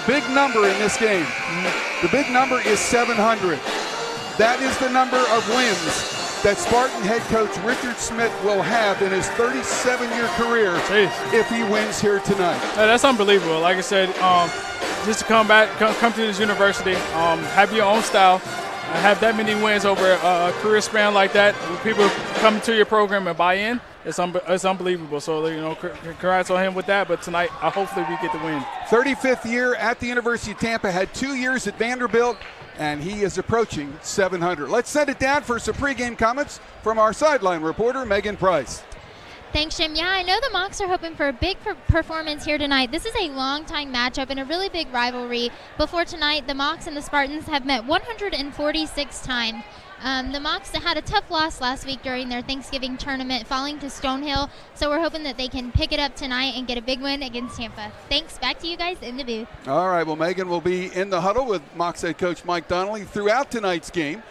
big number in this game. The big number is 700. That is the number of wins that Spartan head coach Richard Smith will have in his 37-year career if he wins here tonight. That's unbelievable. Like I said, just to come to this university, have your own style, have that many wins over a career span like that, people come to your program and buy in, it's unbelievable. So, congrats on him with that. But tonight, hopefully we get the win. 35th year at the University of Tampa, had 2 years at Vanderbilt, and he is approaching 700. Let's send it down for some pregame comments from our sideline reporter, Megan Price. Thanks, Jim. Yeah, I know the Mocs are hoping for a big performance here tonight. This is a long-time matchup and a really big rivalry. Before tonight, the Mocs and the Spartans have met 146 times. The Mocs had a tough loss last week during their Thanksgiving tournament, falling to Stonehill, so we're hoping that they can pick it up tonight and get a big win against Tampa. Thanks. Back to you guys in the booth. All right, well, Megan will be in the huddle with Mocs head coach Mike Donnelly throughout tonight's game,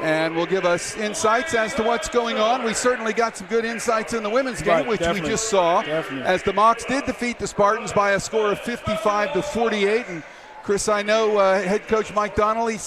and will give us insights as to what's going on. We certainly got some good insights in the women's game, which we just saw, as the Mocs did defeat the Spartans by a score of 55-48. And, Chris, I know head coach Mike Donnelly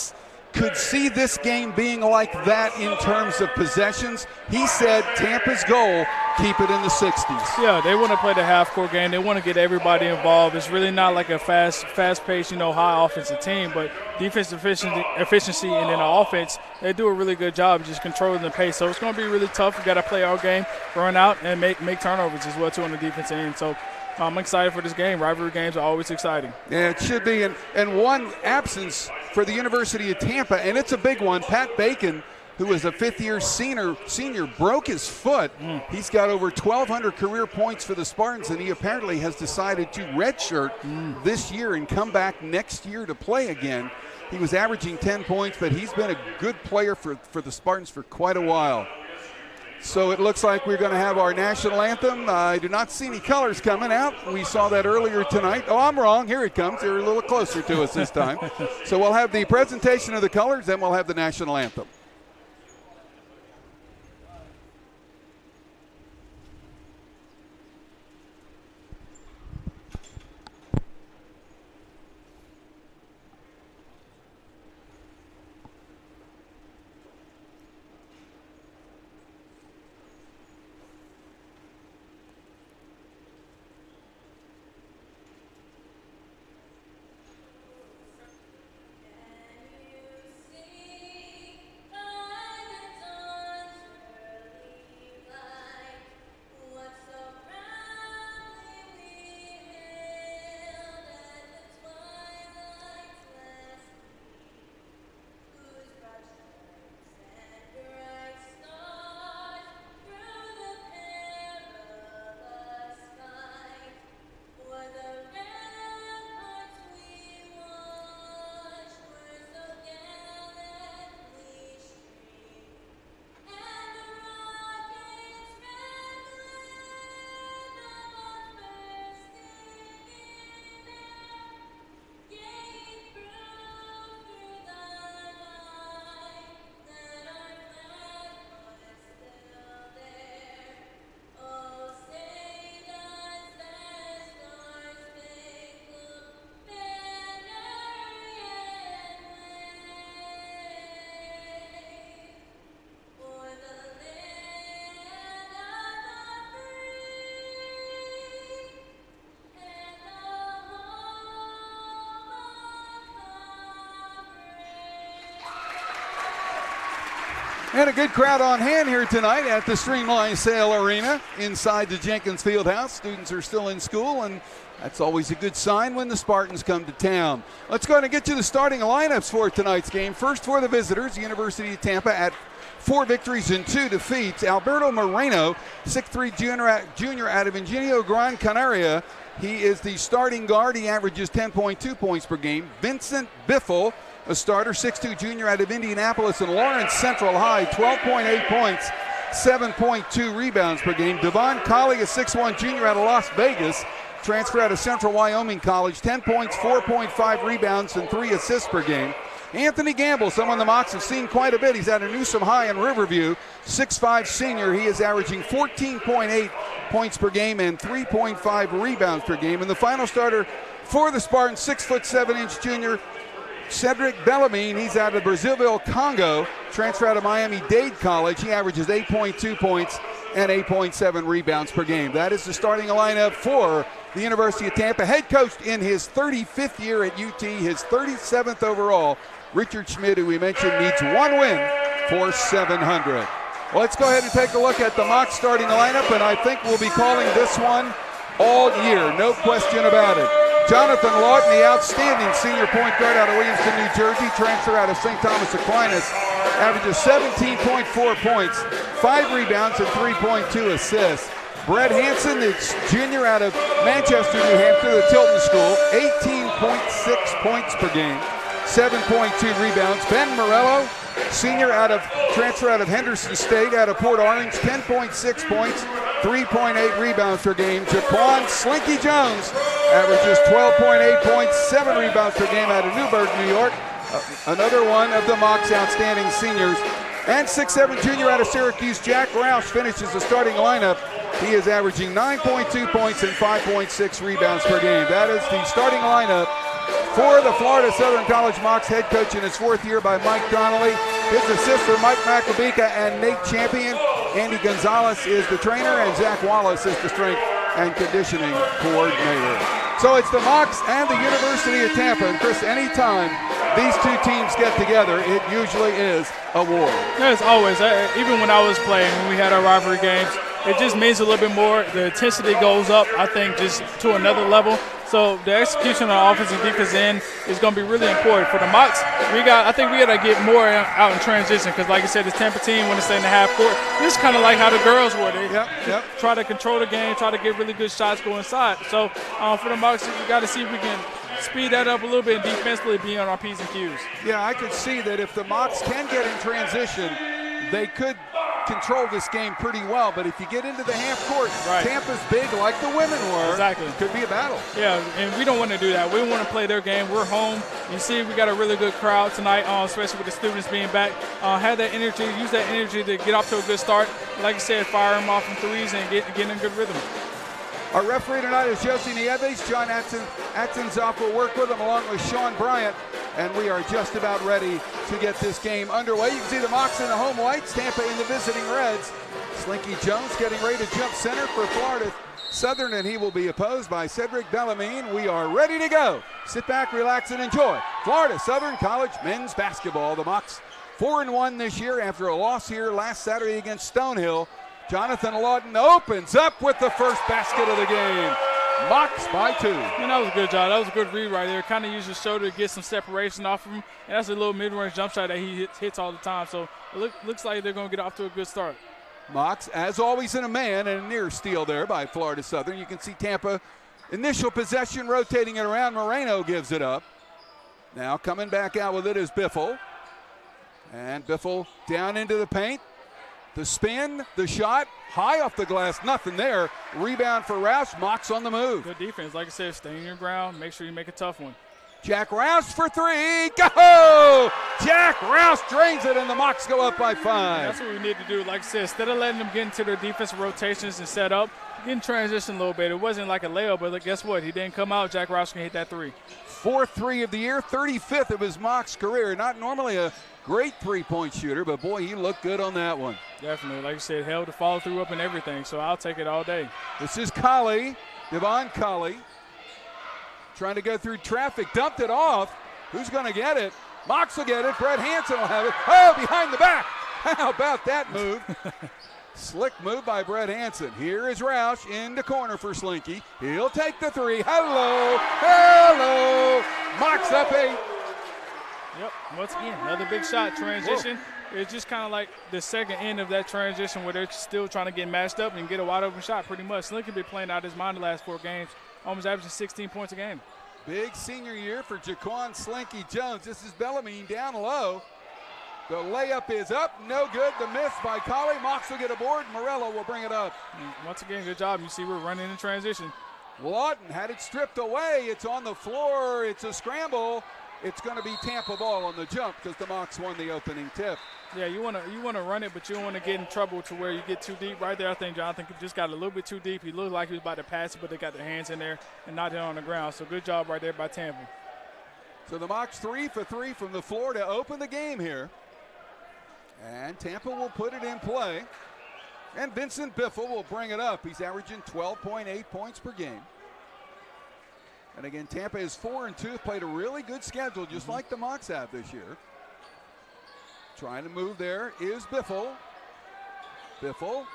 could see this game being like that in terms of possessions. He said Tampa's goal, keep it in the 60s. Yeah, they want to play the half-court game. They want to get everybody involved. It's really not like a fast-paced, high offensive team, but defensive efficiency and then the offense, they do a really good job of just controlling the pace. So it's going to be really tough. We got to play our game, run out, and make turnovers as well, too, on the defensive end. So I'm excited for this game. Rivalry games are always exciting. Yeah, it should be. And one absence for the University of Tampa, and it's a big one. Pat Bacon, who was a fifth-year senior, broke his foot. He's got over 1,200 career points for the Spartans, and he apparently has decided to redshirt this year and come back next year to play again. He was averaging 10 points, but he's been a good player for the Spartans for quite a while. So it looks like we're going to have our national anthem. I do not see any colors coming out. We saw that earlier tonight. Oh, I'm wrong. Here it comes. They're a little closer to us this time. So we'll have the presentation of the colors, then we'll have the national anthem. And a good crowd on hand here tonight at the Streamline Sale Arena inside the Jenkins Fieldhouse. Students are still in school, and that's always a good sign when the Spartans come to town. Let's go ahead and get you the starting lineups for tonight's game. First for the visitors, the University of Tampa at 4 victories and 2 defeats. Alberto Moreno, 6'3" junior out of Ingenio Gran Canaria. He is the starting guard. He averages 10.2 points per game. Vincent Biffle, a starter, 6'2" junior out of Indianapolis and Lawrence Central High, 12.8 points, 7.2 rebounds per game. Devon Colley, a 6'1" junior out of Las Vegas, transfer out of Central Wyoming College, 10 points, 4.5 rebounds, and 3 assists per game. Anthony Gamble, someone the Mocs have seen quite a bit. He's out of Newsom High in Riverview, 6'5" senior. He is averaging 14.8 points per game and 3.5 rebounds per game. And the final starter For the Spartans, 6'7" junior Cedric Bellarmine. He's out of Brazzaville, Congo, transfer out of Miami-Dade College. He averages 8.2 points and 8.7 rebounds per game. That is the starting lineup for the University of Tampa. Head coached in his 35th year at UT, his 37th overall. Richard Schmidt, who we mentioned, needs one win for 700. Well, let's go ahead and take a look at the mock starting lineup, and I think we'll be calling this one all year, no question about it. Jonathan Lawton, the outstanding senior point guard out of Williamston, New Jersey, transfer out of St. Thomas Aquinas, averages 17.4 points, 5 rebounds, and 3.2 assists. Brett Hansen, the junior out of Manchester, New Hampshire, the Tilton School, 18.6 points per game, 7.2 rebounds. Ben Morello, senior transfer out of Henderson State, out of Port Orange, 10.6 points, 3.8 rebounds per game. Jaquan Slinky Jones averages 12.8 points, 7 rebounds per game out of Newburgh, New York. Another one of the mock's outstanding seniors. And 6'7" junior out of Syracuse, Jack Roush, finishes the starting lineup. He is averaging 9.2 points and 5.6 rebounds per game. That is the starting lineup for the Florida Southern College Mocs, head coach in his 4th year by Mike Donnelly. His assists are Mike McAbeka and Nate Champion. Andy Gonzalez is the trainer, and Zach Wallace is the strength and conditioning coordinator. So it's the Mocs and the University of Tampa. And Chris, anytime these two teams get together, it usually is a war. Yes, always. Even when I was playing, when we had our rivalry games, it just means a little bit more. The intensity goes up, I think, just to another level. So the execution on offense and defense end is going to be really important. For the Mocs, I think we got to get more out in transition because, like you said, this Tampa team, when it's in the half court, this is kind of like how the girls were. They try to control the game, try to get really good shots go inside. So for the Mocs, we got to see if we can speed that up a little bit and defensively be on our P's and Q's. Yeah, I could see that if the Mocs can get in transition, they could control this game pretty well, but if you get into the half court, Tampa's big like the women were. Exactly. It could be a battle. Yeah, and we don't want to do that. We want to play their game. We're home. You see, we got a really good crowd tonight, especially with the students being back. Have that energy, use that energy to get off to a good start. Like I said, fire them off from threes and get in a good rhythm. Our referee tonight is Josie Nieves. John Atzenzoff will work with him along with Sean Bryant, and we are just about ready to get this game underway. You can see the Mocs in the home whites, Tampa in the visiting reds. Slinky Jones getting ready to jump center for Florida Southern, and he will be opposed by Cedric Bellarmine. We are ready to go. Sit back, relax, and enjoy Florida Southern College men's basketball. The Mocs 4-1 this year after a loss here last Saturday against Stonehill. Jonathan Lawton opens up with the first basket of the game. Mocs by 2. And that was a good job. That was a good read right there. Kind of used his shoulder to get some separation off of him. And that's a little mid-range jump shot that he hits all the time. So it looks like they're going to get off to a good start. Mocs, as always, in a man, and a near steal there by Florida Southern. You can see Tampa, initial possession, rotating it around. Moreno gives it up. Now coming back out with it is Biffle. And Biffle down into the paint. The spin, the shot, high off the glass, nothing there. Rebound for Rouse. Mocs on the move. Good defense. Like I said, stay in your ground. Make sure you make a tough one. Jack Rouse for 3. Go! Jack Rouse drains it, and the Mocs go up by 5. That's what we need to do. Like I said, instead of letting them get into their defensive rotations and set up, get in transition a little bit. It wasn't like a layup, but guess what? He didn't come out. Jack Rouse can hit that 3. 4th 3 of the year, 35th of his Mocs career. Not normally a great three-point shooter, but boy, he looked good on that one. Definitely. Like you said, held the follow through up and everything, so I'll take it all day. This is Colley, Devon Colley, trying to go through traffic, dumped it off. Who's going to get it? Mocs will get it. Brett Hansen will have it. Oh, behind the back. How about that move? Slick move by Brett Hansen. Here is Roush in the corner for Slinky. He'll take the 3. Hello. Mocs up 8. Yep, once again, another big shot. Transition. Whoa. It's just kind of like the second end of that transition where they're still trying to get matched up and get a wide open shot pretty much. Slinky been playing out his mind the last 4 games, almost averaging 16 points a game. Big senior year for Jaquan Slinky Jones. This is Bellarmine down low. The layup is up, no good. The miss by Colley. Mocs will get a board. Morello will bring it up. And once again, good job. You see we're running in transition. Lawton had it stripped away. It's on the floor. It's a scramble. it's going to be Tampa ball on the jump because the Mocs won the opening tip. Yeah, you want to run it, but you don't want to get in trouble to where you get too deep. Right there, I think Jonathan just got a little bit too deep. He looked like he was about to pass it, but they got their hands in there and knocked it on the ground. So good job right there by Tampa. So the Mocs 3 for 3 from the floor to open the game here. And Tampa will put it in play. And Vincent Biffle will bring it up. He's averaging 12.8 points per game. And again, Tampa is 4-2, played a really good schedule, just like the Mocs have this year. Trying to move there is Biffle. Biffle,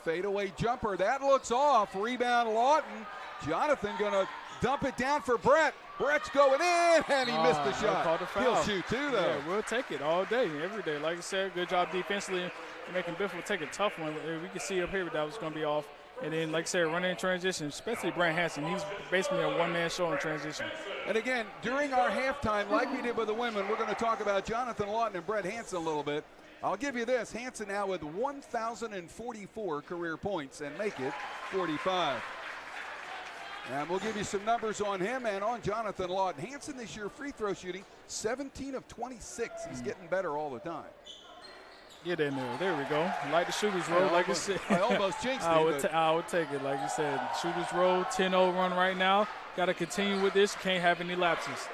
fadeaway jumper. That looks off. Rebound Lawton. Jonathan going to dump it down for Brett. Brett's going in, and he missed the shot. He'll shoot too, though. Yeah, we'll take it all day, every day. Like I said, good job defensively making Biffle take a tough one. We can see up here that was going to be off. And then, like I said, running in transition, especially Brant Hansen. He's basically a one-man show in transition. And again, during our halftime, like we did with the women, we're going to talk about Jonathan Lawton and Brett Hansen a little bit. I'll give you this. Hansen now with 1,044 career points and make it 45. And we'll give you some numbers on him and on Jonathan Lawton. Hansen this year, free throw shooting, 17 of 26. He's getting better all the time. Get in there. There we go. Like the shooter's roll, like I said. I almost jinxed it. I would take it, like you said. Shooter's roll, 10-0 run right now. Got to continue with this. Can't have any lapses.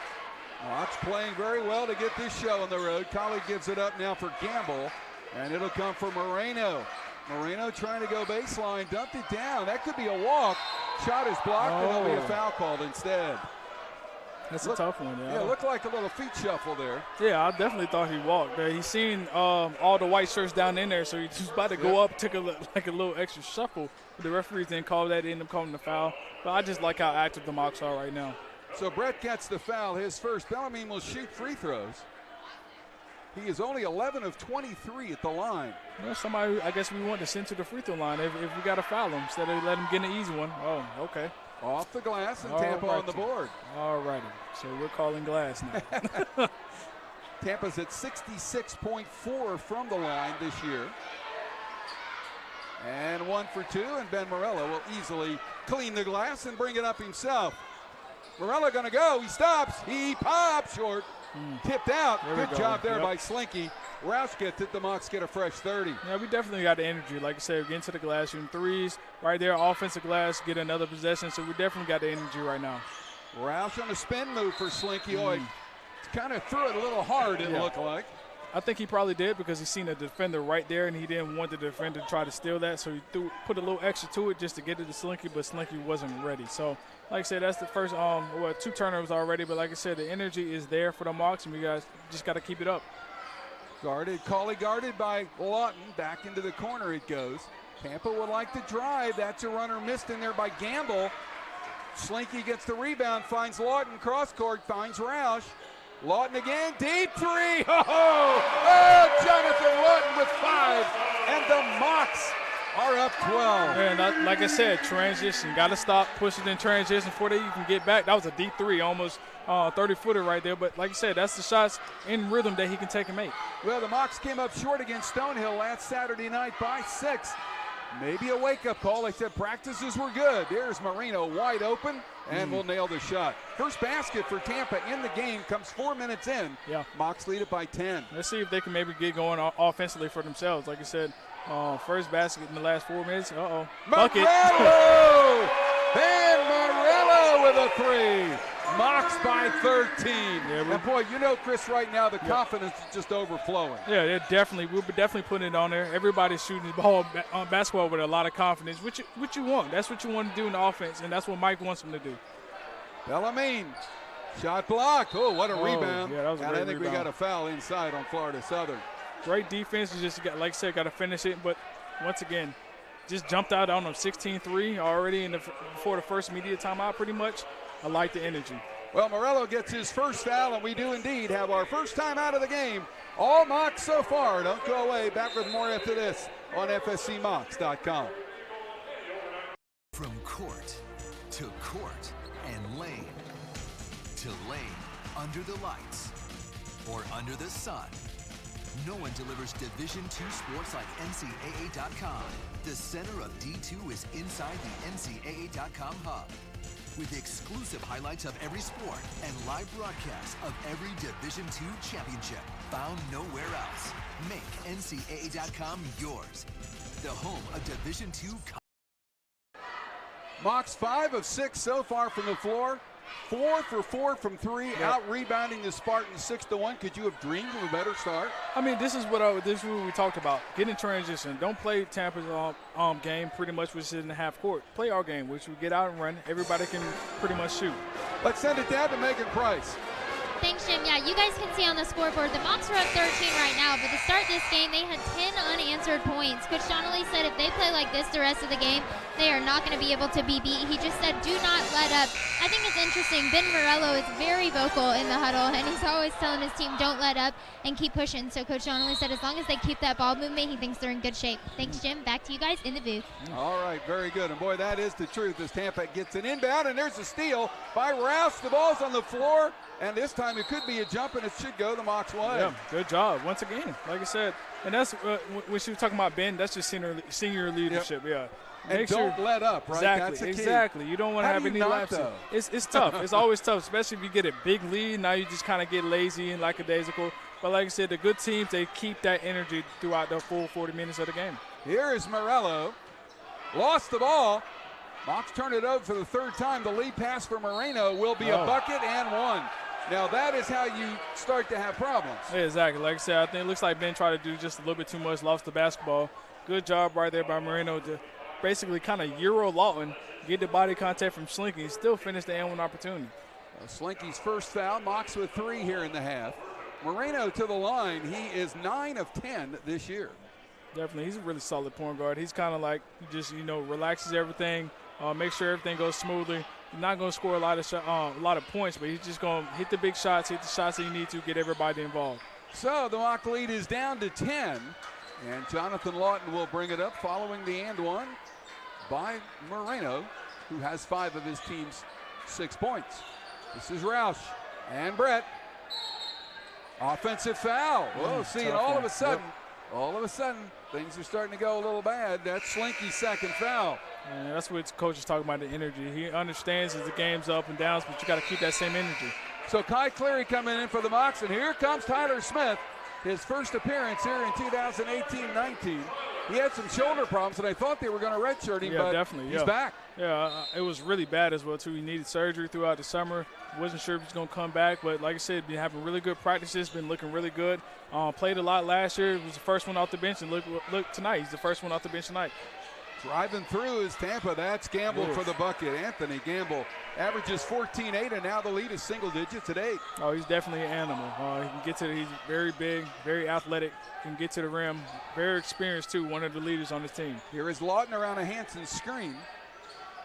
Mocs playing very well to get this show on the road. Collie gives it up now for Gamble, and it'll come for Moreno. Moreno trying to go baseline, dumped it down. That could be a walk. Shot is blocked, and there'll be a foul called instead. That's a tough one, Yeah, it looked like a little feet shuffle there. Yeah, I definitely thought he walked. He's seen all the white shirts down in there, so he was about to go up, took a little extra shuffle. But the referees didn't call that, ended up calling the foul. But I just like how active the Mocs are right now. So Brett gets the foul, his first. Bellarmine will shoot free throws. He is only 11 of 23 at the line. Well, somebody, I guess we want to send to the free throw line if we got to foul him instead of let him get an easy one. Oh, okay. Off the glass and Tampa on the board. All righty. So we're calling glass now. Tampa's at 66.4 from the line this year. And 1 for 2, and Ben Morello will easily clean the glass and bring it up himself. Morello going to go. He stops. He pops short. Tipped out. Good job there by Slinky. Roush gets it. The Mocs get a fresh 30. Yeah, we definitely got the energy. Like I said, getting to the glass, shooting threes. Right there, offensive glass, get another possession. So we definitely got the energy right now. Roush on a spin move for Slinky. Oh, he kind of threw it a little hard, it looked like. I think he probably did because he seen a defender right there, and he didn't want the defender to try to steal that. So he put a little extra to it just to get it to Slinky, but Slinky wasn't ready. So, like I said, that's the first 2 turnovers already. But like I said, the energy is there for the Mocs, and we guys just got to keep it up. Collie guarded by Lawton. Back into the corner it goes. Tampa would like to drive. That's a runner missed in there by Gamble. Slinky gets the rebound, finds Lawton, cross court, finds Roush. Lawton again, deep three. Jonathan Lawton with 5, and the Mocs are up 12. And like I said, transition. Got to stop pushing in transition before they even get back. That was a deep 3, almost 30-footer right there. But like I said, that's the shots in rhythm that he can take and make. Well, the Mocs came up short against Stonehill last Saturday night by 6. Maybe a wake-up call. They said practices were good. There's Moreno wide open and will nail the shot. First basket for Tampa in the game comes 4 minutes in. Yeah. Mocs lead it by 10. Let's see if they can maybe get going offensively for themselves. Like I said, first basket in the last 4 minutes. Bucket. Morello! Ben Morello with a 3. Mocs by 13. Yeah, and boy, you know, Chris, right now the confidence is just overflowing. Yeah, we'll be definitely putting it on there. Everybody's shooting the ball on basketball with a lot of confidence, which you want. That's what you want to do in the offense, and that's what Mike wants them to do. Bellarmine, shot blocked. Oh, what a rebound. Yeah, that was a great I think rebound. We got a foul inside on Florida Southern. Great defense. You just got, like I said, got to finish it. But once again, just jumped out on them 16-3 already before the first media timeout pretty much. I like the energy. Well, Morello gets his first foul, and we do indeed have our first time out of the game. All Mocs so far. Don't go away. Back with more after this on FSCMocs.com. From court to court and lane to lane, under the lights or under the sun, no one delivers Division II sports like NCAA.com. The center of D2 is inside the NCAA.com hub. with exclusive highlights of every sport and live broadcasts of every Division II championship found nowhere else. Make NCAA.com yours, the home of Division II. Mocs 5 of 6 so far from the floor. 4 for 4 from 3, out rebounding the Spartans 6-1. Could you have dreamed of a better start? I mean, this is what we talked about. Get in transition. Don't play Tampa's game pretty much, which is in the half court. Play our game, which we get out and run. Everybody can pretty much shoot. Let's send it down to Megan Price. Thanks, Jim. Yeah, you guys can see on the scoreboard, the Mocs are up 13 right now, but to start this game, they had 10 unanswered points. Coach Donnelly said if they play like this the rest of the game, they are not going to be able to be beat. He just said, do not let up. I think it's interesting. Ben Morello is very vocal in the huddle, and he's always telling his team, don't let up and keep pushing. So Coach Donnelly said as long as they keep that ball movement, he thinks they're in good shape. Thanks, Jim. Back to you guys in the booth. All right, very good. And boy, that is the truth as Tampa gets an inbound, and there's a steal by Rouse. The ball's on the floor, and this time it could be a jump, and it should go the Mocs way. Yeah, good job. Once again, like I said, and that's when she was talking about Ben, that's just senior leadership, yeah. And don't let up, right? Exactly, that's the key. Exactly. You don't want to have any lapses. It's tough. It's always tough, especially if you get a big lead. Now you just kind of get lazy and lackadaisical. But like I said, the good teams, they keep that energy throughout the full 40 minutes of the game. Here is Morello. Lost the ball. Mocs turn it over for the third time. The lead pass for Moreno will be a bucket and one. Now that is how you start to have problems. Yeah, exactly. Like I said, I think it looks like Ben tried to do just a little bit too much, lost the basketball. Good job right there by Moreno to basically kind of Euro Lawton, get the body contact from Slinky, still finish the N1 opportunity. Slinky's first foul, Mocs with 3 here in the half. Moreno to the line. He is 9 of 10 this year. Definitely. He's a really solid point guard. He's kind of like, just, relaxes everything, makes sure everything goes smoothly. He's not going to score a lot of points, but he's just going to hit the big shots, hit the shots that you need to get everybody involved. So the Moc lead is down to 10, and Jonathan Lawton will bring it up following the and one by Moreno, who has 5 of his team's 6 points. This is Roush and Brett. Offensive foul. Whoa, see, and all of a sudden, things are starting to go a little bad. That's Slinky's second foul. Yeah, that's what coach is talking about, the energy. He understands as the game's up and downs, but you got to keep that same energy. So Kai Cleary coming in for the Mocs, and here comes Tyler Smith. His first appearance here in 2018-19. He had some shoulder problems, and I thought they were going to redshirt him, but definitely, he's back. Yeah, it was really bad as well, too. He needed surgery throughout the summer. Wasn't sure if he was going to come back, but like I said, been having really good practices, been looking really good. Played a lot last year. Was the first one off the bench, and look tonight. He's the first one off the bench tonight. Driving through is Tampa. That's Gamble for the bucket. Anthony Gamble averages 14-8, and now the lead is single digits at 8. Oh, he's definitely an animal. He can get to he's very big, very athletic, can get to the rim, very experienced too, one of the leaders on his team. Here is Lawton around a Hansen screen.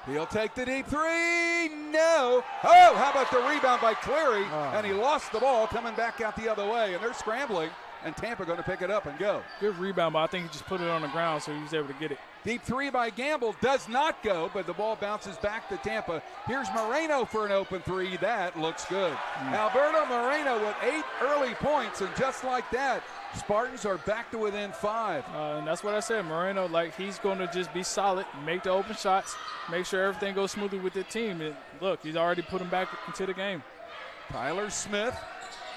He'll take the deep three. No. Oh, how about the rebound by Cleary? And he lost the ball coming back out the other way, and they're scrambling, and Tampa going to pick it up and go. Good rebound, but I think he just put it on the ground so he was able to get it. Deep three by Gamble does not go, but the ball bounces back to Tampa. Here's Moreno for an open three. That looks good. Alberto Moreno with 8 early points, and just like that, Spartans are back to within 5. And that's what I said. Moreno, he's going to just be solid, make the open shots, make sure everything goes smoothly with the team. And look, he's already put him back into the game. Tyler Smith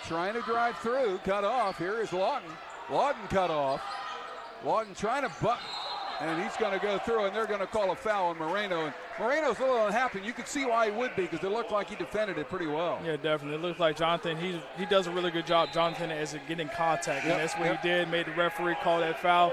trying to drive through, cut off. Here is Lawton. Lawton cut off. Lawton trying to butt. And he's going to go through, and they're going to call a foul on Moreno. And Moreno's a little unhappy. You can see why he would be, because it looked like he defended it pretty well. Yeah, definitely. It looked like Jonathan, he does a really good job, Jonathan, as getting contact. And that's what he did, made the referee call that foul.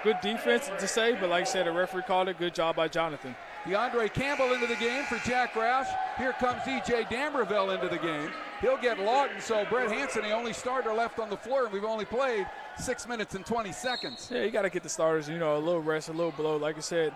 Good defense to say, but like I said, the referee called it. Good job by Jonathan. DeAndre Campbell into the game for Jack Roush. Here comes E.J. Damberville into the game. He'll get Lawton, so Brett Hansen, the only starter left on the floor, and we've only played 6 minutes and 20 seconds. Yeah, you got to get the starters, a little rest, a little blow. Like I said,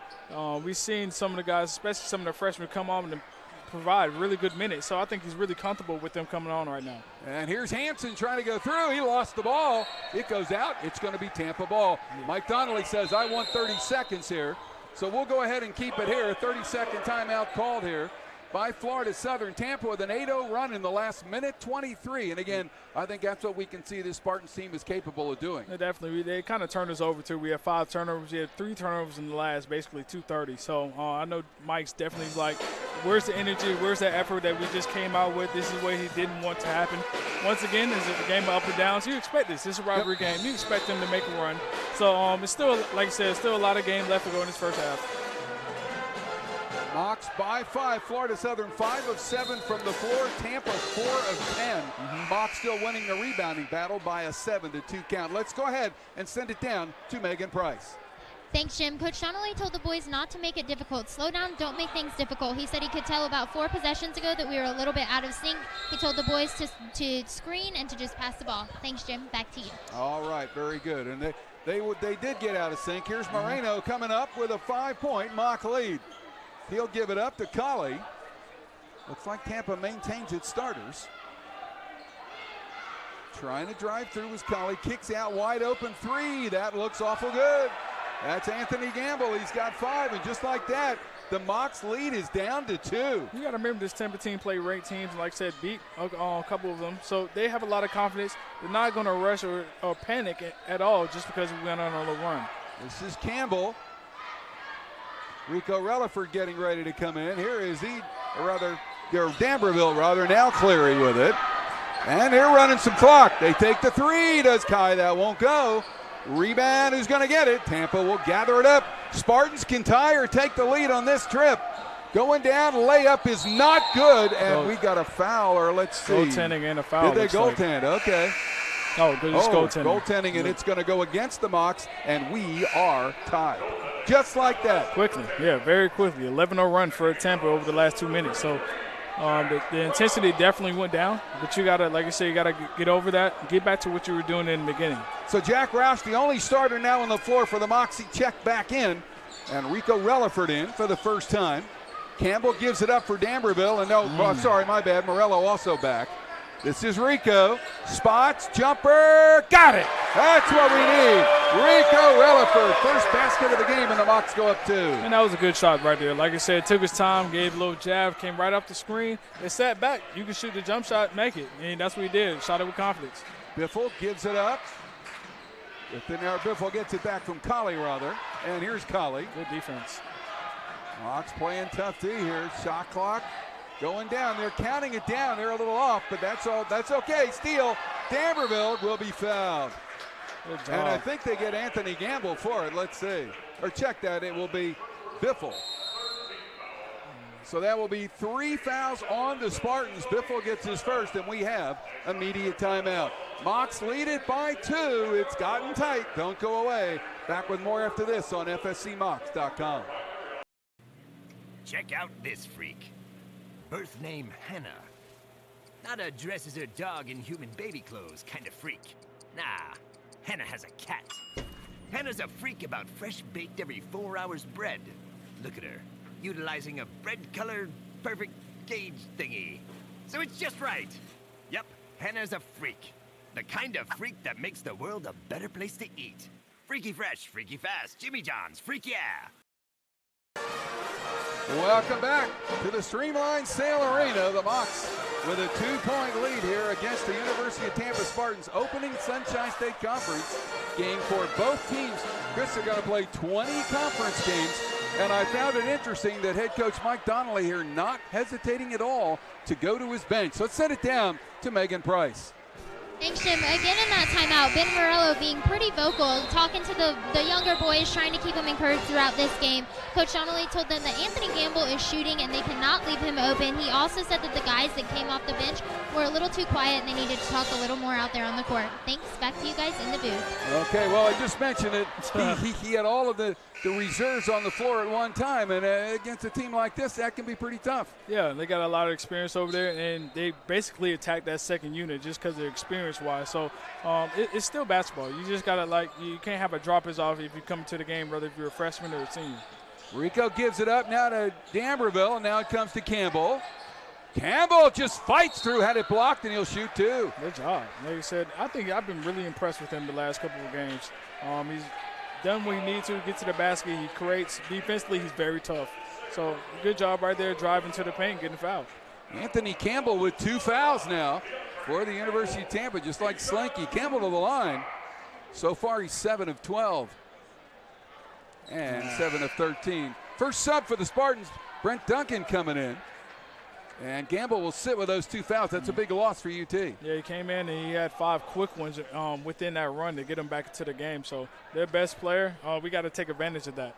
we've seen some of the guys, especially some of the freshmen, come on and provide really good minutes. So I think he's really comfortable with them coming on right now. And here's Hansen trying to go through. He lost the ball. It goes out. It's going to be Tampa ball. Mike Donnelly says, I want 30 seconds here. So we'll go ahead and keep it here. A 30-second timeout called here by Florida Southern. Tampa with an 8-0 run in the last minute 23. And again, I think that's what we can see this Spartans team is capable of doing. Yeah, definitely. They kind of turned us over too. We had 5 turnovers. We had 3 turnovers in the last basically 2:30. So I know Mike's definitely like, where's the energy? Where's that effort that we just came out with? This is what he didn't want to happen. Once again, it's a game of up and downs. You expect this. It's a rivalry game. You expect them to make a run. So it's still, like I said, still a lot of game left to go in this first half. Mocs by 5. Florida Southern 5 of 7 from the floor. Tampa 4 of 10. Mocs still winning the rebounding battle by a 7-2 count. Let's go ahead and send it down to Megan Price. Thanks, Jim. Coach Donnelly told the boys not to make it difficult. Slow down, don't make things difficult. He said he could tell about 4 possessions ago that we were a little bit out of sync. He told the boys to screen and to just pass the ball. Thanks, Jim. Back to you. All right, very good. And they did get out of sync. Here's Moreno coming up with a 5-point Mock lead. He'll give it up to Colley. Looks like Tampa maintains its starters. Trying to drive through as Colley kicks out wide open 3. That looks awful good. That's Anthony Gamble. He's got 5, and just like that, the Mocs lead is down to 2. You got to remember this Tampa team play ranked teams, like I said, beat a couple of them. So they have a lot of confidence. They're not going to rush or panic at all just because we went on a little run. This is Campbell. Rico Relaford getting ready to come in. Here is D'Amberville now Cleary with it. And they're running some clock. They take the 3. Does Kai? That won't go. Rebound, who's going to get it? Tampa will gather it up. Spartans can tie or take the lead on this trip. Going down, layup is not good, and we got a foul, or let's see. Goaltending and a foul. Did they goaltend? Okay. Oh, good. It's goaltending. Goaltending, and it's going to go against the Mocs, and we are tied. Just like that. Quickly, yeah, very quickly. 11-0 run for Tampa over the last 2 minutes. So the intensity definitely went down, but you got to, like I said, you got to get over that, get back to what you were doing in the beginning. So Jack Roush, the only starter now on the floor for the Moxie, checked back in, and Rico Relaford in for the first time. Campbell gives it up for D'Amberville, and sorry, my bad, Morello also back. This is Rico, spots, jumper, got it! That's what we need. Rico Relaford, first basket of the game, and the Mocs go up 2. And that was a good shot right there. Like I said, took his time, gave a little jab, came right off the screen. It sat back. You can shoot the jump shot, make it. And that's what he did, shot it with confidence. Biffle gives it up. Biffle gets it back from Colley, rather. And here's Colley. Good defense. Mocs playing tough D here. Shot clock going down. They're counting it down. They're a little off, but that's okay. Steal. D'Amberville will be fouled. Good job. And I think they get Anthony Gamble for it. Let's see. Or check that. It will be Biffle. So that will be 3 fouls on the Spartans. Biffle gets his first, and we have immediate timeout. Mocs lead it by 2. It's gotten tight. Don't go away. Back with more after this on FSCMocs.com. Check out this freak. Birth name Hannah. Not a dresses her dog in human baby clothes kind of freak. Nah, Hannah has a cat. Hannah's a freak about fresh baked every 4 hours bread. Look at her, utilizing a bread colored perfect gauge thingy. So it's just right. Yep, Hannah's a freak. The kind of freak that makes the world a better place to eat. Freaky fresh, freaky fast, Jimmy John's, freak yeah. Welcome back to the Streamline Sale Arena. The Mocs with a 2-point lead here against the University of Tampa Spartans opening Sunshine State Conference game for both teams. Chris, are going to play 20 conference games, and I found it interesting that head coach Mike Donnelly here not hesitating at all to go to his bench. So let's send it down to Megan Price. Thanks, Jim. Again in that timeout, Ben Morello being pretty vocal, talking to the younger boys, trying to keep them encouraged throughout this game. Coach Donnelly told them that Anthony Gamble is shooting and they cannot leave him open. He also said that the guys that came off the bench were a little too quiet and they needed to talk a little more out there on the court. Thanks. Back to you guys in the booth. Okay, well, I just mentioned it. He had all of the reserves on the floor at one time, and against a team like this, that can be pretty tough. Yeah, they got a lot of experience over there, and they basically attacked that second unit just because of their experience-wise. So it's still basketball. You just got to, you can't have a drop-is off if you come to the game, whether if you're a freshman or a senior. Rico gives it up now to D'Amberville, and now it comes to Campbell. Campbell just fights through, had it blocked, and he'll shoot 2. Good job. Like I said, I think I've been really impressed with him the last couple of games. He's done what he needs to get to the basket. He creates. Defensively, he's very tough. So good job right there driving to the paint, getting fouled. Anthony Campbell with 2 fouls now for the University of Tampa, just like Slinky. Campbell to the line. So far, he's 7 of 12 and 7 of 13. First sub for the Spartans, Brent Duncan coming in. And Campbell will sit with those 2 fouls. That's a big loss for UT. Yeah, he came in and he had 5 quick ones within that run to get him back into the game. So their best player, we got to take advantage of that.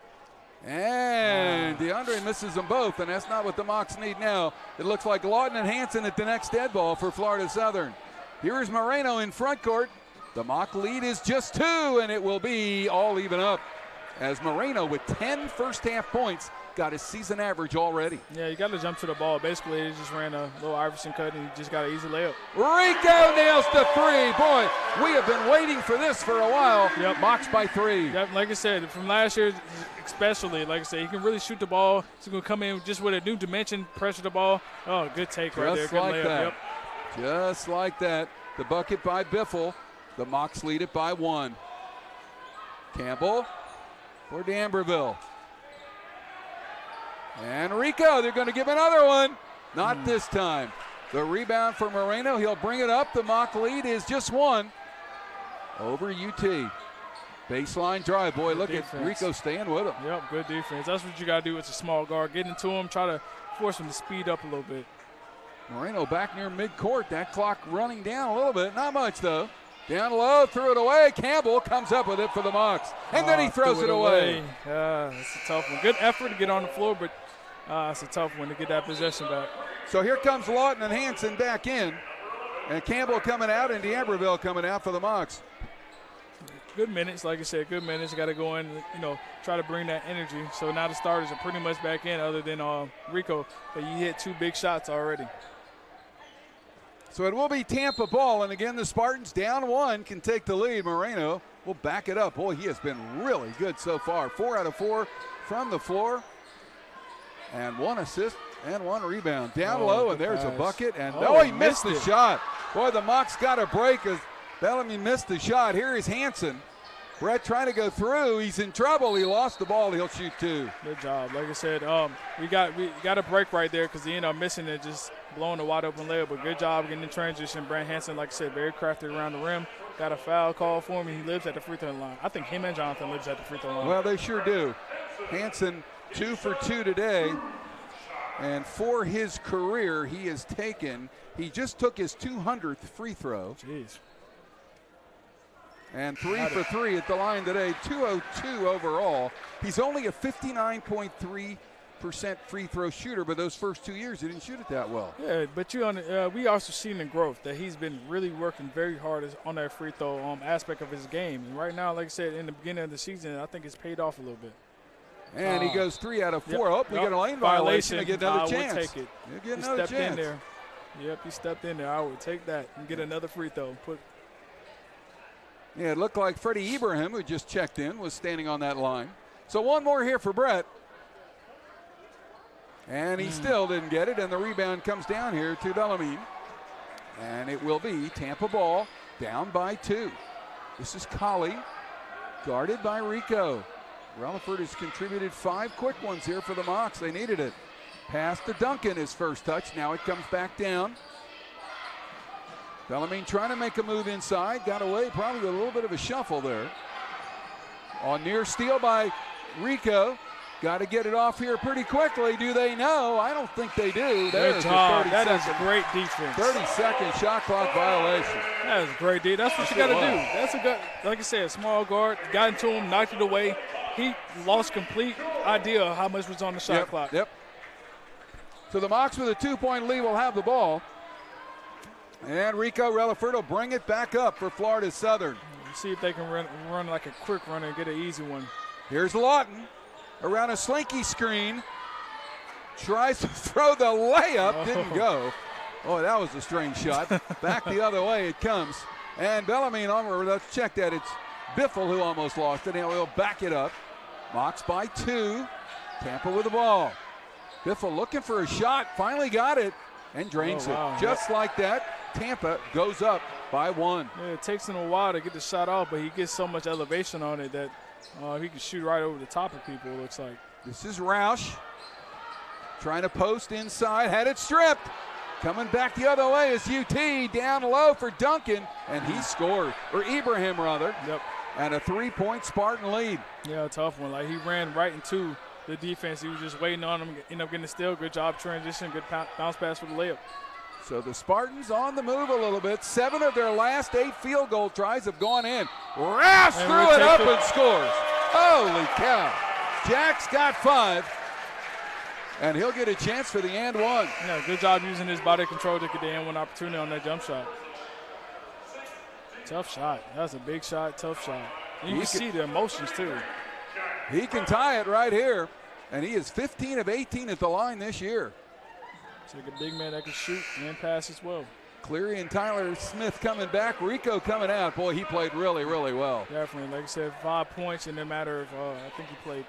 And DeAndre misses them both, and that's not what the Mocs need now. It looks like Lawton and Hanson at the next dead ball for Florida Southern. Here is Moreno in front court. The Moc lead is just 2, and it will be all even up as Moreno with 10 first-half points got his season average already. Yeah, you got to jump to the ball. Basically, he just ran a little Iverson cut, and he just got an easy layup. Rico nails the 3. Boy, we have been waiting for this for a while. Yep. Mocs by 3. Yep, like I said, from last year especially, like I said, he can really shoot the ball. He's going to come in just with a new dimension, pressure the ball. Oh, good take right there. Just Good like layup. that. Yep. Just like that. The bucket by Biffle. The Mocs lead it by 1. Campbell for D'Amberville. And Rico, they're going to give another one. Not this time. The rebound for Moreno. He'll bring it up. The Moc lead is just 1 over UT. Baseline drive. Boy, look at Rico staying with him. Yep, good defense. That's what you got to do as a small guard. Get into him, try to force him to speed up a little bit. Moreno back near midcourt. That clock running down a little bit. Not much, though. Down low, threw it away. Campbell comes up with it for the Mocs. And then he throws it away. That's a tough one. Good effort to get on the floor, but it's a tough one to get that possession back. So here comes Lawton and Hanson back in. And Campbell coming out and D'Amberville coming out for the Mocs. Good minutes, like I said, good minutes. Got to go in, try to bring that energy. So now the starters are pretty much back in other than Rico. But you hit 2 big shots already. So it will be Tampa ball, and again, the Spartans down 1 can take the lead. Moreno will back it up. Boy, he has been really good so far. 4 out of 4 from the floor, and 1 assist and 1 rebound. Down low, and there's a bucket, and he missed the shot. Boy, the Mocs got a break as Bellamy missed the shot. Here is Hanson. Brett trying to go through. He's in trouble. He lost the ball. He'll shoot 2. Good job. Like I said, we got a break right there because he ended up missing it, just blowing a wide open layup. But good job getting in transition. Brent Hanson, like I said, very crafty around the rim. Got a foul call for him. He lives at the free throw line. I think him and Jonathan lives at the free throw line. Well, they sure do. Hanson 2 for 2 today. And for his career, he just took his 200th free throw. Jeez. And 3 for 3 at the line today, 202 overall. He's only a 59.3% free throw shooter, but those first 2 years he didn't shoot it that well. Yeah, but we also seen the growth that he's been really working very hard on that free throw aspect of his game. And right now, like I said, in the beginning of the season, I think it's paid off a little bit. And he goes 3 out of 4. Yep, Oh, we get a lane violation to get another chance. I would take it. You get another stepped chance. in there. Yep, he stepped in there. I would take that and get another free throw. Yeah, it looked like Freddie Ibrahim, who just checked in, was standing on that line. So 1 more here for Brett. And he still didn't get it, and the rebound comes down here to Bellarmine. And it will be Tampa ball, down by 2. This is Colley, guarded by Rico. Relaford has contributed 5 quick ones here for the Mocs. They needed it. Pass to Duncan, his first touch. Now it comes back down. Bellarmine trying to make a move inside. Got away, probably with a little bit of a shuffle there. On near steal by Rico. Got to get it off here pretty quickly. Do they know? I don't think they do. Good job. That is great defense. 30-second shot clock violation. That is great, dude. That's what you got to do. That's a good, like I said, small guard. Got into him, knocked it away. He lost complete idea of how much was on the shot clock. Yep. So the Mocs with a 2-point lead will have the ball. And Rico Relaford will bring it back up for Florida Southern. See if they can run like a quick run and get an easy one. Here's Lawton around a slinky screen. Tries to throw the layup. Didn't go. Oh, that was a strange shot. Back the other way it comes. And Bellarmine, let's check that. It's Biffle who almost lost it. And he'll back it up. Mocs by 2. Tampa with the ball. Biffle looking for a shot. Finally got it. And drains it. Just like that, Tampa goes up by 1. Yeah, it takes him a while to get the shot off, but he gets so much elevation on it that he can shoot right over the top of people, it looks like. This is Roush. trying to post inside, had it stripped. Coming back the other way is UT, down low for Duncan, and he scored, or Ibrahim rather. Yep. And a 3-point Spartan lead. Yeah, a tough one. Like, he ran right into the defense. He was just waiting on him, ended up getting a steal. Good job transition, good bounce pass for the layup. So the Spartans on the move a little bit. 7 of their last 8 field goal tries have gone in. Roush threw it up and scores. Holy cow. Jack's got 5. And he'll get a chance for the and one. Yeah, good job using his body control to get the and one opportunity on that jump shot. Tough shot. That was a big shot, tough shot. And you can see the emotions too. He can tie it right here. And he is 15 of 18 at the line this year. It's like a big man that can shoot and pass as well. Cleary and Tyler Smith coming back. Rico coming out. Boy, he played really, really well. Definitely. Like I said, 5 points in a matter of, I think he played,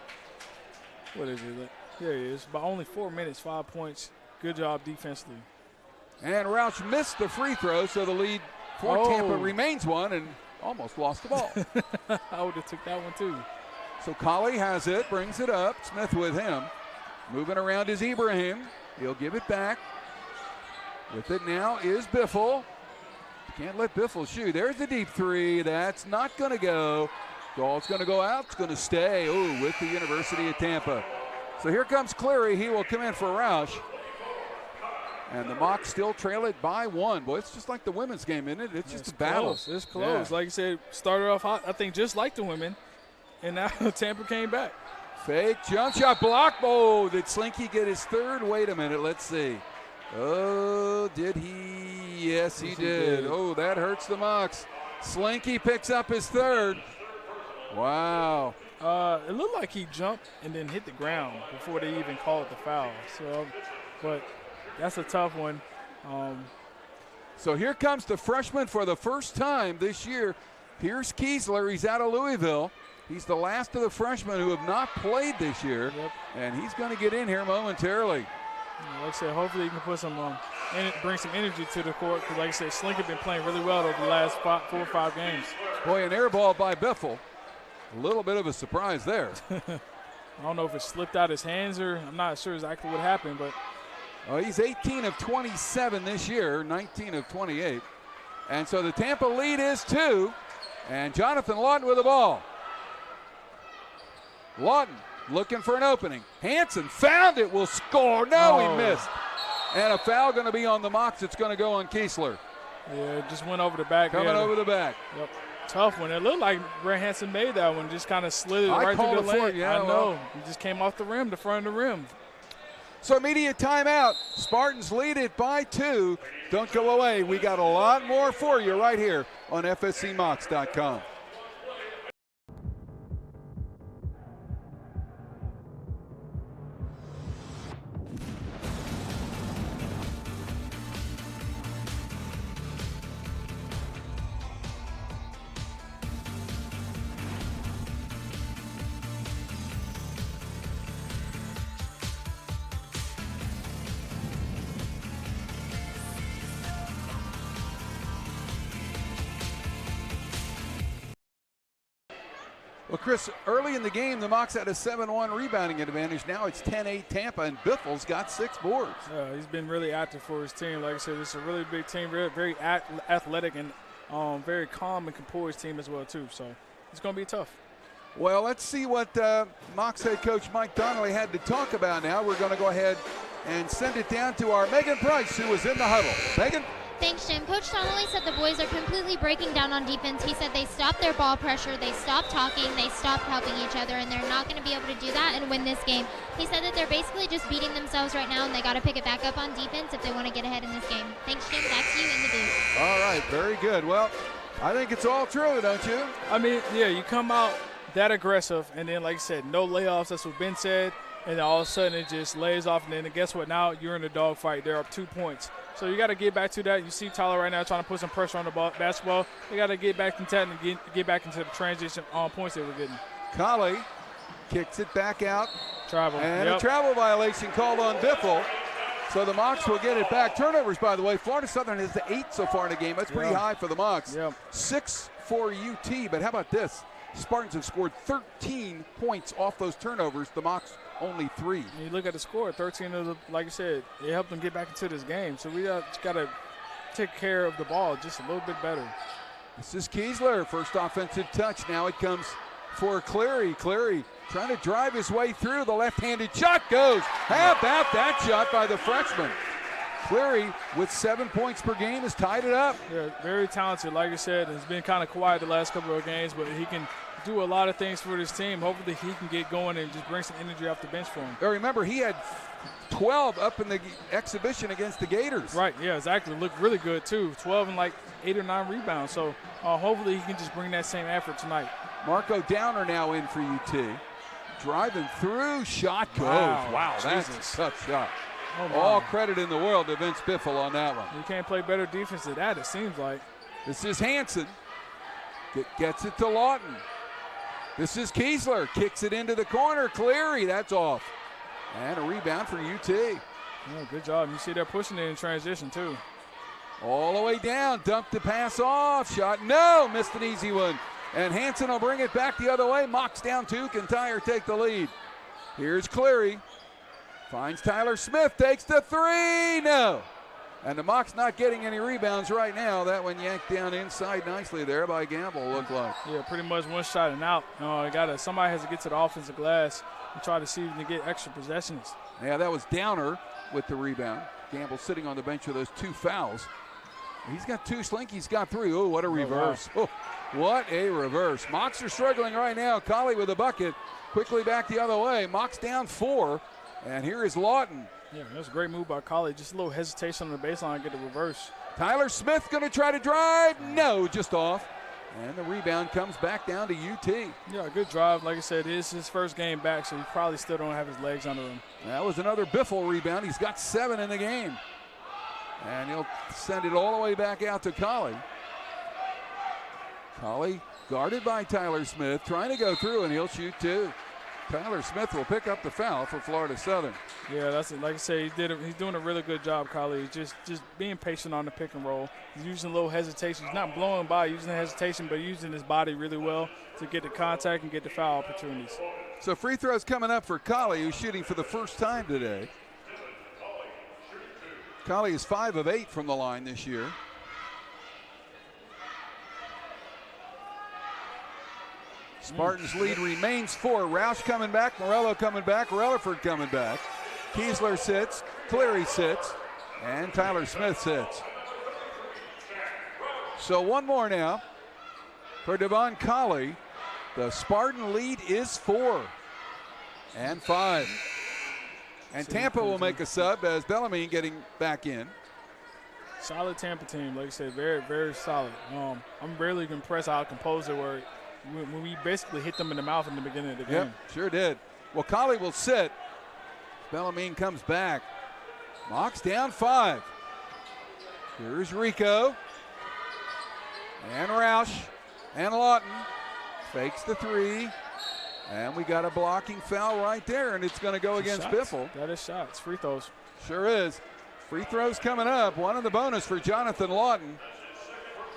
what is it? Here he is. By only 4 minutes, 5 points. Good job defensively. And Roush missed the free throw, so the lead for Tampa remains 1 and almost lost the ball. I would have took that one too. So Colley has it, brings it up. Smith with him. Moving around is Ibrahim. He'll give it back. With it now is Biffle. Can't let Biffle shoot. There's the deep 3. That's not going to go. Ball's going to go out. It's going to stay. Ooh, with the University of Tampa. So here comes Cleary. He will come in for Roush. And the Mocs still trail it by 1. Boy, it's just like the women's game, isn't it? It's just a battle. It's close. Yeah. Like you said, started off hot, I think just like the women. And now Tampa came back. Fake jump shot block. Oh, did Slinky get his 3rd? Wait a minute. Let's see. Oh, did he? Yes, he did. Oh, that hurts the Mocs. Slinky picks up his 3rd. Wow. It looked like he jumped and then hit the ground before they even called the foul. So, but that's a tough one. So here comes the freshman for the first time this year. Pierce Kiesler. He's out of Louisville. He's the last of the freshmen who have not played this year. Yep. And he's going to get in here momentarily. Like I said, hopefully he can put some and bring some energy to the court. Because like I said, Slinky been playing really well over the last 4 or 5 games. Boy, an air ball by Biffle. A little bit of a surprise there. I don't know if it slipped out his hands or I'm not sure exactly what happened, but. He's 18 of 27 this year, 19 of 28. And so the Tampa lead is 2. And Jonathan Lawton with the ball. Lawton looking for an opening. Hanson found it, will score. No, he missed. And a foul going to be on the Mocs. It's going to go on Kiesler. Yeah, it just went over the back. Coming over the back. Yep. Tough one. It looked like Brent Hanson made that one. Just kind of slid it right through the lane. Yeah, I know. He just came off the rim, the front of the rim. So immediate timeout. Spartans lead it by 2. Don't go away. We got a lot more for you right here on FSCMocs.com. Well, Chris, early in the game, the Mocs had a 7-1 rebounding advantage. Now it's 10-8 Tampa, and Biffle's got 6 boards. Yeah, he's been really active for his team. Like I said, it's a really big team, very athletic, and very calm and composed team as well, too. So it's going to be tough. Well, let's see what Mocs head coach Mike Donnelly had to talk about now. We're going to go ahead and send it down to our Megan Price, who was in the huddle. Megan? Thanks, Jim. Coach Donnelly said the boys are completely breaking down on defense. He said they stopped their ball pressure, they stopped talking, they stopped helping each other, and they're not going to be able to do that and win this game. He said that they're basically just beating themselves right now, and they got to pick it back up on defense if they want to get ahead in this game. Thanks, Jim. Back to you in the booth. All right, very good. Well, I think it's all true, don't you? I mean, yeah, you come out that aggressive, and then, like I said, no layoffs. That's what Ben said. And then all of a sudden it just lays off, and then guess what? Now you're in a dogfight. They're up 2 points. So you got to get back to that. You see Tyler right now trying to put some pressure on the basketball. They got to get back into that and get back into the transition on points they were getting. Colley kicks it back out. Travel. And a travel violation called on Biffle. So the Mocs will get it back. Turnovers, by the way. Florida Southern has 8 so far in the game. That's pretty high for the Mocs. 6 for UT. But how about this? Spartans have scored 13 points off those turnovers. The Mocs only 3. And you look at the score, 13 of the, like you said, it helped them get back into this game. So we got to take care of the ball just a little bit better. This is Kiesler, first offensive touch. Now it comes for Cleary. Cleary trying to drive his way through. The left-handed shot goes. How about that shot by the freshman? Cleary, with 7 points per game, has tied it up. Yeah, very talented. Like I said, he's been kind of quiet the last couple of games, but he can do a lot of things for this team. Hopefully he can get going and just bring some energy off the bench for him. Remember, he had 12 up in the exhibition against the Gators. Right, yeah, exactly. Looked really good, too. 12 and like 8 or 9 rebounds. So hopefully he can just bring that same effort tonight. Marco Downer now in for UT. Driving through, shot goes. Wow, that's a tough shot. All credit in the world to Vince Biffle on that one. You can't play better defense than that, it seems like. This is Hansen. Gets it to Lawton. This is Kiesler. Kicks it into the corner. Cleary, that's off. And a rebound for UT. Yeah, good job. You see they're pushing it in transition, too. All the way down. Dumped the pass off. Shot, no. Missed an easy one. And Hansen will bring it back the other way. Mox down 2. Can Tyler take the lead? Here's Cleary. Finds Tyler Smith, takes the 3, no. And the Mox not getting any rebounds right now. That one yanked down inside nicely there by Gamble, looked like. Yeah, pretty much one shot and out. Somebody has to get to the offensive glass and try to see if they get extra possessions. Yeah, that was Downer with the rebound. Gamble sitting on the bench with those 2 fouls. He's got 2, Slinky's got 3. Oh, what a reverse. Wow. Oh, what a reverse. Mox are struggling right now. Colley with a bucket. Quickly back the other way. Mox down 4. And here is Lawton. Yeah, that's a great move by Colley. Just a little hesitation on the baseline, get the reverse. Tyler Smith going to try to drive. No, just off. And the rebound comes back down to UT. Yeah, good drive. Like I said, it is his first game back, so he probably still don't have his legs under him. That was another Biffle rebound. He's got 7 in the game. And he'll send it all the way back out to Colley. Colley guarded by Tyler Smith, trying to go through, and he'll shoot 2. Tyler Smith will pick up the foul for Florida Southern. Yeah, that's it. Like I say, he's doing a really good job, Colley. Just being patient on the pick and roll. He's using a little hesitation. He's not blowing by using the hesitation, but using his body really well to get the contact and get the foul opportunities. So free throws coming up for Colley, who's shooting for the first time today. Colley is 5 of 8 from the line this year. Spartans lead remains 4. Roush coming back, Morello coming back, Rutherford coming back. Kiesler sits, Cleary sits, and Tyler Smith sits. So one more now for Devon Colley. The Spartan lead is 4 and 5. And Tampa will make a sub as Bellarmine getting back in. Solid Tampa team, like I said, very, very solid. I'm really impressed how composed they were when we basically hit them in the mouth in the beginning of the game. Yep, sure did. Well, Colley will sit. Bellarmine comes back. Mox down 5. Here's Rico. And Roush. And Lawton. Fakes the 3. And we got a blocking foul right there, and it's going to go against Biffle. That is shots, free throws. Sure is. Free throws coming up. One in the bonus for Jonathan Lawton.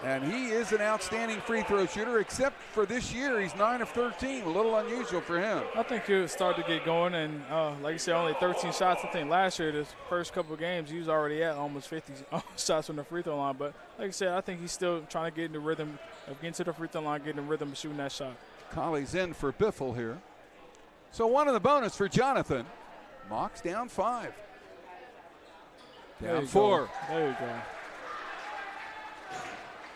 And he is an outstanding free throw shooter, except for this year, he's 9 of 13. A little unusual for him. I think he'll start to get going, and like you said, only 13 shots. I think last year, the first couple of games, he was already at almost 50 shots from the free throw line. But like I said, I think he's still trying to get in the rhythm of getting to the free throw line, getting in the rhythm of shooting that shot. Colley's in for Biffle here. So one in the bonus for Jonathan. Mox down 5. Down 4. There you go.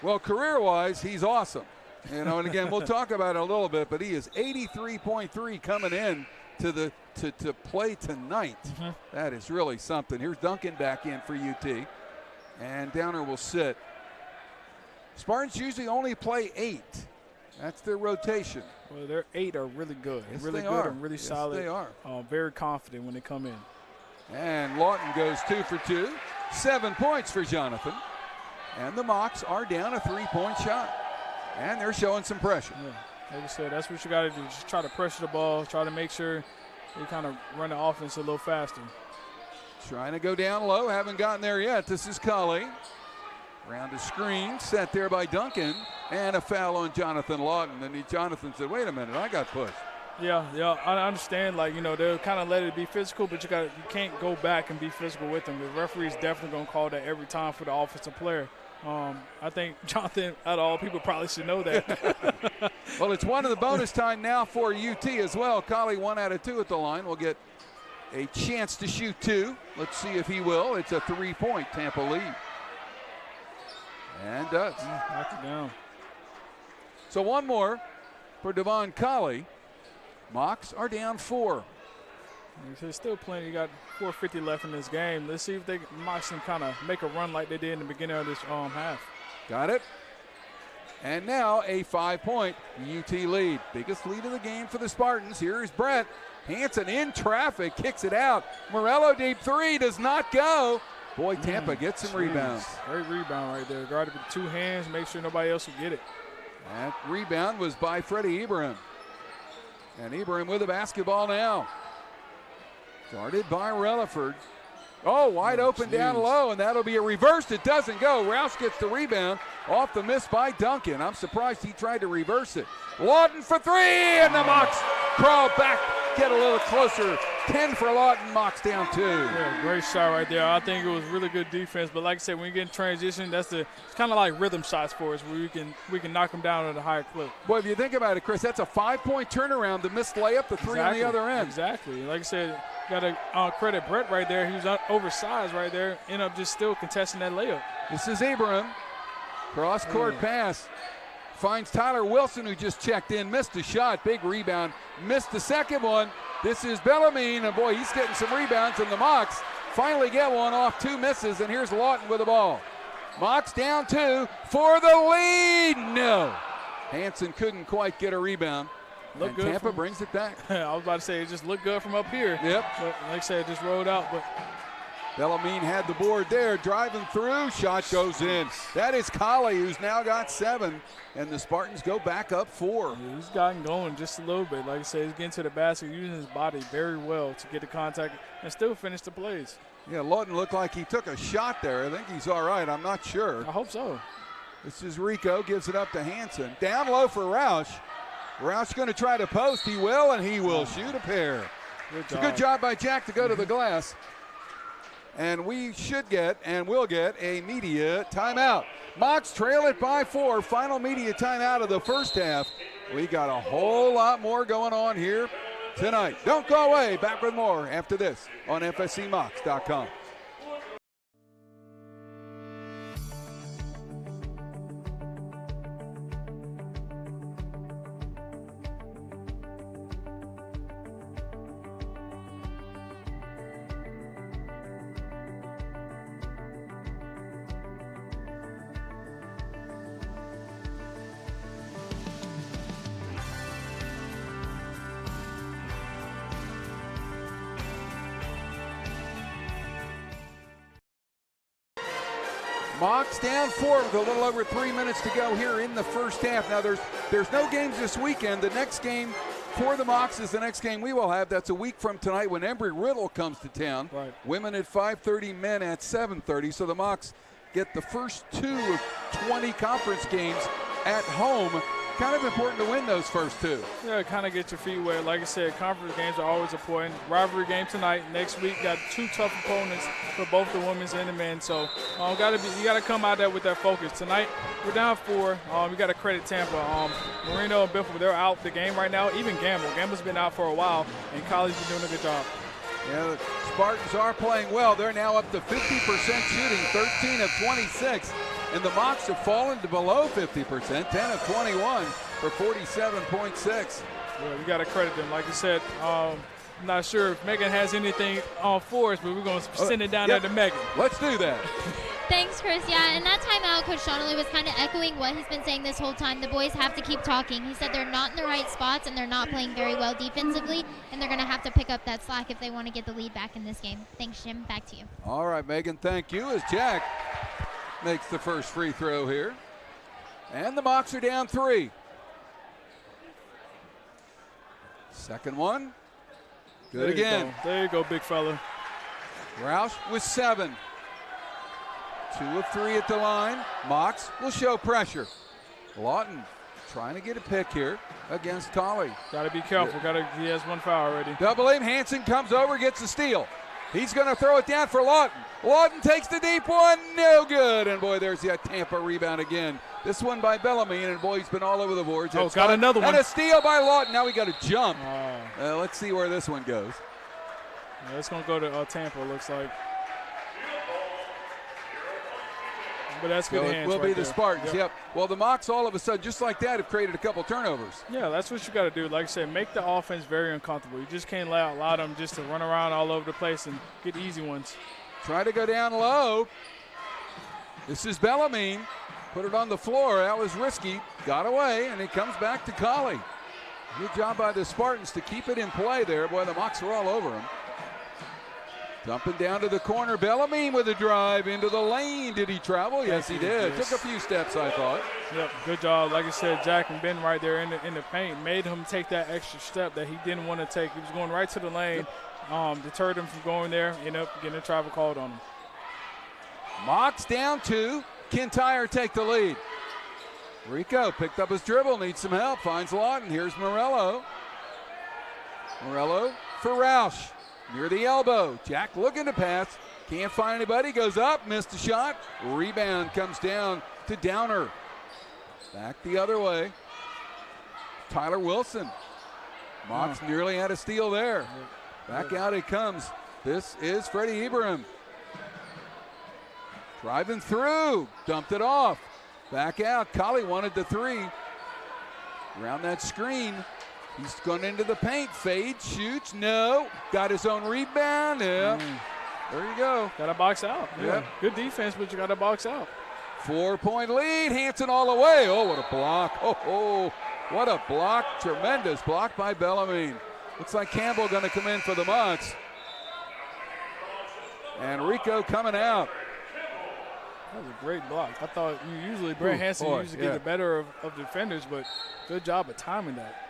Well, career-wise, he's awesome. And again, we'll talk about it a little bit, but he is 83.3 coming in to play tonight. Mm-hmm. That is really something. Here's Duncan back in for UT. And Downer will sit. Spartans usually only play 8. That's their rotation. Well, their 8 are really good. Yes, really they good are. and really yes, solid. They are. Very confident when they come in. And Lawton goes 2 for 2. 7 points for Jonathan. And the Mocs are down a 3-point shot. And they're showing some pressure. Yeah. Like I said, that's what you got to do. Just try to pressure the ball. Try to make sure you kind of run the offense a little faster. Trying to go down low. Haven't gotten there yet. This is Colley. Around the screen. Set there by Duncan. And a foul on Jonathan Lawton. And Jonathan said, wait a minute, I got pushed. Yeah, I understand. Like, you know, they'll kind of let it be physical, but you can't go back and be physical with them. The referee's definitely going to call that every time for the offensive player. I think Jonathan, out of all people, probably should know that. Well, it's one of the bonus time now for UT as well. Colley 1 out of 2 at the line will get a chance to shoot 2. Let's see if he will. It's a 3-point Tampa lead. And does. Knocked it down. So one more for Devon Colley. Mocs are down 4. There's still plenty. You got 4:50 left in this game. Let's see if they Mocs can kind of make a run like they did in the beginning of this half. Got it. And now a 5-point UT lead. Biggest lead of the game for the Spartans. Here's Brett. Hanson in traffic, kicks it out. Morello deep 3 does not go. Boy, Tampa gets some rebounds. Great rebound right there. Guarded with 2 hands, make sure nobody else will get it. That rebound was by Freddie Ibrahim. And Ibrahim with the basketball now. Guarded by Relaford. Oh, wide open down low, and that'll be a reverse. It doesn't go. Roush gets the rebound off the miss by Duncan. I'm surprised he tried to reverse it. Lawton for 3, and the Mocs crawl back, get a little closer. 10 for Lawton, Mocs down 2. Yeah, great shot right there. I think it was really good defense, but like I said, when you get in transition, it's kind of like rhythm shots for us where we can knock them down at a higher clip. Boy, if you think about it, Chris, that's a 5-point turnaround. The missed layup, the 3 on the other end. Exactly. Like I said, got to credit Brett right there. He was oversized right there. Ended up just still contesting that layup. This is Ibrahim. Cross-court pass. Finds Tyler Wilson, who just checked in. Missed a shot. Big rebound. Missed the second one. This is Bellarmine, and boy, he's getting some rebounds, and the Mocs finally get one off 2 misses, and here's Lawton with the ball. Mocs down 2 for the lead. No. Hanson couldn't quite get a rebound. Look good. Tampa brings it back. I was about to say, it just looked good from up here. Yep. But like I said, it just rolled out. But Bellarmine had the board there, driving through, shot goes in. That is Colley, who's now got 7, and the Spartans go back up 4. Yeah, he's gotten going just a little bit. Like I said, he's getting to the basket, using his body very well to get the contact and still finish the plays. Yeah, Lawton looked like he took a shot there. I think he's all right. I'm not sure. I hope so. This is Rico, gives it up to Hanson. Down low for Roush. Roush going to try to post. He will, and he will shoot a pair. It's a good job by Jack to go to the glass. And we should get and will get a media timeout. Mocs trail it by 4. Final media timeout of the first half. We got a whole lot more going on here tonight. Don't go away. Back with more after this on FSCMocs.com. Mocs down 4 with a little over 3 minutes to go here in the first half. Now there's no games this weekend. The next game for the Mocs is the next game we will have. That's a week from tonight when Embry-Riddle comes to town. Right. Women at 5:30, men at 7:30. So the Mocs get the first 2 of 20 conference games at home. Kind of important to win those first 2. Yeah, kind of get your feet wet. Like I said, conference games are always important. Rivalry game tonight. Next week, got 2 tough opponents for both the women's and the men. So you got to come out there with that focus. Tonight, we're down 4. We got to credit Tampa. Marino and Biffle, they're out the game right now. Even Gamble. Gamble's been out for a while, and Colley's been doing a good job. Yeah, the Spartans are playing well. They're now up to 50% shooting, 13 of 26. And the Mocs have fallen to below 50%, 10 of 21 for 47.6. Yeah, we got to credit them. Like you said, I'm not sure if Megan has anything on for us, but we're going to send it down there to Megan. Let's do that. Thanks, Chris. Yeah, and that timeout, Coach Donnelly was kind of echoing what he's been saying this whole time. The boys have to keep talking. He said they're not in the right spots and they're not playing very well defensively, and they're going to have to pick up that slack if they want to get the lead back in this game. Thanks, Jim. Back to you. All right, Megan, thank you. As Jack makes the first free throw here. And the Mocs are down 3. Second one. Good again. There you go, big fella. Roush with 7. 2 of 3 at the line. Mocs will show pressure. Lawton trying to get a pick here against Colley. Got to be careful. He has one foul already. Double aim. Hansen comes over, gets the steal. He's going to throw it down for Lawton. Lawton takes the deep one. No good. And, boy, there's that Tampa rebound again. This one by Bellamy, and, boy, he's been all over the boards. Oh, got another one. And a steal by Lawton. Now we got a jump. Let's see where this one goes. Yeah, it's going to go to Tampa, it looks like. But that's good hands Will right be there. the Spartans, yep. Well, the Mocs all of a sudden, just like that, have created a couple turnovers. Yeah, that's what you got to do. Like I said, make the offense very uncomfortable. You just can't allow them just to run around all over the place and get easy ones. Try to go down low. This is Bellamy. Put it on the floor. That was risky. Got away, and it comes back to Colley. Good job by the Spartans to keep it in play there. Boy, the Mocs were all over him. Dumping down to the corner. Bellamy with a drive into the lane. Did he travel? Yes, he did. Yes. Took a few steps, I thought. Yep, good job. Like I said, Jack and Ben right there in the paint made him take that extra step that he didn't want to take. He was going right to the lane, deterred him from going there, ended up getting a travel called on him. Mocs down 2. Kintyre take the lead. Rico picked up his dribble, needs some help, finds Lawton. Here's Morello. Morello for Roush. Near the elbow. Jack looking to pass. Can't find anybody. Goes up. Missed a shot. Rebound comes down to Downer. Back the other way. Tyler Wilson. Mocs nearly had a steal there. Back out it comes. This is Freddie Ibrahim. Driving through. Dumped it off. Back out. Colley wanted the 3. Around that screen. He's going into the paint. Fades, shoots, no. Got his own rebound. Yeah. There you go. Got to box out. Yeah. Yep. Good defense, but you got to box out. 4-point lead. Hansen all the way. Oh, what a block. Oh, what a block. Tremendous block by Bellamy. Looks like Campbell going to come in for the Mocs. And Rico coming out. That was a great block. I thought usually Brent Hansen usually get the better of defenders, but good job of timing that.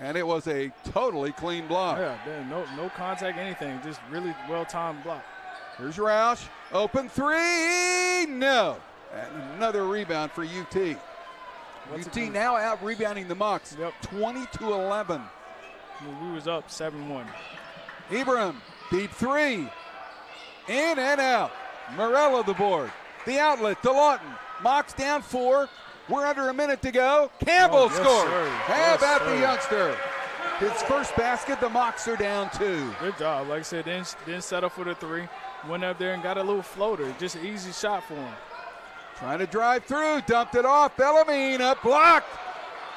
And it was a totally clean block. Yeah, no contact, anything. Just really well-timed block. Here's Roush. Open 3. No. And another rebound for UT. UT now out rebounding the Mocs. Yep. 20-11. We was up 7-1. Ibrahim, deep 3. In and out. Morello the board. The outlet to Lawton. Mocs down 4. We're under a minute to go. Campbell scored. How about the youngster? His first basket, the Mocs are down 2. Good job. Like I said, didn't settle for the 3. Went up there and got a little floater. Just an easy shot for him. Trying to drive through. Dumped it off. Bellamy up blocked.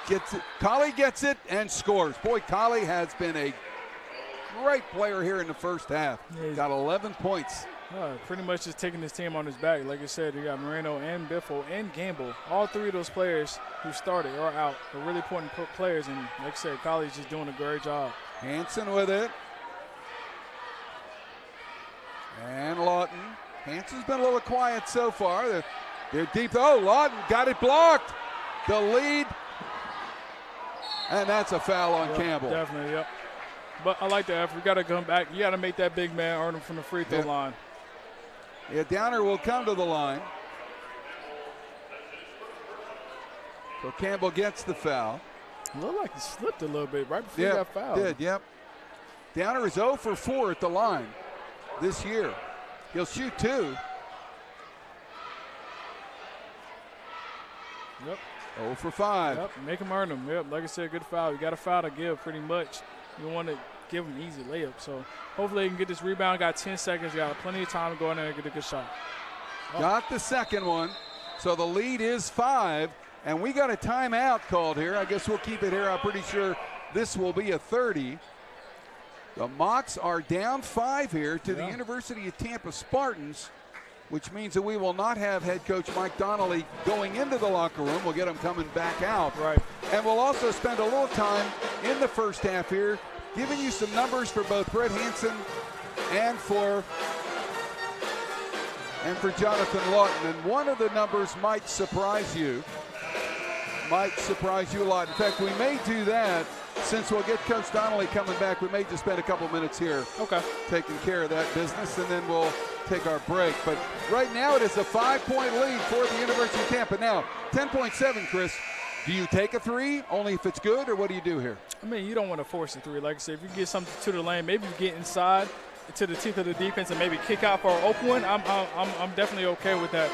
Gets it. Colley gets it and scores. Boy, Colley has been a great player here in the first half. Yeah, got 11 points. Pretty much just taking his team on his back. Like I said, you got Moreno and Biffle and Gamble. All 3 of those players who started are out. They're really important players, and like I said, Colley's just doing a great job. Hansen with it. And Lawton. Hansen's been a little quiet so far. They're deep. Oh, Lawton got it blocked. The lead. And that's a foul on Campbell. Definitely, yep. But I like the effort. We got to come back. You got to make that big man earn him from the free throw line. Yeah, Downer will come to the line. So Campbell gets the foul. Looked like he slipped a little bit right before he got fouled. Did, yep. Downer is 0 for 4 at the line this year. He'll shoot 2. Yep. 0 for 5. Yep, make him earn them. Yep, like I said, good foul. You got a foul to give pretty much. You want to give him easy layup. So hopefully he can get this rebound. Got 10 seconds. You got plenty of time to go in there and get a good shot. Got the second one. So the lead is 5. And we got a timeout called here. I guess we'll keep it here. I'm pretty sure this will be a 30. The Mocs are down 5 here to the University of Tampa Spartans, which means that we will not have head coach Mike Donnelly going into the locker room. We'll get him coming back out. Right. And we'll also spend a little time in the first half here giving you some numbers for both Brett Hansen and for Jonathan Lawton. And one of the numbers might surprise you. Might surprise you a lot. In fact, we may do that since we'll get Coach Donnelly coming back. We may just spend a couple minutes here taking care of that business, and then we'll take our break. But right now it is a 5-point lead for the University of Tampa. Now, 10.7, Chris. Do you take a three only if it's good, or what do you do here? I mean, you don't want to force a three. Like I said, if you get something to the lane, maybe you get inside to the teeth of the defense and maybe kick out for an open one. I'm definitely okay with that.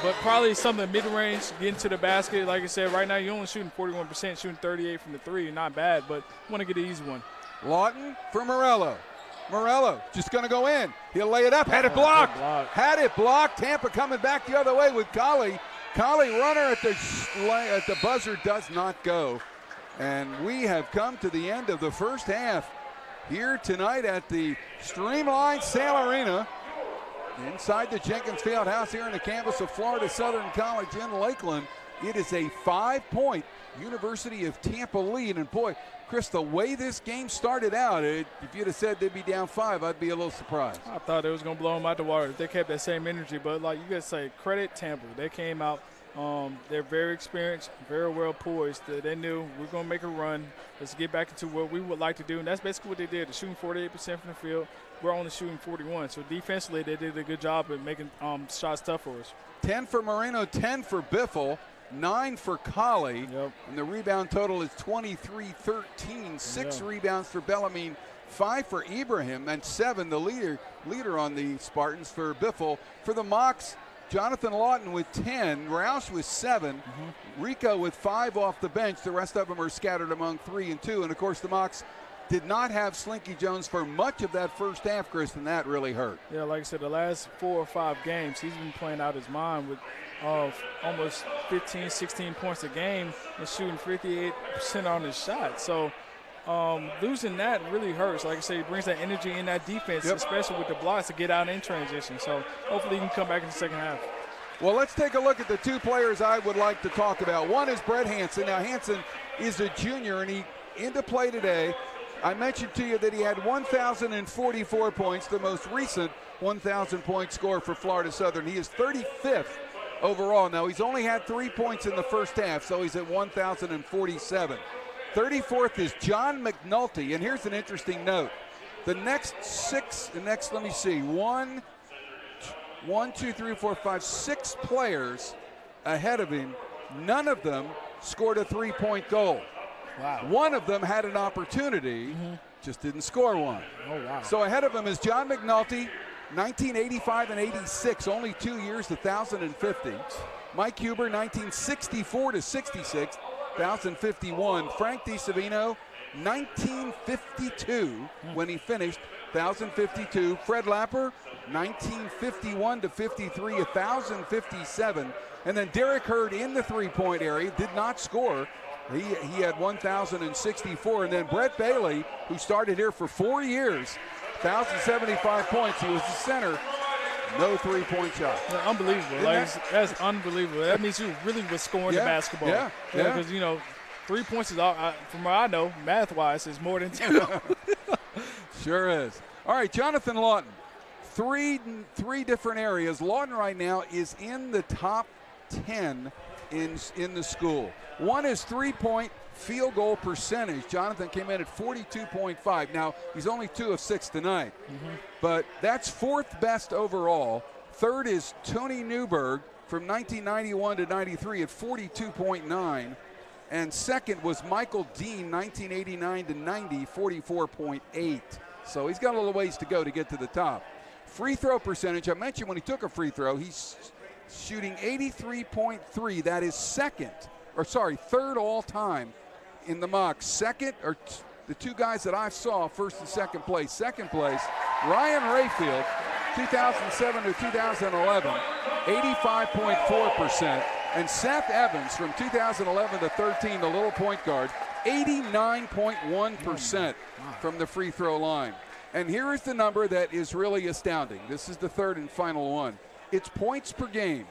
But probably something mid-range, getting to the basket. Like I said, right now you're only shooting 41%, shooting 38 from the three. Not bad, but want to get an easy one. Lawton for Morello. Morello just going to go in. He'll lay it up. Had it blocked. Had it blocked. Tampa coming back the other way with Colley. Colley runner at the buzzer does not go. And we have come to the end of the first half here tonight at the Streamline Sale Arena inside the Jenkins Fieldhouse here in the campus of Florida Southern College in Lakeland. It is a 5-point University of Tampa lead. And boy, Chris, the way this game started out, if you'd have said they'd be down 5, I'd be a little surprised. I thought it was going to blow them out the water if they kept that same energy. But like you guys say, credit Tampa. They came out. They're very experienced, very well poised. They knew we're going to make a run. Let's get back into what we would like to do. And that's basically what they did. They're shooting 48% from the field. We're only shooting 41. So defensively, they did a good job at making shots tough for us. 10 for Moreno, 10 for Biffle. 9 for Colley, and the rebound total is 23-13. 6 rebounds for Bellarmine, 5 for Ibrahim, and 7, the leader on the Spartans for Biffle. For the Mocs, Jonathan Lawton with 10, Roush with 7, Rico with 5 off the bench. The rest of them are scattered among 3 and 2. And, of course, the Mocs did not have Slinky Jones for much of that first half, Chris, and that really hurt. Yeah, like I said, the last 4 or 5 games, he's been playing out his mind with almost 15, 16 points a game and shooting 58% on his shot. So losing that really hurts. Like I said, he brings that energy in that defense, especially with the blocks, to get out in transition. So hopefully he can come back in the second half. Well, let's take a look at the 2 players I would like to talk about. One is Brett Hansen. Now, Hansen is a junior, and he into play today. I mentioned to you that he had 1,044 points, the most recent 1,000-point score for Florida Southern. He is 35th overall. Now, he's only had 3 points in the first half, so he's at 1,047. 34th is John McNulty, and here's an interesting note. The next 6, let me see, 1, 2, 3, 4, 5, 6 players ahead of him, none of them scored a 3-point goal. Wow. One of them had an opportunity, just didn't score one. Oh, wow. So ahead of him is John McNulty, 1985 and 86, only 2 years, 1,050. Mike Huber, 1964 to 66, 1,051. Frank DiSavino, 1952 when he finished, 1,052. Fred Lapper, 1951 to 53, 1,057. And then Derek Hurd in the three-point area, did not score. He had 1,064. And then Brett Bailey, who started here for 4 years, 1,075 points. He was the center. No three-point shot. Yeah, unbelievable. That's unbelievable. That means you really was scoring the basketball. Yeah. Because, 3 points is, from what I know, math-wise, is more than 2. Sure is. All right, Jonathan Lawton. Three different areas. Lawton right now is in the top 10 in the school. One is three-point field goal percentage. Jonathan came in at 42.5. Now, he's only 2 of 6 tonight. But that's 4th best overall. 3rd is Tony Newberg from 1991 to 93 at 42.9. And 2nd was Michael Dean, 1989 to 90, 44.8. So he's got a little ways to go to get to the top. Free throw percentage, I mentioned when he took a free throw, he's shooting 83.3. That is 3rd all time in the Mocs. Second, or the 2 guys that I saw, 1st and 2nd place. 2nd place, Ryan Rayfield, 2007 to 2011, 85.4%. And Seth Evans from 2011 to 13, the little point guard, 89.1% from the free throw line. And here is the number that is really astounding. This is the 3rd and final one. It's points per game.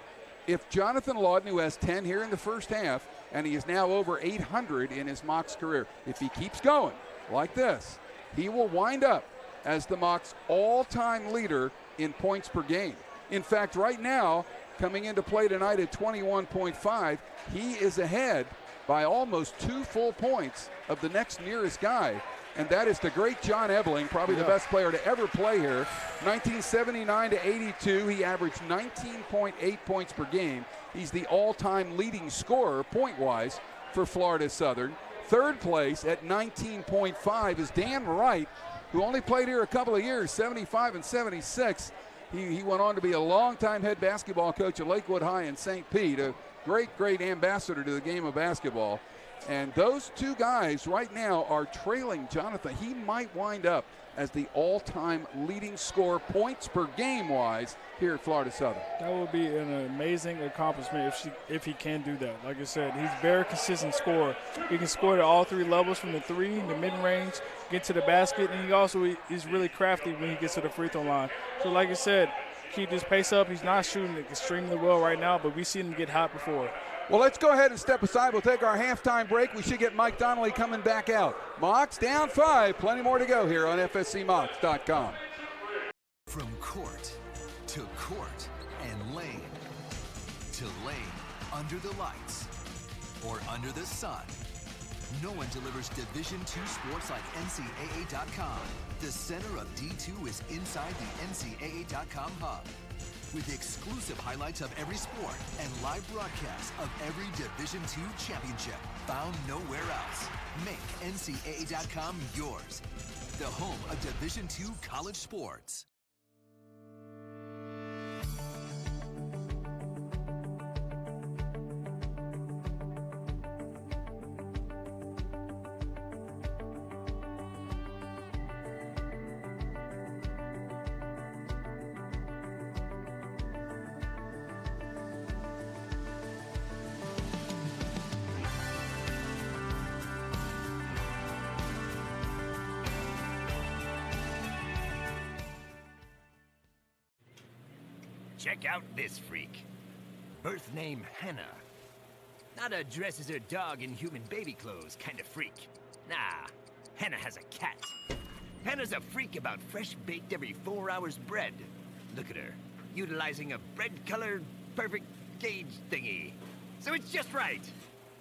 If Jonathan Lawton, who has 10 here in the first half, and he is now over 800 in his Mocs career, if he keeps going like this, he will wind up as the Mocs all-time leader in points per game. In fact, right now, coming into play tonight at 21.5, he is ahead by almost 2 full points of the next nearest guy, and that is the great John Ebeling, probably the best player to ever play here. 1979 to 82, he averaged 19.8 points per game. He's the all-time leading scorer, point-wise, for Florida Southern. Third place at 19.5 is Dan Wright, who only played here a couple of years, 75 and 76. He went on to be a longtime head basketball coach at Lakewood High in St. Pete, a great ambassador to the game of basketball. And those two guys right now are trailing Jonathan. He might wind up as the all-time leading scorer, points per game-wise, here at Florida Southern. That would be an amazing accomplishment if he can do that. Like I said, he's a very consistent scorer. He can score at all three levels, from the three, the mid-range, get to the basket, and he also is really crafty when he gets to the free throw line. So like I said, keep this pace up. He's not shooting extremely well right now, but we've seen him get hot before. Well, let's go ahead and step aside. We'll take our halftime break. We should get Mike Donnelly coming back out. Mocs down 5. Plenty more to go here on FSCMocs.com. From court to court and lane to lane, under the lights or under the sun, no one delivers Division II sports like NCAA.com. The center of D2 is inside the NCAA.com hub, with exclusive highlights of every sport and live broadcasts of every Division II championship, found nowhere else. Make NCAA.com yours, the home of Division II college sports. Check out this freak. Birth name Hannah. Not a dresses her dog in human baby clothes kind of freak. Nah, Hannah has a cat. Hannah's a freak about fresh baked every 4 hours bread. Look at her, utilizing a bread colored perfect gauge thingy. So it's just right.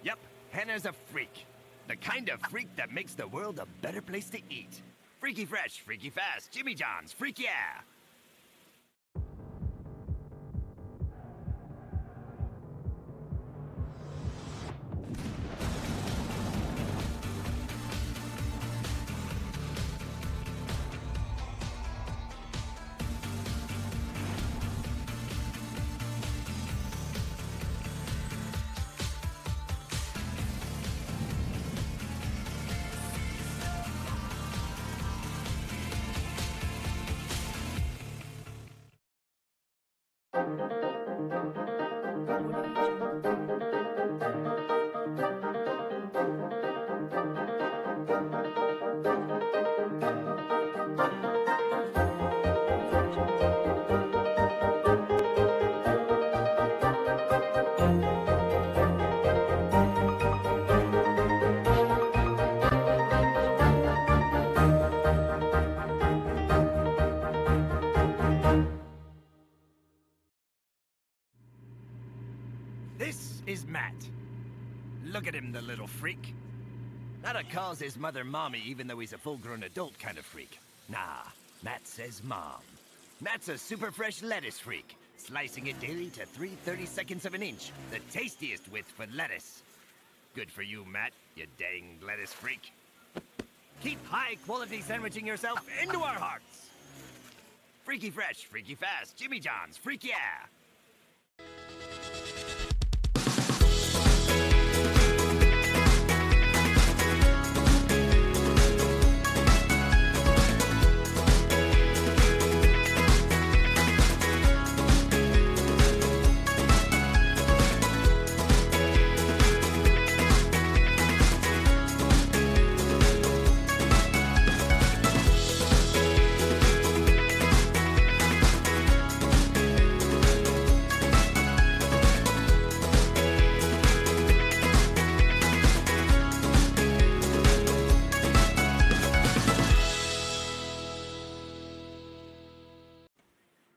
Yep, Hannah's a freak. The kind of freak that makes the world a better place to eat. Freaky fresh, freaky fast, Jimmy John's, freak yeah. This is Matt. Look at him, the little freak. Not a calls his mother mommy even though he's a full-grown adult kind of freak. Nah, Matt says mom. Matt's a super fresh lettuce freak, slicing it daily to 3/32 of an inch, the tastiest width for lettuce. Good for you, Matt, you dang lettuce freak. Keep high-quality sandwiching yourself into our hearts. Freaky fresh, freaky fast, Jimmy John's, freak yeah.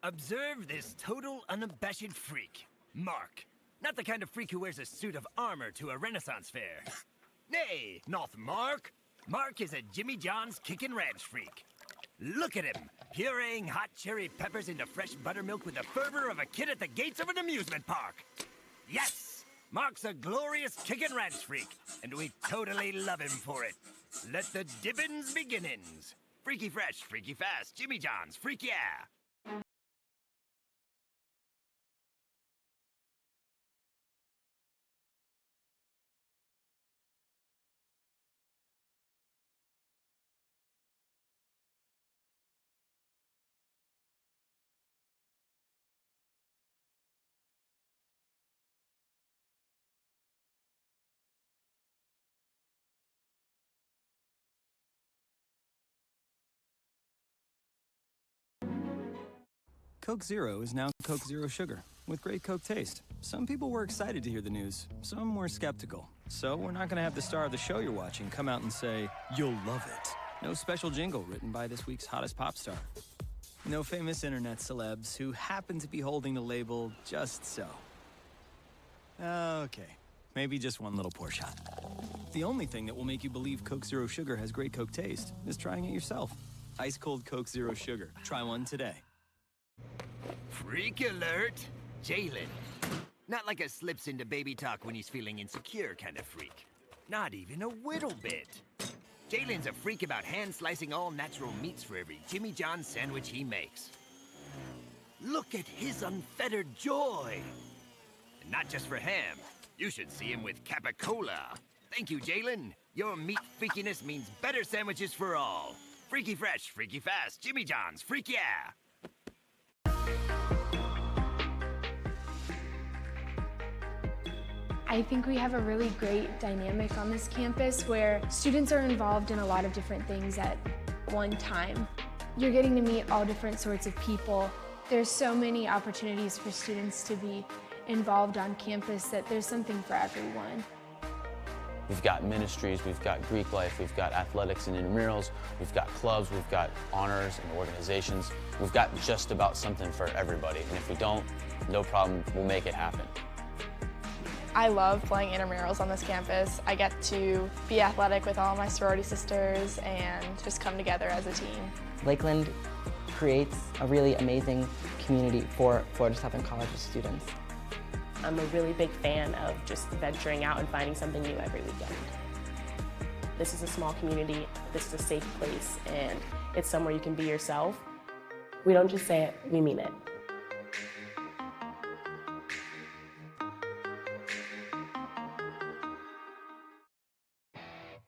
Observe this total unabashed freak, Mark. Not the kind of freak who wears a suit of armor to a Renaissance fair. Nay, not Mark. Mark is a Jimmy John's kickin' ranch freak. Look at him, pureeing hot cherry peppers into fresh buttermilk with the fervor of a kid at the gates of an amusement park. Yes, Mark's a glorious kickin' ranch freak, and we totally love him for it. Let the dippin's beginnings. Freaky fresh, freaky fast, Jimmy John's, freak yeah. Coke Zero is now Coke Zero Sugar, with great Coke taste. Some people were excited to hear the news, some were skeptical. So we're not going to have the star of the show you're watching come out and say, "You'll love it." No special jingle written by this week's hottest pop star. No famous internet celebs who happen to be holding the label just so. Okay, maybe just one little pour shot. The only thing that will make you believe Coke Zero Sugar has great Coke taste is trying it yourself. Ice cold Coke Zero Sugar. Try one today. Freak alert, Jalen. Not like a slips into baby talk when he's feeling insecure kind of freak. Not even a whittle bit. Jalen's a freak about hand-slicing all natural meats for every Jimmy John's sandwich he makes. Look at his unfettered joy. And not just for ham. You should see him with Capicola. Thank you, Jalen. Your meat freakiness means better sandwiches for all. Freaky fresh, freaky fast, Jimmy John's, freak yeah. I think we have a really great dynamic on this campus where students are involved in a lot of different things at one time. You're getting to meet all different sorts of people. There's so many opportunities for students to be involved on campus that there's something for everyone. We've got ministries, we've got Greek life, we've got athletics and intramurals, we've got clubs, we've got honors and organizations. We've got just about something for everybody, and if we don't, no problem, we'll make it happen. I love playing intramurals on this campus. I get to be athletic with all my sorority sisters and just come together as a team. Lakeland creates a really amazing community for Florida Southern College's students. I'm a really big fan of just venturing out and finding something new every weekend. This is a small community, this is a safe place, and it's somewhere you can be yourself. We don't just say it, we mean it.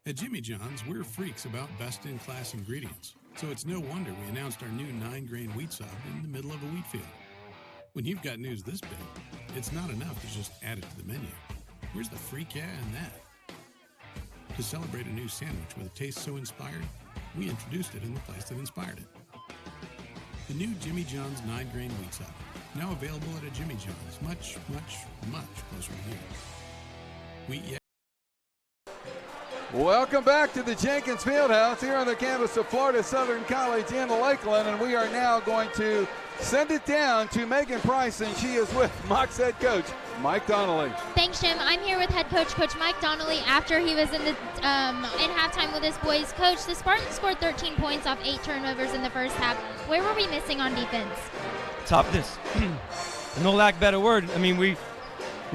At Jimmy John's, we're freaks about best-in-class ingredients, so it's no wonder we announced our new 9-grain wheat sub in the middle of a wheat field. When you've got news this big, it's not enough to just add it to the menu. Where's the freak yeah in that? To celebrate a new sandwich with a taste so inspired, we introduced it in the place that inspired it. The new Jimmy John's 9-grain wheat sub, now available at a Jimmy John's, much, much, much closer to you. Wheat yeah. Welcome back to the Jenkins Fieldhouse here on the campus of Florida Southern College in Lakeland, and we are now going to send it down to Megan Price, and she is with Mocs head coach Mike Donnelly. Thanks, Jim. I'm here with head coach Mike Donnelly. After he was in halftime with his boys. Coach, the Spartans scored 13 points off 8 turnovers in the first half. Where were we missing on defense? Toughness. No lack of better word. I mean, we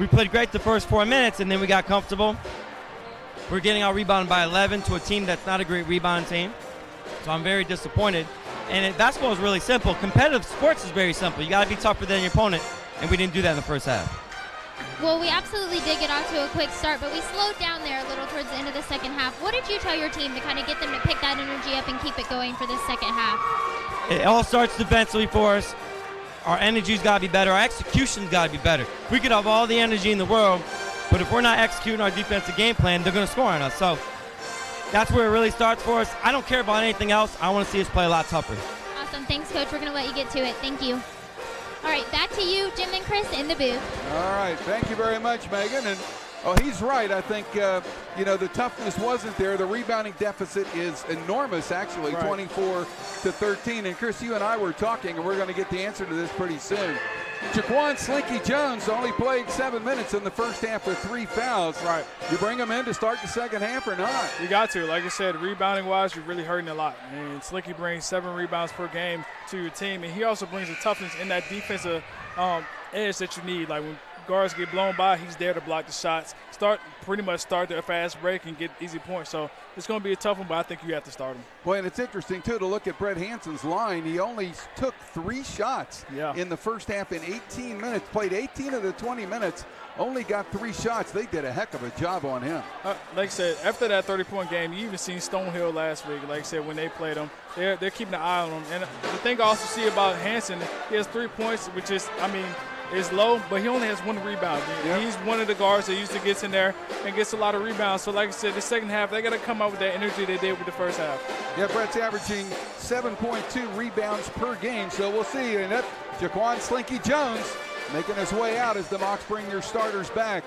played great the first 4 minutes, and then we got comfortable. We're getting out rebounded by 11 to a team that's not a great rebound team. So I'm very disappointed. And basketball is really simple. Competitive sports is very simple. You got to be tougher than your opponent, and we didn't do that in the first half. Well, we absolutely did get off to a quick start, but we slowed down there a little towards the end of the second half. What did you tell your team to kind of get them to pick that energy up and keep it going for this second half? It all starts defensively for us. Our energy's got to be better. Our execution's got to be better. We could have all the energy in the world, but if we're not executing our defensive game plan, they're going to score on us. So that's where it really starts for us. I don't care about anything else. I want to see us play a lot tougher. Awesome. Thanks, Coach. We're going to let you get to it. Thank you. All right, back to you, Jim and Chris, in the booth. All right. Thank you very much, Megan. And he's right. I think, the toughness wasn't there. The rebounding deficit is enormous, actually, right. 24-13. And, Chris, you and I were talking, and we're going to get the answer to this pretty soon. Jaquan Slinky Jones only played 7 minutes in the first half with 3 fouls. Right. You bring him in to start the second half or not? You got to. Like I said, rebounding-wise, you're really hurting a lot. And Slinky brings 7 rebounds per game to your team, and he also brings a toughness in that defensive edge that you need. Like when guards get blown by, he's there to block the shots, pretty much start the fast break and get easy points. So it's going to be a tough one, but I think you have to start him. Boy, and it's interesting, too, to look at Brett Hansen's line. He only took 3 shots in the first half in 18 minutes, played 18 of the 20 minutes, only got 3 shots. They did a heck of a job on him. Like I said, after that 30-point game, you even seen Stonehill last week. Like I said, when they played him, they're keeping an eye on him. And the thing I also see about Hansen, he has 3 points, which is, is low, but he only has 1 rebound. Yep. He's one of the guards that usually gets in there and gets a lot of rebounds. So like I said, the second half, they got to come out with that energy they did with the first half. Yeah, Brett's averaging 7.2 rebounds per game, so we'll see. And that Jaquan Slinky Jones making his way out as the Mocs bring their starters back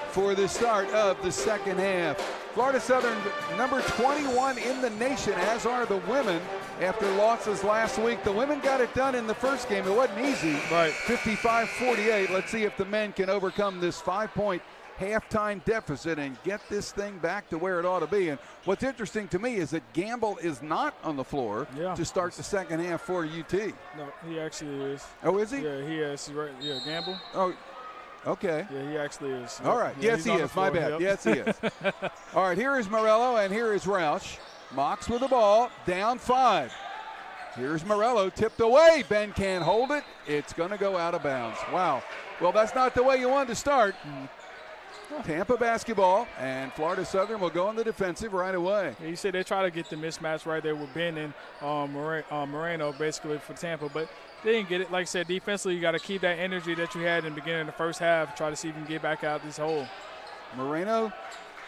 for the start of the second half. Florida Southern, number 21 in the nation, as are the women after losses last week. The women got it done in the first game. It wasn't easy. Right. 55-48. Let's see if the men can overcome this 5-point halftime deficit and get this thing back to where it ought to be. And what's interesting to me is that Gamble is not on the floor to start the second half for UT. No, he actually is. Oh, is he? Yeah, he is. Right. Yeah, Gamble. Oh, okay. Yeah, he actually is. All right. Yeah, yes, he is. My bad. Yep. Yes, he is. All right, here is Morello and here is Roush. Mocs with the ball, down 5. Here's Morello, tipped away. Ben can't hold it. It's going to go out of bounds. Wow. Well, that's not the way you wanted to start. Tampa basketball, and Florida Southern will go on the defensive right away. Yeah, you said they try to get the mismatch right there with Ben and Moreno basically for Tampa, but they didn't get it. Like I said, defensively, you got to keep that energy that you had in the beginning of the first half, try to see if you can get back out this hole. Moreno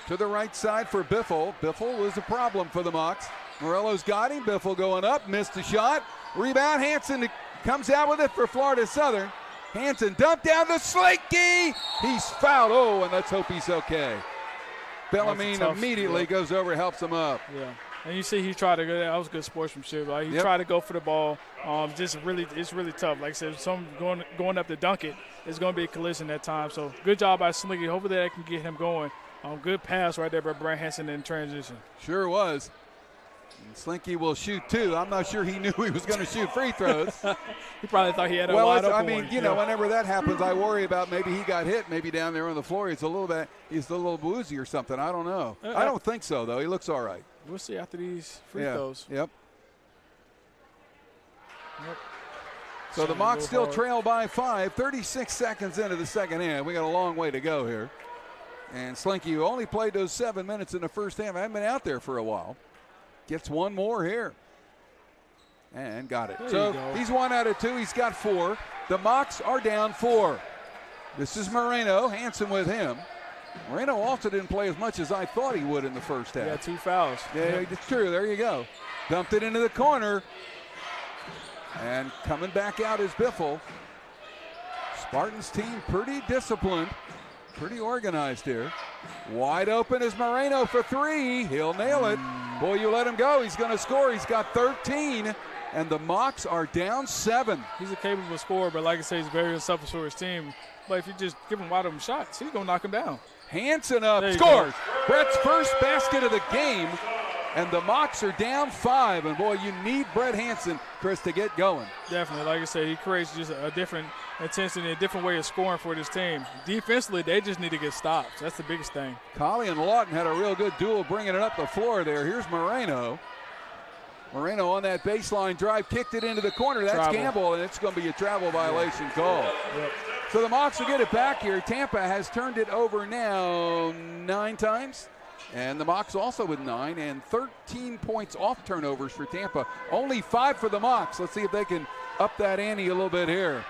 to the right side for Biffle. Biffle was a problem for the Mocs. Morello's got him. Biffle going up, missed the shot. Rebound, Hansen comes out with it for Florida Southern. Hansen dumped down to Slinky. He's fouled. Oh, and let's hope he's okay. Bellarmine immediately goes over, helps him up. Yeah. And you see he tried to go. That was good sportsmanship. Like he tried to go for the ball. It's really tough. Like I said, someone going up to dunk it, it's going to be a collision that time. So good job by Slinky. Hopefully that can get him going. Good pass right there by Brett Hansen in transition. Sure was. And Slinky will shoot 2. I'm not sure he knew he was going to shoot free throws. He probably thought he had a wide open one. You know, whenever that happens, I worry about maybe he got hit, maybe down there on the floor. He's a little woozy or something. I don't know. I don't think so, though. He looks all right. We'll see after these free throws. Yep. So the Mocs still trail by 5, 36 seconds into the second half. We got a long way to go here. And Slinky, who only played those 7 minutes in the first half, hasn't been out there for a while, gets one more here. And got it. So he's 1 out of 2. He's got 4. The Mocs are down 4. This is Moreno. Hansen with him. Moreno also didn't play as much as I thought he would in the first half. Yeah, 2 fouls. Yeah, it's true. There you go. Dumped it into the corner. And coming back out is Biffle. Spartans team pretty disciplined, pretty organized here. Wide open is Moreno for 3. He'll nail it. Boy, you let him go. He's going to score. He's got 13. And the Mocs are down 7. He's a capable scorer, but like I say, he's very unselfish for his team. But if you just give him wide open shots, he's going to knock him down. Hansen up, scores. Brett's first basket of the game. And the Mocs are down 5. And, boy, you need Brett Hansen, Chris, to get going. Definitely. Like I said, he creates just a different intensity, a different way of scoring for this team. Defensively, they just need to get stops. That's the biggest thing. Colley and Lawton had a real good duel bringing it up the floor there. Here's Moreno. Moreno on that baseline drive, kicked it into the corner. That's Gamble, and it's going to be a travel violation call. Yep. So the Mocs will get it back here. Tampa has turned it over now 9 times. And the Mocs also with 9 and 13 points off turnovers for Tampa. Only 5 for the Mocs. Let's see if they can up that ante a little bit here.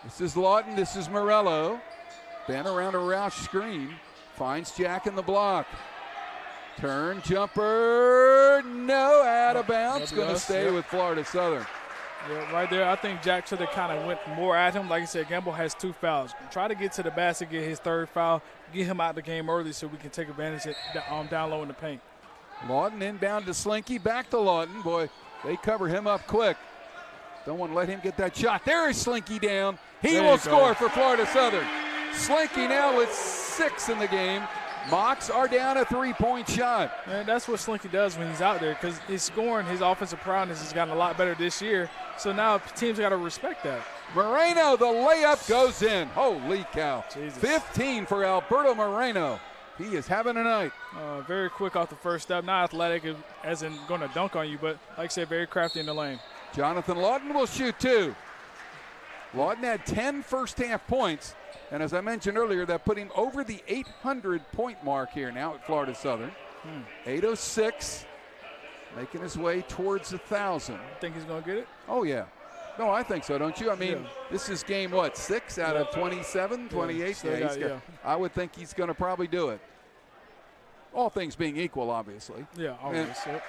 This is Lawton. This is Morello. Ben around a Roush screen. Finds Jack in the block. Turn jumper. No, out of bounds. Going to stay with Florida Southern. Yeah, right there. I think Jack should have kind of went more at him. Like I said, Gamble has 2 fouls. Try to get to the basket, get his 3rd foul, get him out of the game early so we can take advantage of down low in the paint. Lawton inbound to Slinky, back to Lawton. Boy, they cover him up quick. Don't want to let him get that shot. There is Slinky down. He There will you score go. for Florida Southern. Slinky now with 6 in the game. Mocs are down a 3-point shot. And that's what Slinky does when he's out there, because he's scoring. His offensive prowess has gotten a lot better this year. So now teams got to respect that. Moreno, the layup goes in. Holy cow. Jesus. 15 for Alberto Moreno. He is having a night. Very quick off the first step. Not athletic as in going to dunk on you, but like I said, very crafty in the lane. Jonathan Lawton will shoot 2. Lawton had 10 first-half points. And as I mentioned earlier, that put him over the 800-point mark here now at Florida Southern. 806, making his way towards 1,000. Think he's going to get it? Oh, yeah. No, I think so, don't you? I mean, Yeah. This is game, 6 out of 27, 28? Yeah, I would think he's going to probably do it. All things being equal, obviously. Yeah, always. And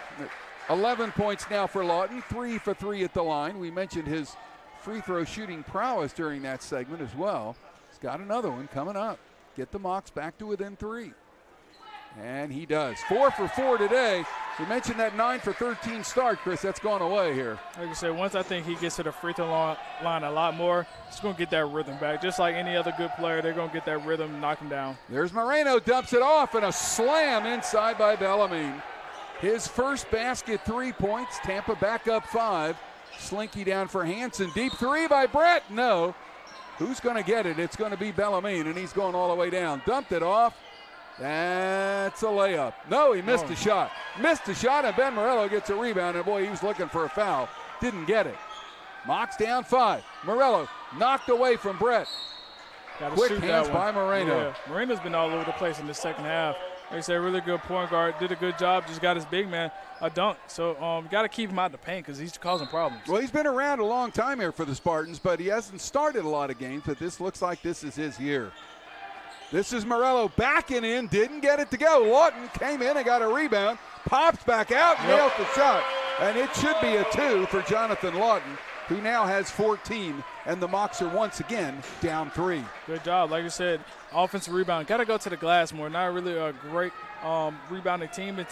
11 points now for Lawton, 3 for 3 at the line. We mentioned his free throw shooting prowess during that segment as well. He's got another one coming up. Get the Mocs back to within 3. And he does. 4 for 4 today. We mentioned that 9 for 13 start, Chris. That's gone away here. Like I said, once I think he gets to the free throw line a lot more, he's going to get that rhythm back. Just like any other good player, they're going to get that rhythm, knock him down. There's Moreno, dumps it off, and a slam inside by Bellarmine. His first basket, 3 points. Tampa back up 5. Slinky down for Hanson. Deep 3 by Brett. No. Who's going to get it? It's going to be Bellarmine, and he's going all the way down. Dumped it off. That's a layup. No, he missed the shot. Missed the shot, and Ben Morello gets a rebound. And boy, he was looking for a foul. Didn't get it. Mocs down 5. Morello knocked away from Brett. Quick hands by Moreno. Yeah. Moreno's been all over the place in the second half. Like I said, really good point guard. Did a good job. Just got his big man a dunk. So got to keep him out of the paint because he's causing problems. Well, he's been around a long time here for the Spartans, but he hasn't started a lot of games. But this looks like this is his year. This is Morello backing in, didn't get it to go. Lawton came in and got a rebound, pops back out, nailed the shot. And it should be a 2 for Jonathan Lawton, who now has 14, and the Mocs are once again down 3. Good job. Like I said, offensive rebound. Got to go to the glass more. Not really a great rebounding team in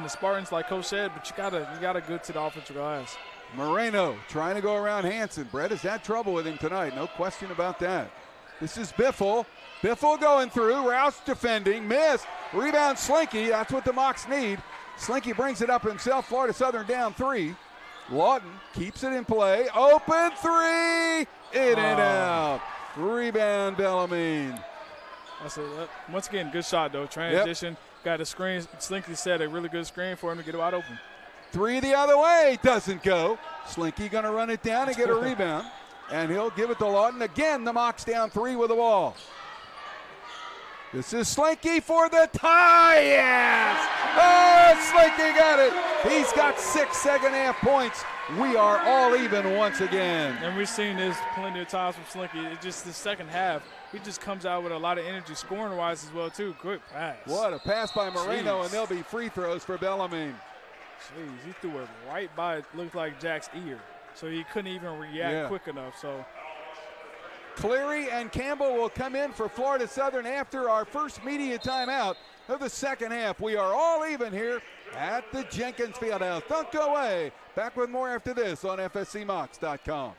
the Spartans, like Coach said, but you gotta go to the offensive glass. Moreno trying to go around Hanson. Brett has had trouble with him tonight, no question about that. This is Biffle. Biffle going through, Rouse defending, missed. Rebound Slinky, that's what the Mocs need. Slinky brings it up himself, Florida Southern down 3. Lawton keeps it in play, open 3, in and out. Rebound Bellarmine. Once again, good shot though, transition, got a screen. Slinky set a really good screen for him to get wide open. 3 the other way, doesn't go. Slinky gonna run it down and get a rebound. And he'll give it to Lawton. Again, the Mocs down 3 with the ball. This is Slinky for the tie, yes! Oh, Slinky got it. He's got 6 second-half points. We are all even once again. And we've seen this plenty of times from Slinky. It's just the second half, he just comes out with a lot of energy, scoring-wise as well, too. Good pass. What a pass by Moreno, and there'll be free throws for Bellarmine. Jeez, he threw it right by it, looked like Jack's ear. So he couldn't even react quick enough. So Cleary and Campbell will come in for Florida Southern after our first media timeout of the second half. We are all even here at the Jenkins Fieldhouse. Don't go away. Back with more after this on FSCMocs.com.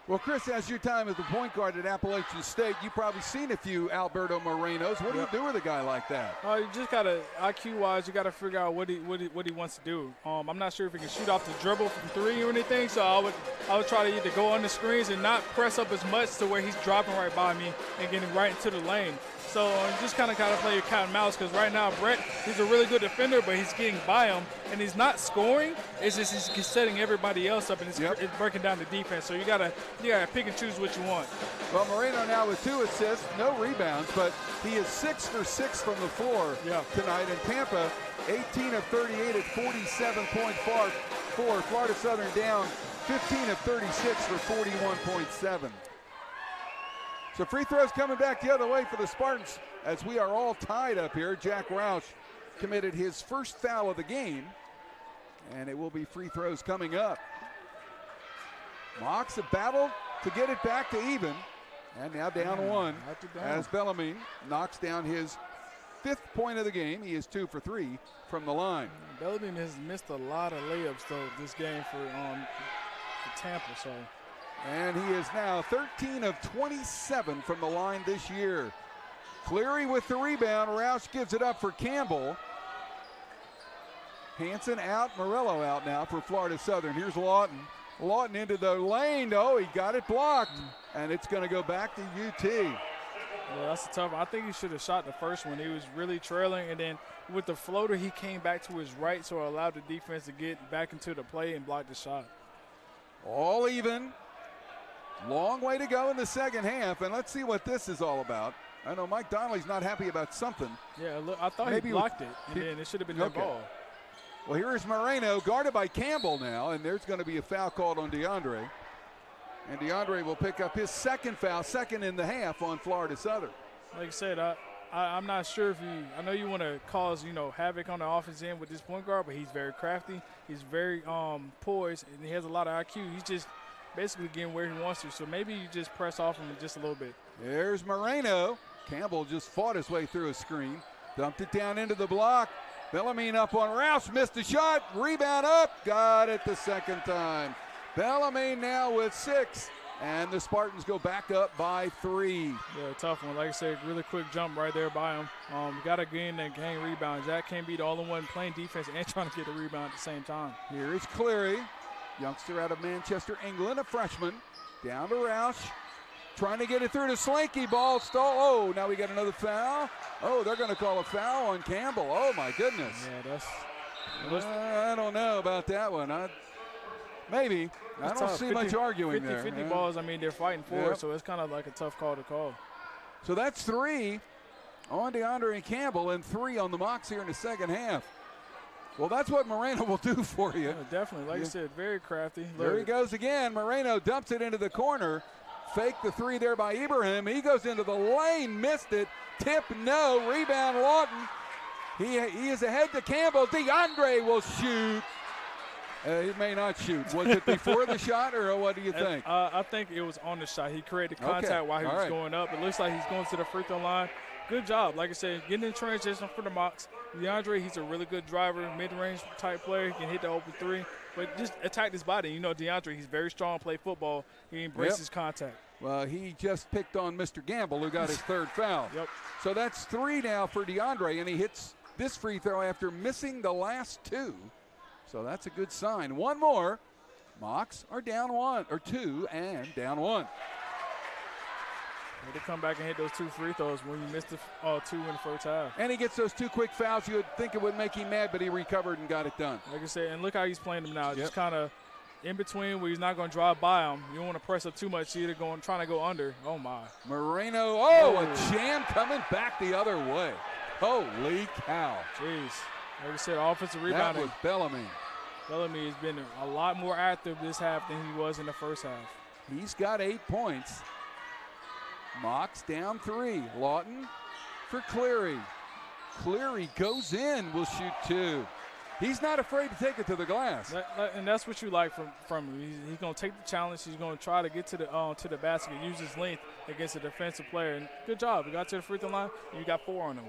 Well, Chris, as your time as the point guard at Appalachian State, you've probably seen a few Alberto Morenos. What do you do with a guy like that? You just got to, IQ-wise, you got to figure out what he wants to do. I'm not sure if he can shoot off the dribble from 3 or anything, so I would try to either go on the screens and not press up as much to where he's dropping right by me and getting right into the lane. So you just kind of got to play your cat and mouse because right now Brett, he's a really good defender, but he's getting by him, and he's not scoring. It's just he's setting everybody else up, and it's breaking down the defense. So you gotta pick and choose what you want. Well, Moreno now with 2 assists, no rebounds, but he is 6 for 6 from the floor tonight. And Tampa, 18 of 38 at 47.4. Florida Southern down 15 of 36 for 41.7. So free throws coming back the other way for the Spartans as we are all tied up here. Jack Roush committed his first foul of the game, and it will be free throws coming up. Mox have battled to get it back to even, and now down one as Bellamy knocks down his 5th point of the game. He is 2 for 3 from the line. Bellamy has missed a lot of layups though this game for Tampa. So. And he is now 13 of 27 from the line this year. Cleary with the rebound. Roush gives it up for Campbell. Hanson out, Morello out now for Florida Southern. Here's Lawton. Lawton into the lane. Oh, he got it blocked. And it's going to go back to UT. Yeah, that's a tough one. I think he should have shot the first one. He was really trailing, and then with the floater, he came back to his right, so it allowed the defense to get back into the play and block the shot. All even. Long way to go in the second half, and let's see what this is all about. I know Mike Donnelly's not happy about something. Yeah, look, I thought he blocked it, and then it should have been no ball. Well, here's Moreno, guarded by Campbell now, and there's going to be a foul called on DeAndre. And DeAndre will pick up his second foul, second in the half on Florida Southern. Like I said, I'm not sure if I know you want to cause, havoc on the offense end with this point guard, but he's very crafty. He's very poised, and he has a lot of IQ. He's just basically getting where he wants to, so maybe you just press off him just a little bit. There's Moreno. Campbell just fought his way through a screen, dumped it down into the block. Bellamy up on Roush, missed the shot, rebound up, got it the second time. Bellamy now with 6, and the Spartans go back up by 3. Yeah, tough one. Like I said, really quick jump right there by him. Got to gain and gain rebounds. That can't be the only one playing defense and trying to get the rebound at the same time. Here is Cleary, youngster out of Manchester, England, a freshman. Down to Roush, trying to get it through to Slinky. Ball stole. Oh, now we got another foul. Oh, they're going to call a foul on Campbell. Oh, my goodness. Yeah, I don't know about that one. Maybe. I don't see much arguing 50 there. balls, they're fighting for it, so it's kind of like a tough call to call. So that's 3 on DeAndre and Campbell and 3 on the Mox here in the second half. Well, that's what Moreno will do for you. Yeah, definitely. Like I said, very crafty. There he goes again. Moreno dumps it into the corner. Fake the 3 there by Ibrahim. He goes into the lane, missed it. Tip, no. Rebound, Lawton. He is ahead to Campbell. DeAndre will shoot. He may not shoot. Was it before the shot, or what do you think? I think it was on the shot. He created contact while he was going up. It looks like he's going to the free throw line. Good job. Like I said, getting in transition for the Mox. DeAndre, he's a really good driver, mid-range type player. He can hit the open 3, but just attack his body. DeAndre, he's very strong, play football. He embraces contact. Well, he just picked on Mr. Gamble, who got his 3rd foul. Yep. So that's 3 now for DeAndre, and he hits this free throw after missing the last 2. So that's a good sign. One more. Mox are down 2 and down 1. To come back and hit those 2 free throws when you missed the 2 in the first half. And he gets those 2 quick fouls. You would think it would make him mad, but he recovered and got it done. Like I said, and look how he's playing them now. Just kind of in between where he's not going to drive by him. You don't want to press up too much. Either trying to go under. Oh, my. Moreno, a jam coming back the other way. Holy cow. Jeez. Like I said, offensive rebounding. That was Bellamy. Bellamy has been a lot more active this half than he was in the first half. He's got 8 points. Mox down 3. Lawton for Cleary. Cleary goes in, will shoot 2. He's not afraid to take it to the glass. And that's what you like from him. He's going to take the challenge. He's going to try to get to the basket, use his length against a defensive player. And good job. He got to the free throw line, and you got 4 on him.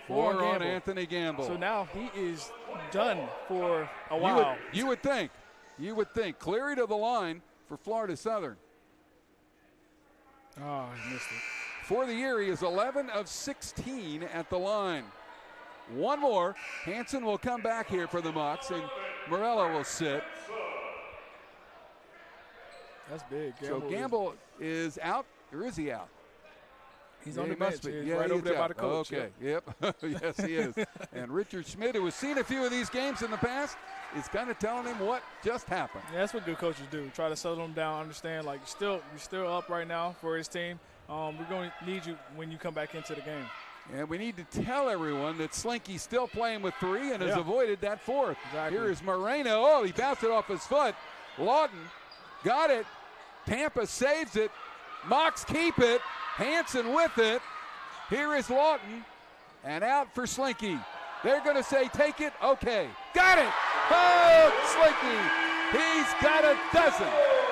4 on Anthony Gamble. So now he is done for a while. You would think. Cleary to the line for Florida Southern. Oh, he missed it. For the year, he is 11 of 16 at the line. One more. Hanson will come back here for the Mox, and Morello will sit. That's big. Gamble is out, or is he out? He's on the bench. He's right over there by the coach. Okay, yep. Yes, he is. And Richard Schmidt, who has seen a few of these games in the past, is kind of telling him what just happened. Yeah, that's what good coaches do. Try to settle them down, understand, like, you're still up right now for his team. We're going to need you when you come back into the game. And we need to tell everyone that Slinky's still playing with 3 and has avoided that 4th. Exactly. Here is Moreno. Oh, he bounced it off his foot. Lawton got it. Tampa saves it. Mocs keep it. Hanson with it. Here is Lawton, and out for Slinky. They're going to say, take it. Okay. Got it. Oh, Slinky. He's got a dozen.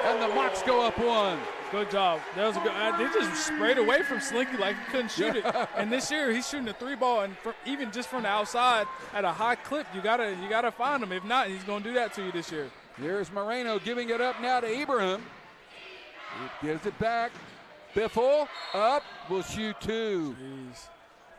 And the Mocs go up 1. Good job. That was a good. They just sprayed away from Slinky like he couldn't shoot it. And this year he's shooting a 3-ball, and even just from the outside at a high clip, you gotta find him. If not, he's gonna do that to you this year. Here's Moreno giving it up now to Ibrahim. He gives it back. Biffle up. Will shoot 2. Jeez.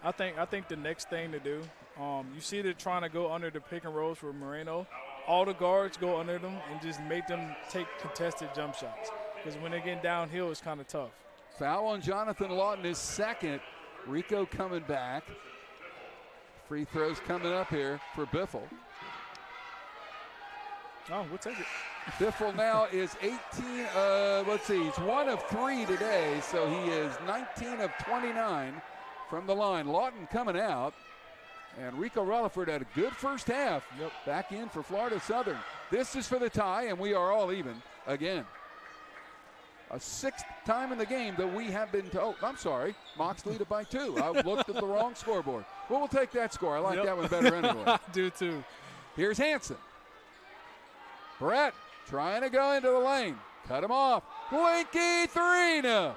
I think the next thing to do. You see they're trying to go under the pick and rolls for Moreno. All the guards go under them and just make them take contested jump shots. Because when they're getting downhill, it's kind of tough. Foul on Jonathan Lawton is second. Rico coming back. Free throws coming up here for Biffle. Oh, we'll take it. Biffle now is 18. Let's see, he's 1 of 3 today, so he is 19 of 29 from the line. Lawton coming out. And Rico Rutherford had a good first half. Yep. Back in for Florida Southern. This is for the tie, and we are all even again. A 6th time in the game that we have been told. I'm sorry, Mocs lead it by 2. I looked at the wrong scoreboard. Well, we'll take that score. I like that one better anyway. I do too. Here's Hanson. Brett trying to go into the lane. Cut him off. Blinky 3 now.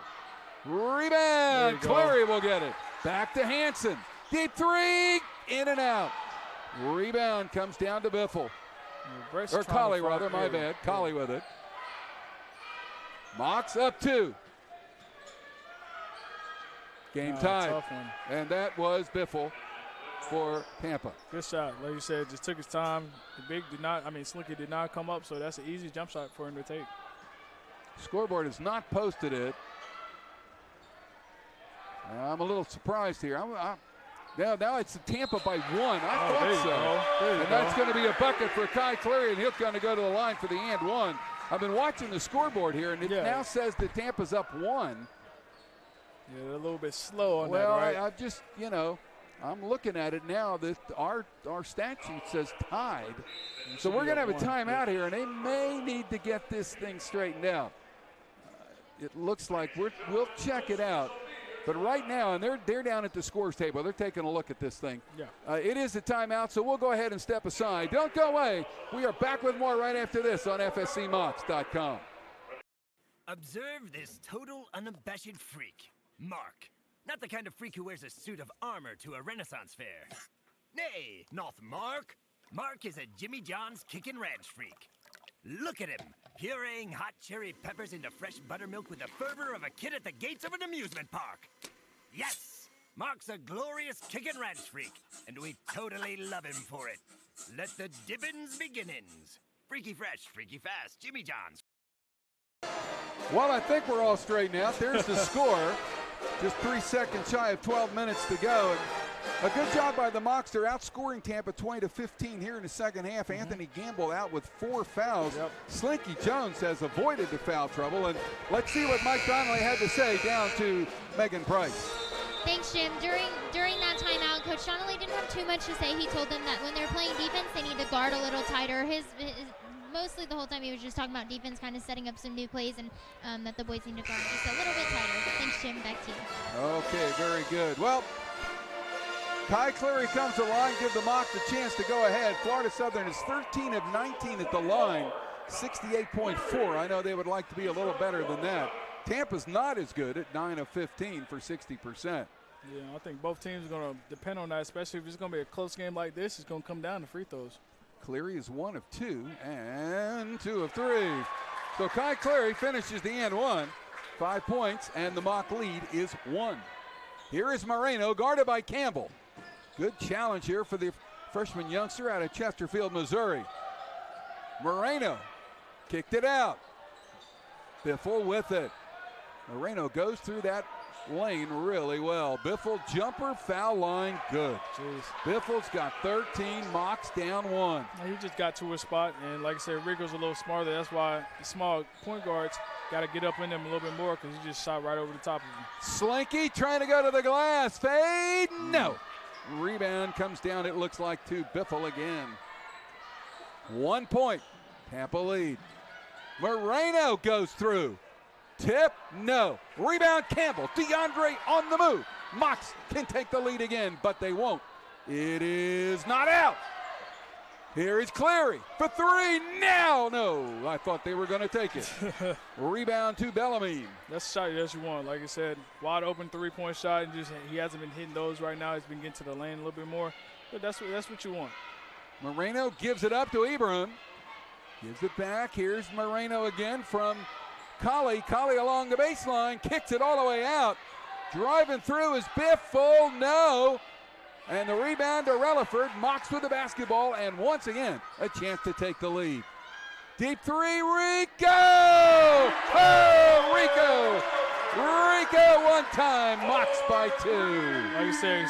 Rebound. Clary will get it. Back to Hanson. Deep 3. In and out. Rebound comes down to Biffle. Or Colley, rather. My bad. Colley with it. Mocs up 2. Game tied. And that was Biffle for Tampa. Good shot. Like you said, just took his time. Slinky did not come up, so that's an easy jump shot for him to take. Scoreboard has not posted it. I'm a little surprised here. Now it's Tampa by 1. I thought so. And that's going to be a bucket for Kai Clary, and he's going to go to the line for the and 1. I've been watching the scoreboard here, and it now says that Tampa's up 1. Yeah, they're a little bit slow on that, right? I just, I'm looking at it now that our stat sheet says tied. So we're going to have a timeout here, and they may need to get this thing straightened out. It looks like we'll check it out. But right now, and they're down at the scores table. They're taking a look at this thing. Yeah. It is a timeout, so we'll go ahead and step aside. Don't go away. We are back with more right after this on FSCMocs.com. Observe this total unabashed freak, Mark. Not the kind of freak who wears a suit of armor to a Renaissance fair. Nay, not Mark. Mark is a Jimmy John's kickin' ranch freak. Look at him, pureeing hot cherry peppers into fresh buttermilk with the fervor of a kid at the gates of an amusement park. Yes, Mark's a glorious kickin' ranch freak, and we totally love him for it. Let the dippins beginnins. Freaky fresh, freaky fast, Jimmy John's. Well, I think we're all straightened out. There's the score. Just 3 seconds shy of 12 minutes to go. A good job by the Mocs. They're outscoring Tampa 20-15 here in the second half. Anthony Gamble out with 4 fouls. Slinky Jones has avoided the foul trouble. And let's see what Mike Donnelly had to say down to Megan Price. Thanks, Jim. During that timeout, Coach Donnelly didn't have too much to say. He told them that when they're playing defense, they need to guard a little tighter. Mostly the whole time he was just talking about defense, kind of setting up some new plays, and that the boys need to guard just a little bit tighter. Thanks, Jim. Back to you. Okay, very good. Well, Kai Clary comes to the line, give the Mocs a chance to go ahead. Florida Southern is 13 of 19 at the line, 68.4. I know they would like to be a little better than that. Tampa's not as good at 9 of 15 for 60%. Yeah, I think both teams are going to depend on that, especially if it's going to be a close game like this. It's going to come down to free throws. Cleary is 1 of 2 and 2 of 3. So Kai Clary finishes the and 1, 5 points, and the Moc lead is 1. Here is Moreno, guarded by Campbell. Good challenge here for the freshman youngster out of Chesterfield, Missouri. Moreno kicked it out. Biffle with it. Moreno goes through that lane really well. Biffle jumper, foul line, good. Jeez. Biffle's got 13, Mocs down 1. He just got to his spot, and like I said, Rico's a little smarter. That's why the small point guards got to get up in them a little bit more because he just shot right over the top of him. Slinky trying to go to the glass. Fade, no. Rebound comes down, it looks like, to Biffle again. 1 point, Tampa lead. Moreno goes through. Tip, no. Rebound, Campbell. DeAndre on the move. Mox can take the lead again, but they won't. It is not out. Here is Cleary for three. Now, no. I thought they were going to take it. Rebound to Bellarmine. That's the shot that you want. Like I said, wide open three-point shot, and just he hasn't been hitting those right now. He's been getting to the lane a little bit more, but that's what you want. Moreno gives it up to Ibrahim. Gives it back. Here's Moreno again from Colley. Colley along the baseline, kicks it all the way out. Driving through is Biffle. No. And the rebound to Relaford. Mox with the basketball, and once again, a chance to take the lead. Deep three, Rico! Oh, Rico! Rico one time, Mox by two. Like you said,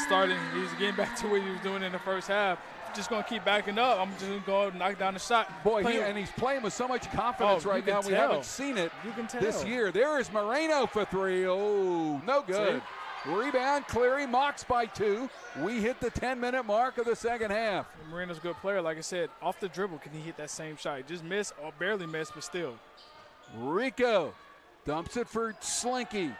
he's getting back to what he was doing in the first half. Just going to keep backing up. I'm just going to go knock down the shot. Boy, he's playing with so much confidence right now. We haven't seen it this year. There is Moreno for three. Oh, no good. Rebound, Cleary, Mox by two. We hit the 10-minute mark of the second half. Moreno's a good player. Like I said, off the dribble, can he hit that same shot? He just missed or barely missed, but still. Rico dumps it for Slinky.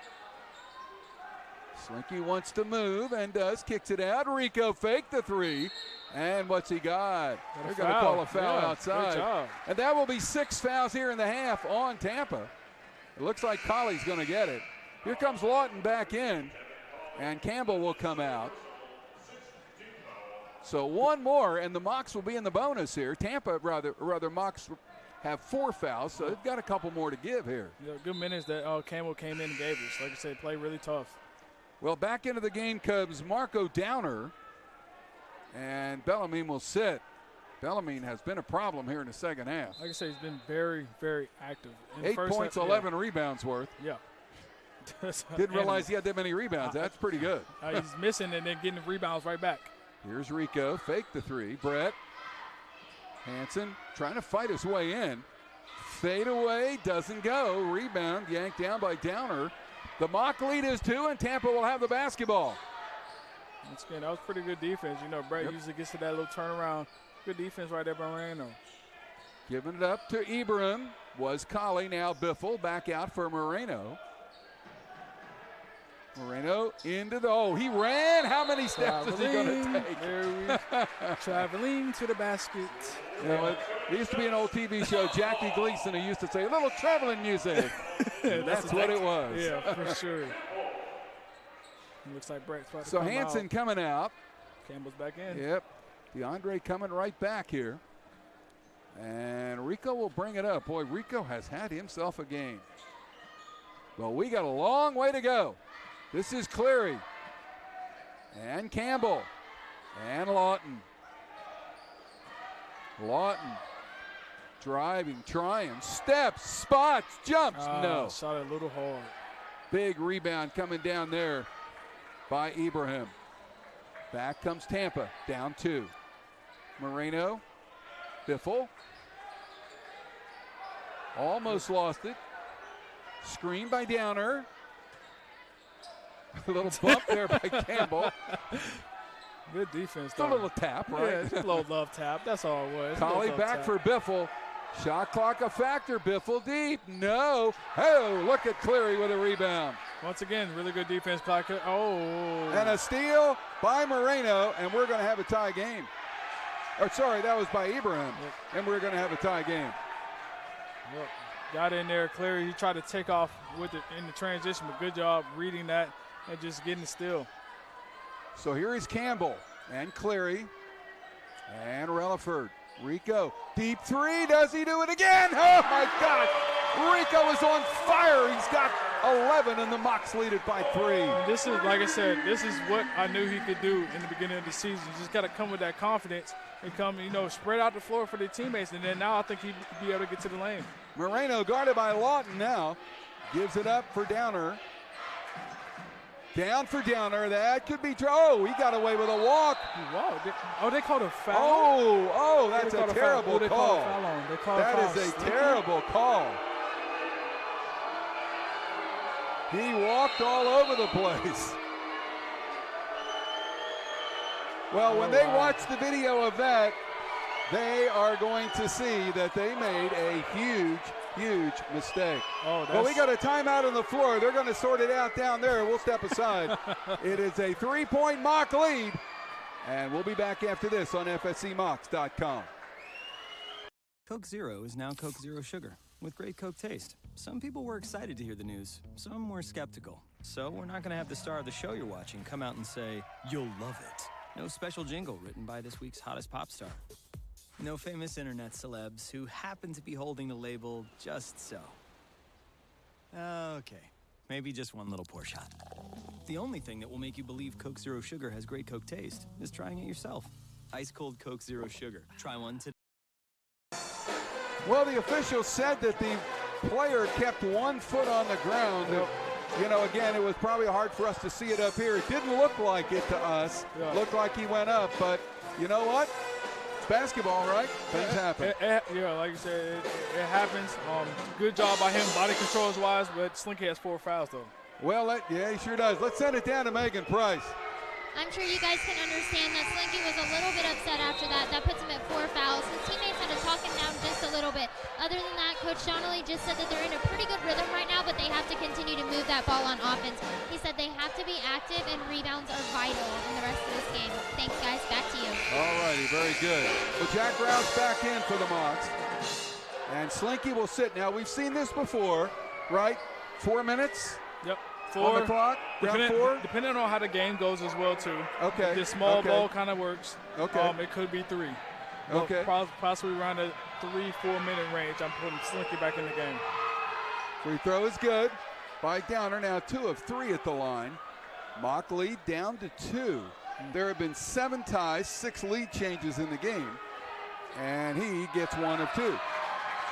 Slinky wants to move and does, kicks it out. Rico faked the three. And what's he got? They're going to call a foul outside. Good job. And that will be 6 fouls here in the half on Tampa. It looks like Colley's going to get it. Here comes Lawton back in. And Campbell will come out. So one more, and the Mox will be in the bonus here. Tampa, rather Mox have 4 fouls, so they've got a couple more to give here. Yeah, good minutes that Campbell came in and gave us. Like I said, played really tough. Well, back into the game comes Marco Downer, and Bellarmine will sit. Bellarmine has been a problem here in the second half. Like I said, he's been very, very active. 8 points, 11 rebounds worth. Yeah. Didn't realize he had that many rebounds. That's pretty good. He's missing and then getting the rebounds right back. Here's Rico, fake the three. Brett Hansen trying to fight his way in. Fade away, doesn't go. Rebound yanked down by Downer. The mock lead is 2, and Tampa will have the basketball. Once again, that was pretty good defense. You know, Brett usually gets to that little turnaround. Good defense right there by Moreno. Giving it up to Ibrahim was Colley. Now Biffle back out for Moreno. Moreno into the, he ran. How many steps is he going to take? Traveling to the basket. You know, it used to be an old TV show, Jackie Gleason, who used to say, a little traveling music. That's what it was. Yeah, for sure. It looks like Brett's about to come Hansen out. Coming out. Campbell's back in. Yep. DeAndre coming right back here. And Rico will bring it up. Boy, Rico has had himself a game. Well, we got a long way to go. This is Cleary and Campbell and Lawton. Lawton driving, trying, steps, spots, jumps. No. Shot it a little hard. Big rebound coming down there by Ibrahim. Back comes Tampa, down 2. Moreno, Biffle. Almost lost it. Screen by Downer. A little bump there by Campbell. Good defense, though. A little tap, right? Yeah, it's a little love tap. That's all it was. Colley back for Biffle. Shot clock a factor. Biffle deep. No. Oh, look at Cleary with a rebound. Once again, really good defense. Oh. And a steal by Moreno, and we're going to have a tie game. Or sorry, that was by Ibrahim, and we're going to have a tie game. Yep. Got in there. Cleary, he tried to take off with it in the transition, but good job reading that and just getting the steal. So here is Campbell and Cleary and Relaford. Rico, deep three. Does he do it again? Oh, my God. Rico is on fire. He's got 11, and the Mox lead it by 3. This is, like I said, this is what I knew he could do in the beginning of the season. You just got to come with that confidence and come, spread out the floor for their teammates. And then now I think he'd be able to get to the lane. Moreno guarded by Lawton now. Gives it up for Downer. Down for Downer. That could be. He got away with a walk. Wow. They called a foul. Oh, that's a terrible call. That is a terrible call. He walked all over the place. Well, when they watch the video of that, they are going to see that they made a huge huge mistake. Oh, Well, we got a timeout on the floor. They're going to sort it out down there. We'll step aside. It is a 3-point Mock lead. And we'll be back after this on FSCMocs.com. Coke Zero is now Coke Zero Sugar, with great Coke taste. Some people were excited to hear the news. Some were skeptical. So we're not going to have the star of the show you're watching come out and say, "You'll love it." No special jingle written by this week's hottest pop star. No famous internet celebs who happen to be holding the label just so. Okay, maybe just one little pour shot. The only thing that will make you believe Coke Zero Sugar has great Coke taste is trying it yourself. Ice cold Coke Zero Sugar. Try one today. Well, the officials said that the player kept 1 foot on the ground. You know, again, it was probably hard for us to see it up here. It didn't look like it to us. Looked like he went up, but you know what? It's basketball, right? Things happen. Yeah, like you said, it happens. Good job by him, body controls-wise, but Slinky has 4 fouls, though. Well, yeah, he sure does. Let's send it down to Megan Price. I'm sure you guys can understand that Slinky was a little bit upset after that. That puts him at 4 fouls. His teammates had to talk him down just a little bit. Other than that, Coach Donnelly just said that they're in a pretty good rhythm right now, but they have to continue to move that ball on offense. He said they have to be active, and rebounds are vital in the rest of this game. Thanks, guys. Back to you. All righty, very good. Well, Jack Rouse back in for the Mocs. And Slinky will sit. Now, we've seen this before, right? 4 minutes? Yep. On the clock, round 4? Depending on how the game goes as well, too. Okay. If the small ball kind of works, okay. It could be 3. Okay. Possibly around the 3-4 minute range. I'm putting Slinky back in the game. Free throw is good by Downer. Now 2 of 3 at the line. Mock lead down to 2. There have been 7 ties, 6 lead changes in the game. And he gets 1 of 2.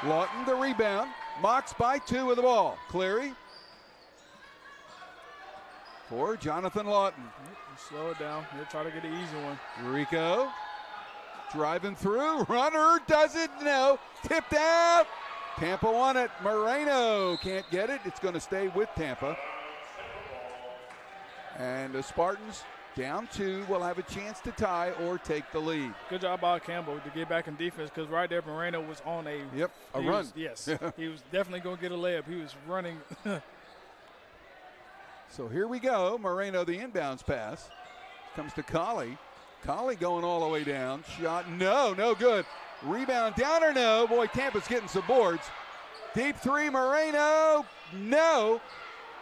Lawton the rebound. Mocs by 2 with the ball. Cleary for Jonathan Lawton. Slow it down. He'll try to get an easy one. Rico driving through. Runner does it. No. Tipped out. Tampa won it. Moreno can't get it. It's going to stay with Tampa. And the Spartans down 2 will have a chance to tie or take the lead. Good job by Campbell to get back in defense, because right there Moreno was on a run. Yes. He was definitely going to get a layup. He was running. So here we go. Moreno, the inbounds pass. Comes to Colley. Colley going all the way down. Shot, no good. Rebound down or no. Boy, Tampa's getting some boards. Deep 3, Moreno, no.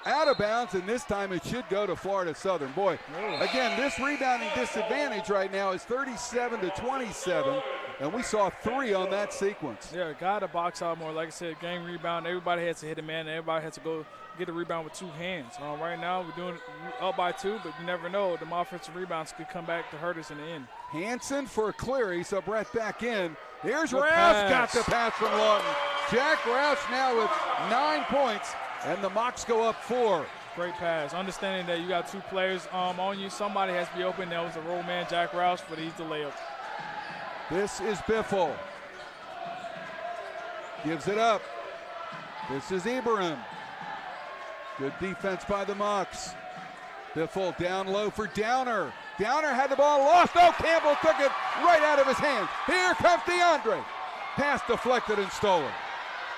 Out of bounds, and this time it should go to Florida Southern. Boy, again, this rebounding disadvantage right now is 37-27, and we saw 3 on that sequence. Yeah, got to box out more. Like I said, game rebound, everybody has to hit a man, and everybody has to go get a rebound with 2 hands. Right now, we're doing up by 2, but you never know. The offensive rebounds could come back to hurt us in the end. Hansen for Cleary, so Brett back in. Here's Rouse, got the pass from Lawton. Jack Rouse now with 9 points. And the Mocs go up 4. Great pass. Understanding that you got 2 players on you. Somebody has to be open. That was a roll man, Jack Rouse, but he's the layup. This is Biffle. Gives it up. This is Ibrahim. Good defense by the Mocs. Biffle down low for Downer. Downer had the ball lost. Oh, Campbell took it right out of his hands. Here comes DeAndre. Pass deflected and stolen.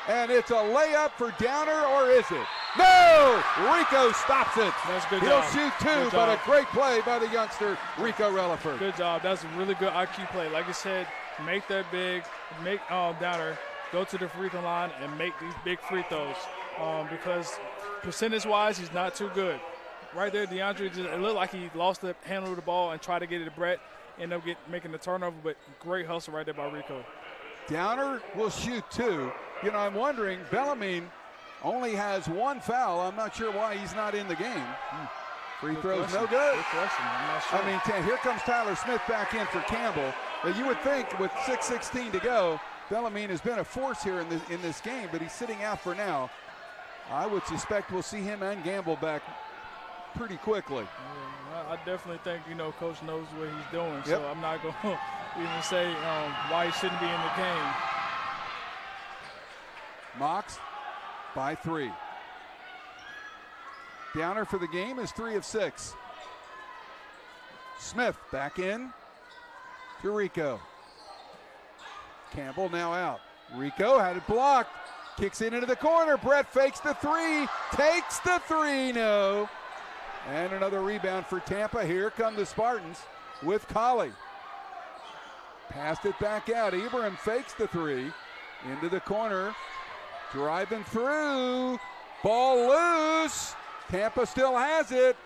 And it's a layup for Downer, or is it? No! Rico stops it. That's good He'll job. shoot 2, but a great play by the youngster, Rico Relaford. Good job. That's a really good IQ play. Like I said, make that big, make Downer go to the free throw line and make these big free throws, because percentage-wise, he's not too good. Right there, DeAndre, it looked like he lost the handle of the ball and tried to get it to Brett, end up making the turnover, but great hustle right there by Rico. Downer will shoot 2. You know, I'm wondering, Bellarmine only has 1 foul. I'm not sure why he's not in the game. Free throws, no good. Good question. I'm not sure. I mean, here comes Tyler Smith back in for Campbell. But you would think with 6:16 to go, Bellarmine has been a force here in this game, but he's sitting out for now. I would suspect we'll see him and Gamble back pretty quickly. Yeah, I definitely think, Coach knows what he's doing, so I'm not going to even say why he shouldn't be in the game. Mocs by 3. Downer for the game is 3 of 6. Smith back in to Rico. Campbell now out. Rico had it blocked. Kicks it into the corner. Brett fakes the three. Takes the three. No. And another rebound for Tampa. Here come the Spartans with Colley. Passed it back out. Ibrahim fakes the three. Into the corner. Driving through. Ball loose. Tampa still has it.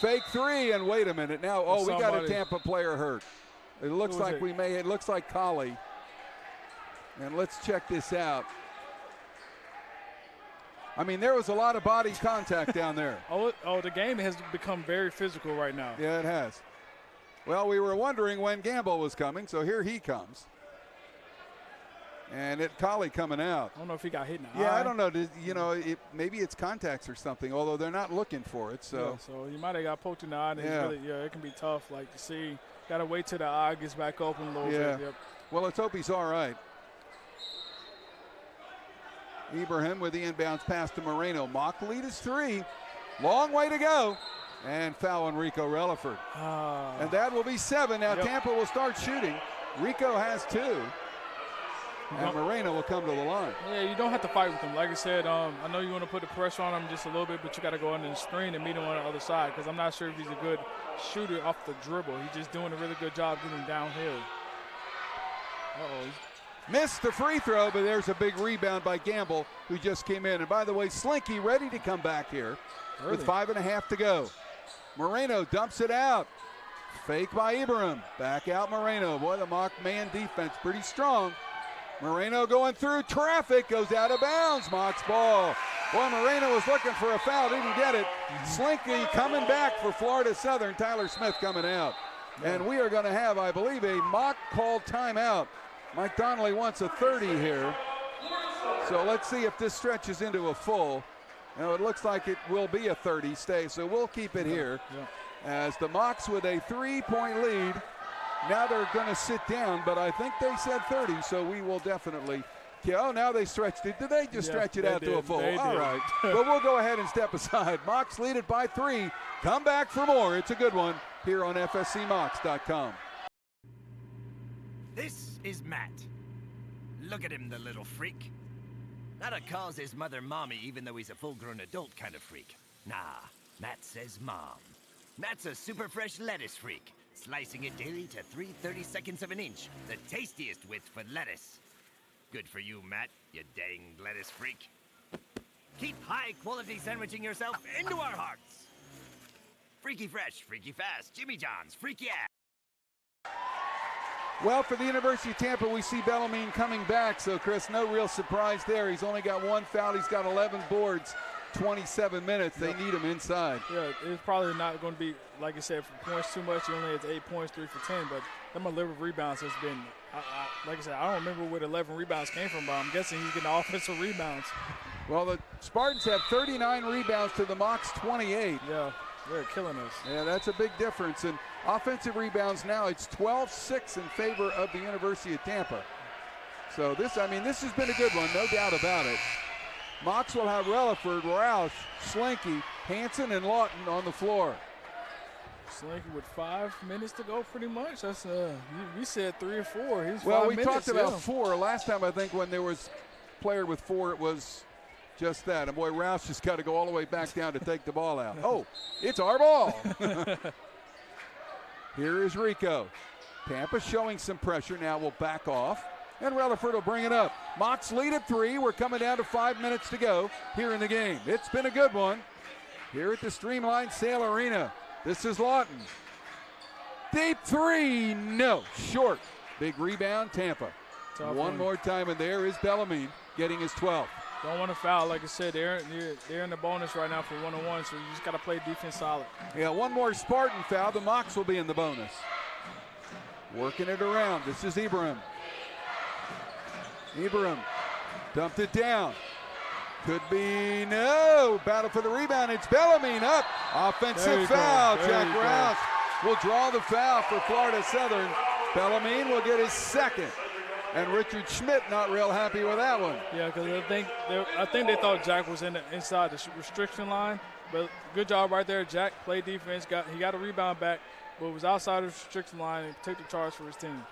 Fake three. And wait a minute now. Oh, we got a Tampa player hurt. It looks like it looks like Colley. And let's check this out. I mean, there was a lot of body contact down there. The game has become very physical right now. Yeah, it has. Well, we were wondering when Gamble was coming, so here he comes. And Colley coming out. I don't know if he got hit in the eye. I don't know. Maybe it's contacts or something, although they're not looking for it. So, yeah, so you might have got poked in the eye. And it can be tough, to see. Got to wait till the eye gets back open a little bit. Yep. Well, let's hope he's all right. Ibrahim with the inbounds pass to Moreno. Mock lead is 3. Long way to go. And foul on Rico Relaford. And that will be 7. Now Tampa will start shooting. Rico has 2. And Moreno will come to the line. Yeah, you don't have to fight with him. Like I said, I know you want to put the pressure on him just a little bit, but you got to go under the screen and meet him on the other side, because I'm not sure if he's a good shooter off the dribble. He's just doing a really good job getting downhill. Missed the free throw, but there's a big rebound by Gamble, who just came in. And by the way, Slinky ready to come back here with 5.5 to go. Moreno dumps it out. Fake by Ibrahim. Back out Moreno. Boy, the mock man defense pretty strong. Moreno going through traffic, goes out of bounds. Mock's ball. Boy, Moreno was looking for a foul, didn't get it. Slinky coming back for Florida Southern. Tyler Smith coming out. And we are going to have, I believe, a mock called timeout. Mike Donnelly wants a 30 here. So let's see if this stretches into a full. Now it looks like it will be a 30 stay, so we'll keep it here. As the Mocs with a 3-point lead. Now they're going to sit down, but I think they said 30, so we will definitely. Oh, now they stretched it. Did they just stretch it out to a full? All right. But we'll go ahead and step aside. Mocs lead it by 3. Come back for more. It's a good one here on FSCMocs.com. This is Matt. Look at him, the little freak. Not a calls his mother mommy, even though he's a full-grown adult kind of freak. Nah, Matt says mom. Matt's a super fresh lettuce freak, slicing it daily to 3/32 of an inch, the tastiest width for lettuce. Good for you, Matt, you dang lettuce freak. Keep high-quality sandwiching yourself into our hearts. Freaky fresh, freaky fast, Jimmy John's, freaky ass. Well, for the University of Tampa, we see Bellarmine coming back. So, Chris, no real surprise there. He's only got 1 foul. He's got 11 boards, 27 minutes. They need him inside. Yeah, it's probably not going to be, like you said, for points too much. He only has 8 points, 3 for 10. But them 11 rebounds has been, like I said, I don't remember where the 11 rebounds came from, but I'm guessing he's getting offensive rebounds. Well, the Spartans have 39 rebounds to the Mocs 28. Yeah. They're killing us. Yeah, that's a big difference. And offensive rebounds now, it's 12-6 in favor of the University of Tampa. So this has been a good one, no doubt about it. Mocs will have Relaford, Roush, Slinky, Hanson, and Lawton on the floor. Slinky with 5 minutes to go, pretty much. That's we said 3 or 4. He's well, 5 we minutes, talked about 4 last time. I think when there was player with 4, it was just that. And boy, Roush just got to go all the way back down to take the ball out. Oh, it's our ball. Here is Rico. Tampa showing some pressure. Now will back off. And Relaford will bring it up. Mocs lead at 3. We're coming down to 5 minutes to go here in the game. It's been a good one here at the Streamline Sale Arena. This is Lawton. Deep 3. No. Short. Big rebound, Tampa. One more time, and there is Bellarmine getting his 12th. Don't want to foul. Like I said, they're in the bonus right now for 1-on-1, so you just got to play defense solid. Yeah, one more Spartan foul. The Mocs will be in the bonus. Working it around. This is Ibrahim. Ibrahim dumped it down. Could be no. Battle for the rebound. It's Bellarmine up. Offensive foul. Jack Roush will draw the foul for Florida Southern. Bellarmine will get his 2nd. And Richard Schmidt not real happy with that one. Yeah, because I think they thought Jack was inside the restriction line. But good job right there. Jack played defense. He got a rebound back, but was outside the restriction line and took the charge for his team.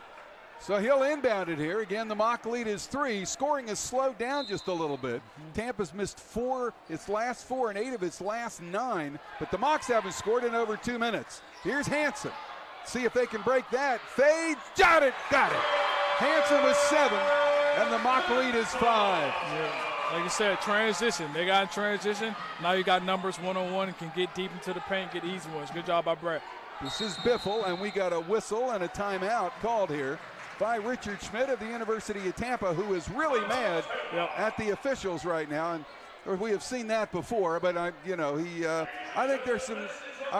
So he'll inbound it here. Again, the mock lead is 3. Scoring has slowed down just a little bit. Tampa's missed 4, its last 4, and 8 of its last 9. But the Mocs haven't scored in over 2 minutes. Here's Hansen. See if they can break that. Fade. Got it. Hansen with 7, and the mock lead is 5. Yeah. Like you said, transition. They got in transition. Now you got numbers one-on-one and can get deep into the paint, get easy ones. Good job by Brett. This is Biffle, and we got a whistle and a timeout called here by Richard Schmidt of the University of Tampa, who is really mad at the officials right now. And we have seen that before, but I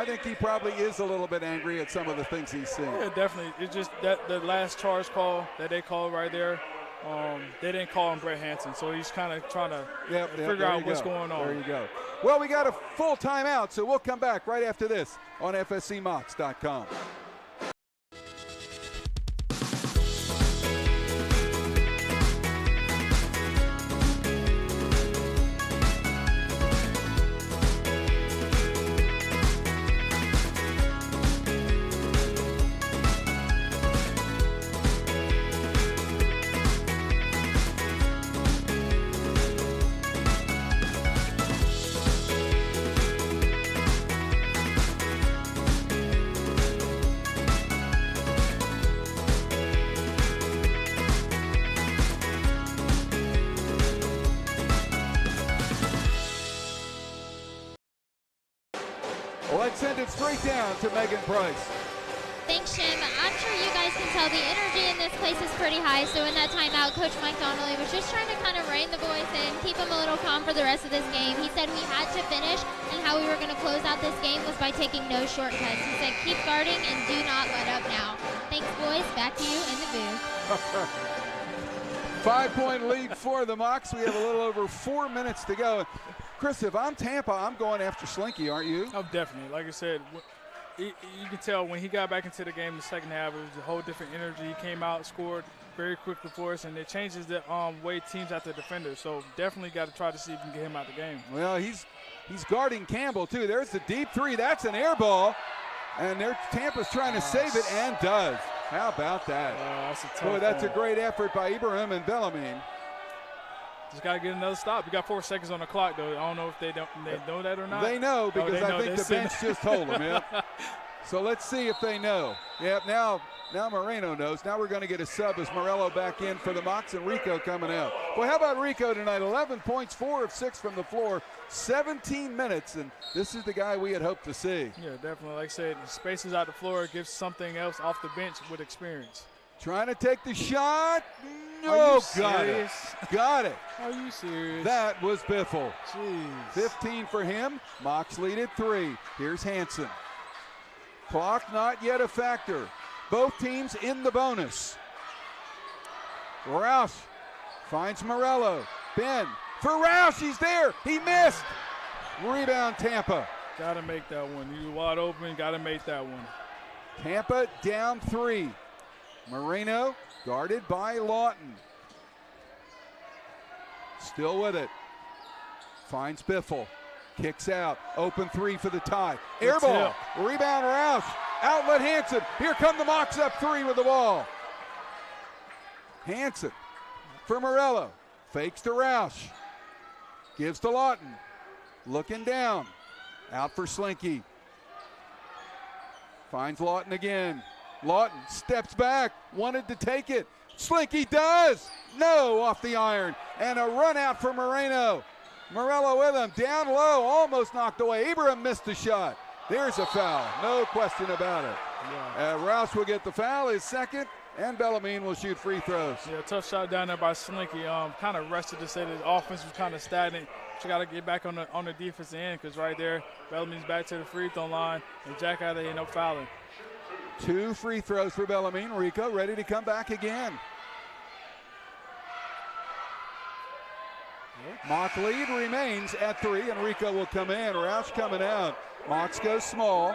think he probably is a little bit angry at some of the things he's seen. Yeah, definitely. It's just that the last charge call that they called right there. They didn't call him Brett Hansen, so he's kind of trying to figure out what's going on. There you go. Well, we got a full timeout, so we'll come back right after this on FSCMocs.com. Let's send it straight down to Megan Price. Thanks, Jim. I'm sure you guys can tell the energy in this place is pretty high. So in that timeout, Coach Mike Donnelly was just trying to kind of rein the boys in, keep them a little calm for the rest of this game. He said we had to finish, and how we were going to close out this game was by taking no shortcuts. He said keep guarding and do not let up now. Thanks, boys. Back to you in the booth. 5-point lead for the Mocs. We have a little over 4 minutes to go. Chris, if I'm Tampa, I'm going after Slinky, aren't you? Oh, definitely. Like I said, you can tell when he got back into the game in the second half, it was a whole different energy. He came out, scored very quickly for us, and it changes the way teams have to defend it. So definitely got to try to see if we can get him out of the game. Well, he's guarding Campbell, too. There's the deep 3. That's an air ball. And Tampa's trying to save it and does. How about that? That's a great effort by Ibrahim and Bellarmine. Just got to get another stop. We got 4 seconds on the clock, though. I don't know if they know that or not. They know because I think the bench just told them. Yeah. So let's see if they know. Yeah, now Moreno knows. Now we're going to get a sub as Morello back in for the Mocs and Rico coming out. Well, how about Rico tonight? 11 points, 4 of 6 from the floor, 17 minutes, and this is the guy we had hoped to see. Yeah, definitely. Like I said, spaces out the floor, gives something else off the bench with experience. Trying to take the shot. No, got it. Got it. Are you serious? That was Biffle. Jeez. 15 for him. Mocs lead at 3. Here's Hansen. Clock not yet a factor. Both teams in the bonus. Roush finds Morello. Ben for Roush. He's there. He missed. Rebound Tampa. Got to make that one. You wide open. Got to make that one. Tampa down 3. Moreno guarded by Lawton. Still with it. Finds Biffle. Kicks out. Open 3 for the tie. Air ball. Rebound Roush. Outlet Hansen. Here come the Mocs up 3 with the ball. Hansen for Morello. Fakes to Roush. Gives to Lawton. Looking down. Out for Slinky. Finds Lawton again. Lawton steps back, wanted to take it. Slinky does. No, off the iron. And a run out for Moreno. Morello with him, down low, almost knocked away. Ibrahim missed the shot. There's a foul, no question about it. Yeah. Rouse will get the foul, his second, and Bellarmine will shoot free throws. Yeah, tough shot down there by Slinky. Kind of rested to say the offense was kind of stagnant. But you got to get back on the defensive end because right there, Bellarmine's back to the free throw line, and Jack out there, no fouling. 2 free throws for Bellarmine. Rico ready to come back again. Mock lead remains at 3, and Rico will come in. Roush coming out. Mocs goes small.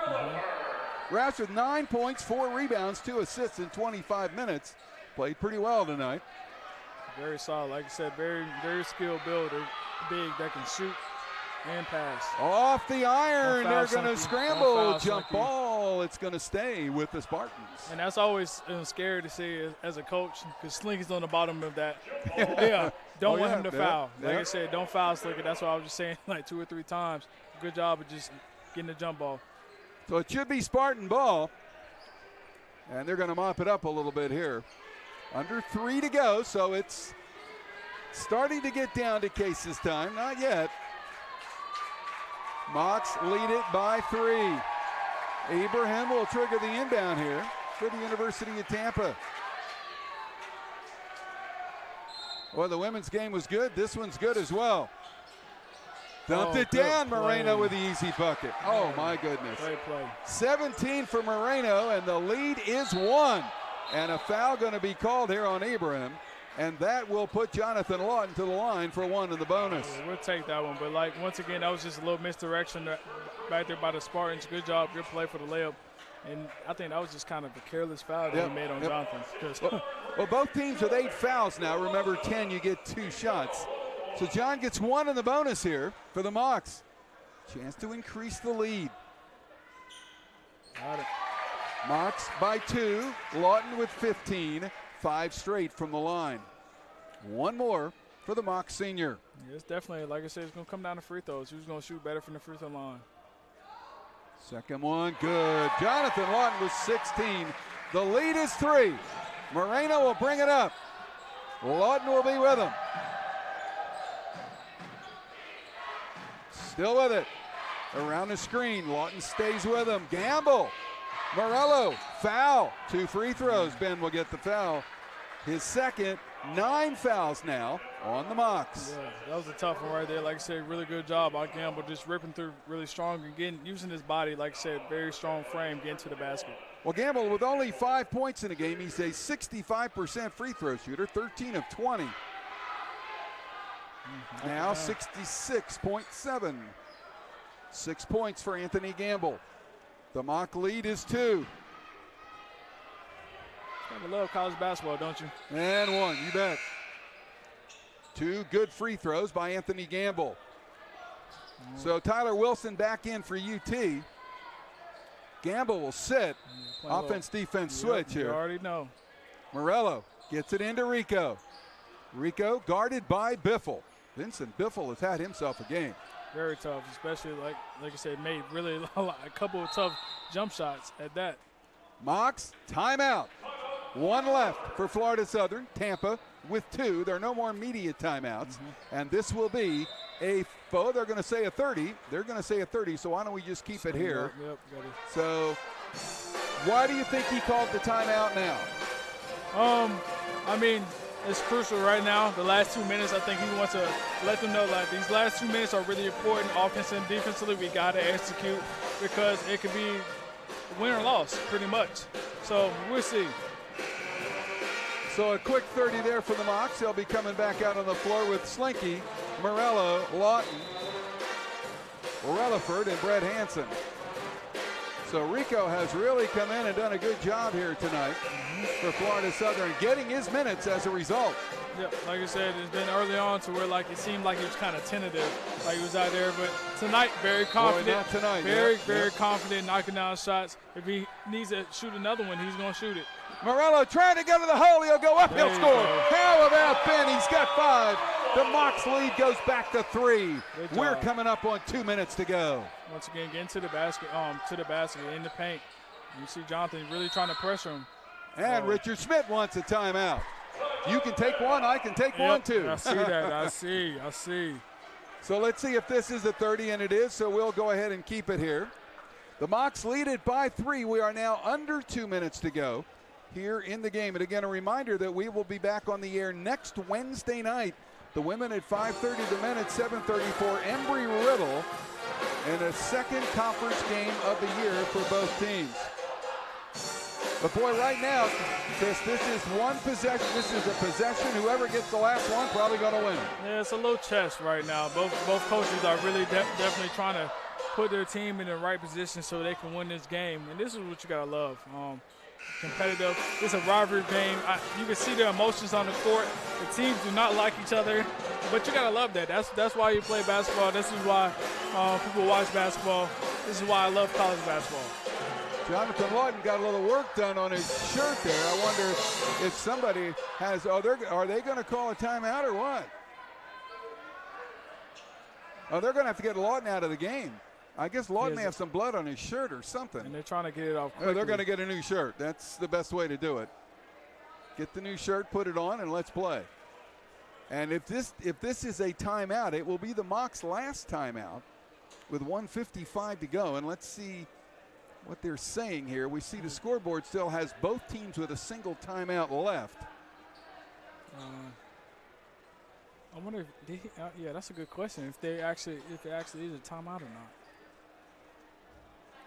Roush with 9 points, 4 rebounds, 2 assists in 25 minutes. Played pretty well tonight. Very solid. Like I said, very, very skilled builder. Big that can shoot And pass. Off the iron. They're going to scramble. Jump Slinky. Ball. It's going to stay with the Spartans. And that's always scary to see as a coach because Slinky's on the bottom of that. Yeah. Don't want him to foul. Like I said, don't foul Slinky. That's what I was just saying like 2 or 3 times. Good job of just getting the jump ball. So it should be Spartan ball. And they're going to mop it up a little bit here. Under 3 to go, so it's starting to get down to Case's time. Not yet. Mocs lead it by 3. Abraham will trigger the inbound here for the University of Tampa. Well, the women's game was good. This one's good as well. Dumped it down, Moreno with the easy bucket. Oh, my goodness. Great play. 17 for Moreno, and the lead is 1. And a foul going to be called here on Abraham. And that will put Jonathan Lawton to the line for 1 in the bonus. We'll take that one. But, like, once again, that was just a little misdirection back there by the Spartans. Good job. Good play for the layup. And I think that was just kind of a careless foul that he made on Jonathan. Well, both teams with 8 fouls now. Remember, 10, you get 2 shots. So John gets 1 in the bonus here for the Mocs. Chance to increase the lead. Got it. Mocs by 2. Lawton with 15. 5 straight from the line. 1 more for the Mocs senior. Yeah, it's definitely, like I said, it's going to come down to free throws. Who's going to shoot better from the free throw line? Second one, good. Jonathan Lawton with 16. The lead is 3. Moreno will bring it up. Lawton will be with him. Still with it. Around the screen, Lawton stays with him. Gamble. Morello, foul. 2 free throws. Ben will get the foul. His second. 9 fouls now on the Mocs. Yeah, that was a tough one right there. Like I said, really good job by Gamble, just ripping through really strong and using his body, like I said, very strong frame, getting to the basket. Well, Gamble with only 5 points in the game, he's a 65% free throw shooter, 13 of 20. Now 66.7. 6 points for Anthony Gamble. The Mock lead is 2. I love college basketball, don't you? And 1, you bet. 2 good free throws by Anthony Gamble. So Tyler Wilson back in for UT. Gamble will sit. Offense-defense switch here. You already know. Morello gets it into Rico. Rico guarded by Biffle. Vincent Biffle has had himself a game. Very tough, especially like I said, made really a couple of tough jump shots at that. Mocs, timeout. 1 left for Florida Southern. Tampa with 2. There are no more media timeouts. And this will be they're going to say a 30. They're going to say a 30, so why don't we just keep it here? Yep, got it. So why do you think he called the timeout now? I mean, it's crucial right now. The last 2 minutes, I think he wants to let them know like these last 2 minutes are really important offensively and defensively. We got to execute because it could be win or loss pretty much. So we'll see. So a quick 30 there for the Mocs. They'll be coming back out on the floor with Slinky, Morello, Lawton, Relaford, and Brett Hansen. So Rico has really come in and done a good job here tonight for Florida Southern, getting his minutes as a result. Yeah, like I said, it's been early on to where like it seemed like he was kind of tentative, like he was out there. But tonight, very confident. Boy, not tonight. Very confident, knocking down shots. If he needs to shoot another one, he's going to shoot it. Morello trying to go to the hole. He'll go up. He'll score. How about Ben? He's got 5. The Mocs lead goes back to 3. We're coming up on 2 minutes to go. Once again, getting to the basket, in the paint. You see Jonathan really trying to pressure him. And Richard Schmidt wants a timeout. You can take one. I can take one too. I see that. I see. So let's see if this is a 30, and it is. So we'll go ahead and keep it here. The Mocs lead it by 3. We are now under 2 minutes to go here in the game. And again, a reminder that we will be back on the air next Wednesday night. The women at 5:30, the men at 7:30 for Embry-Riddle, and a second conference game of the year for both teams. But boy, right now, Chris, this is one possession. This is a possession. Whoever gets the last one probably going to win. Yeah, it's a little chess right now. Both coaches are really definitely trying to put their team in the right position so they can win this game. And this is what you got to love. competitive. It's a rivalry game. You can see the emotions on the court. The teams do not like each other, but you gotta love that. That's why you play basketball. This is why people watch basketball. This is why I love college basketball. Jonathan Lawton got a little work done on his shirt there. I wonder if somebody has. Are they going to call a timeout or what? Oh, they're going to have to get Lawton out of the game. I guess Lawton may have some blood on his shirt or something. And they're trying to get it off quickly. They're going to get a new shirt. That's the best way to do it. Get the new shirt, put it on, and let's play. And if this is a timeout, it will be the Mocs' last timeout with 1:55 to go. And let's see what they're saying here. We see the scoreboard still has both teams with a single timeout left. I wonder if yeah, that's a good question. If it actually is a timeout or not.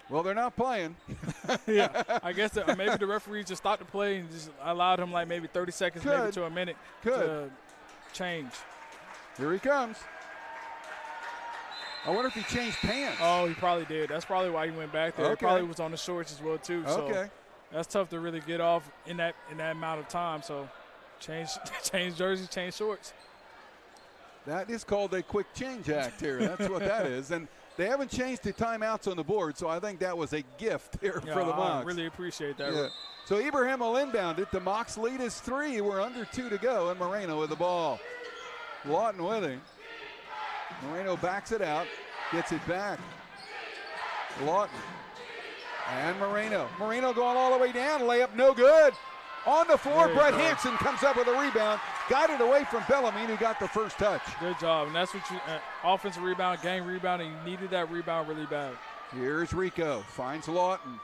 Well, they're not playing. Yeah, I guess maybe the referee just stopped the play and just allowed him like maybe 30 seconds, maybe to a minute to change. Here he comes. I wonder if he changed pants. Oh, he probably did. That's probably why he went back there. Okay. He probably was on the shorts as well too. Okay. So that's tough to really get off in that amount of time. So change jersey, change shorts. That is called a quick change act here. That's what that is. And they haven't changed the timeouts on the board, so I think that was a gift here for the Mocs. I really appreciate that. Yeah. So Ibrahim will inbound it. The Mocs lead is 3. We're under 2 to go, and Moreno with the ball. Lawton with him. Moreno backs it out, gets it back. Lawton and Moreno. Moreno going all the way down. Layup no good. On the floor, Brett Hansen comes up with a rebound. Got it away from Bellarmine, who got the first touch. Good job. And that's what you offensive rebound, game rebound, and you needed that rebound really bad. Here's Rico. Finds Lawton.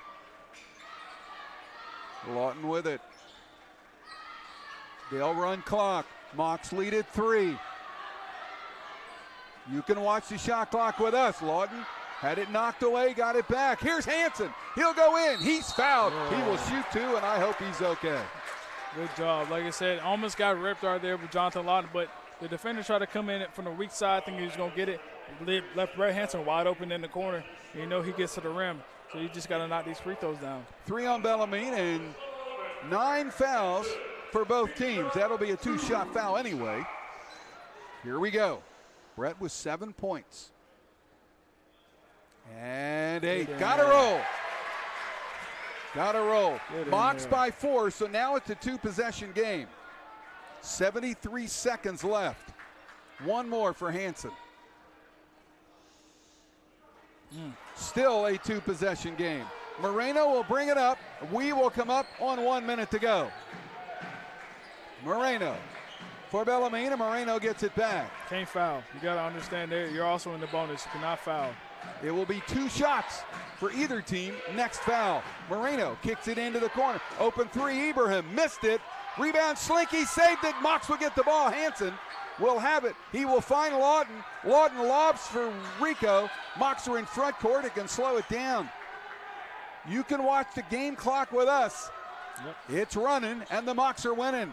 Lawton with it. They'll run clock. Mocs lead at 3. You can watch the shot clock with us. Lawton had it knocked away, got it back. Here's Hansen. He'll go in. He's fouled. He will shoot 2, and I hope he's okay. Good job. Like I said, almost got ripped right there with Jonathan Lawton, but the defender tried to come in from the weak side, thinking he was going to get it. Left Brett Hansen wide open in the corner. And you know he gets to the rim, so you just got to knock these free throws down. 3 on Bellarmine and 9 fouls for both teams. That'll be a 2-shot foul anyway. Here we go. Brett with 7 points. And 8. Got to roll. Got to roll. Mocs by 4, so now it's a 2-possession game. 73 seconds left. One more for Hansen. Still a 2-possession game. Moreno will bring it up. We will come up on 1 minute to go. Moreno for Bellarmine, and Moreno gets it back. Can't foul. You got to understand that you're also in the bonus. You cannot foul. It will be 2 shots for either team. Next foul. Moreno kicks it into the corner. Open 3, Ibrahim missed it. Rebound, Slinky saved it. Mocs will get the ball. Hansen will have it. He will find Lawton. Lawton lobs for Rico. Mocs are in front court. It can slow it down. You can watch the game clock with us. Yep. It's running, and the Mocs are winning.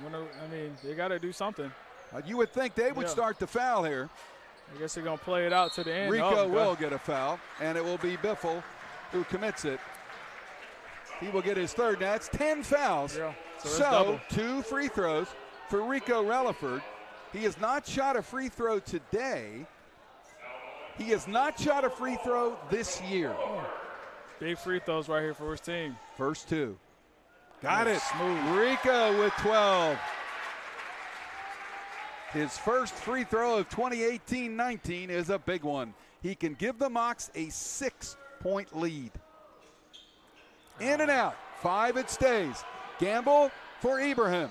I mean, they got to do something. You would think they would start the foul here. I guess they're going to play it out to the end. Rico will get a foul, and it will be Biffle who commits it. He will get his 3rd. Now, it's 10 fouls. Yeah. So 2 free throws for Rico Relaford. He has not shot a free throw today. He has not shot a free throw this year. Big free throws right here for his team. First 2. Got it. Smooth. Rico with 12. His first free throw of 2018-19 is a big one. He can give the Mocs a 6-point lead. In and out. 5 it stays. Gamble for Ibrahim.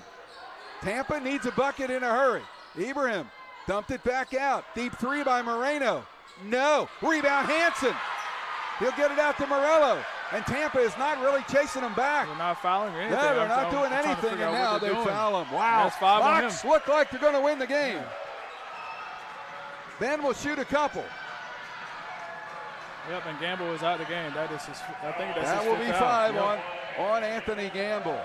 Tampa needs a bucket in a hurry. Ibrahim dumped it back out. Deep 3 by Moreno. No. Rebound Hansen. He'll get it out to Morello. And Tampa is not really chasing him back. They're not fouling or anything. No, they're not doing anything, and now they foul him. Wow. Mocs look like they're going to win the game. Ben will shoot a couple. Yep, and Gamble is out of the game. That is his, I think that's that his will be 5 yep. on Anthony Gamble.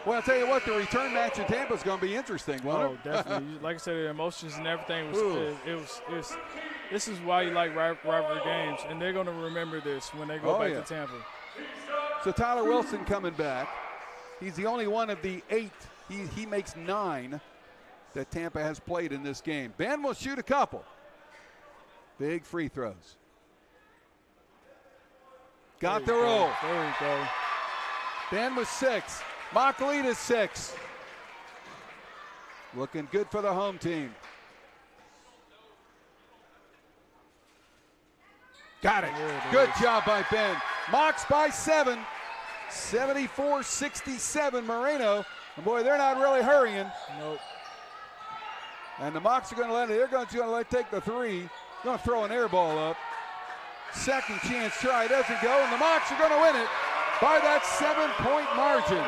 Well, I'll tell you what, the return match in Tampa is going to be interesting, won't it? Definitely. Like I said, the emotions and everything was this is why you like rivalry games, and they're going to remember this when they go back to Tampa. So Tyler Wilson coming back. He's the only one of the 8. He makes 9 that Tampa has played in this game. Ben will shoot a couple. Big free throws. Got the roll. There you go. Ben with 6. Mock lead is 6. Looking good for the home team. Got it. Good job by Ben. Mocs by 7. 74-67 Moreno. And boy, they're not really hurrying. Nope. And the Mocs are going to take the 3. Going to throw an air ball up. Second chance try doesn't go, and the Mocs are going to win it by that 7-point margin.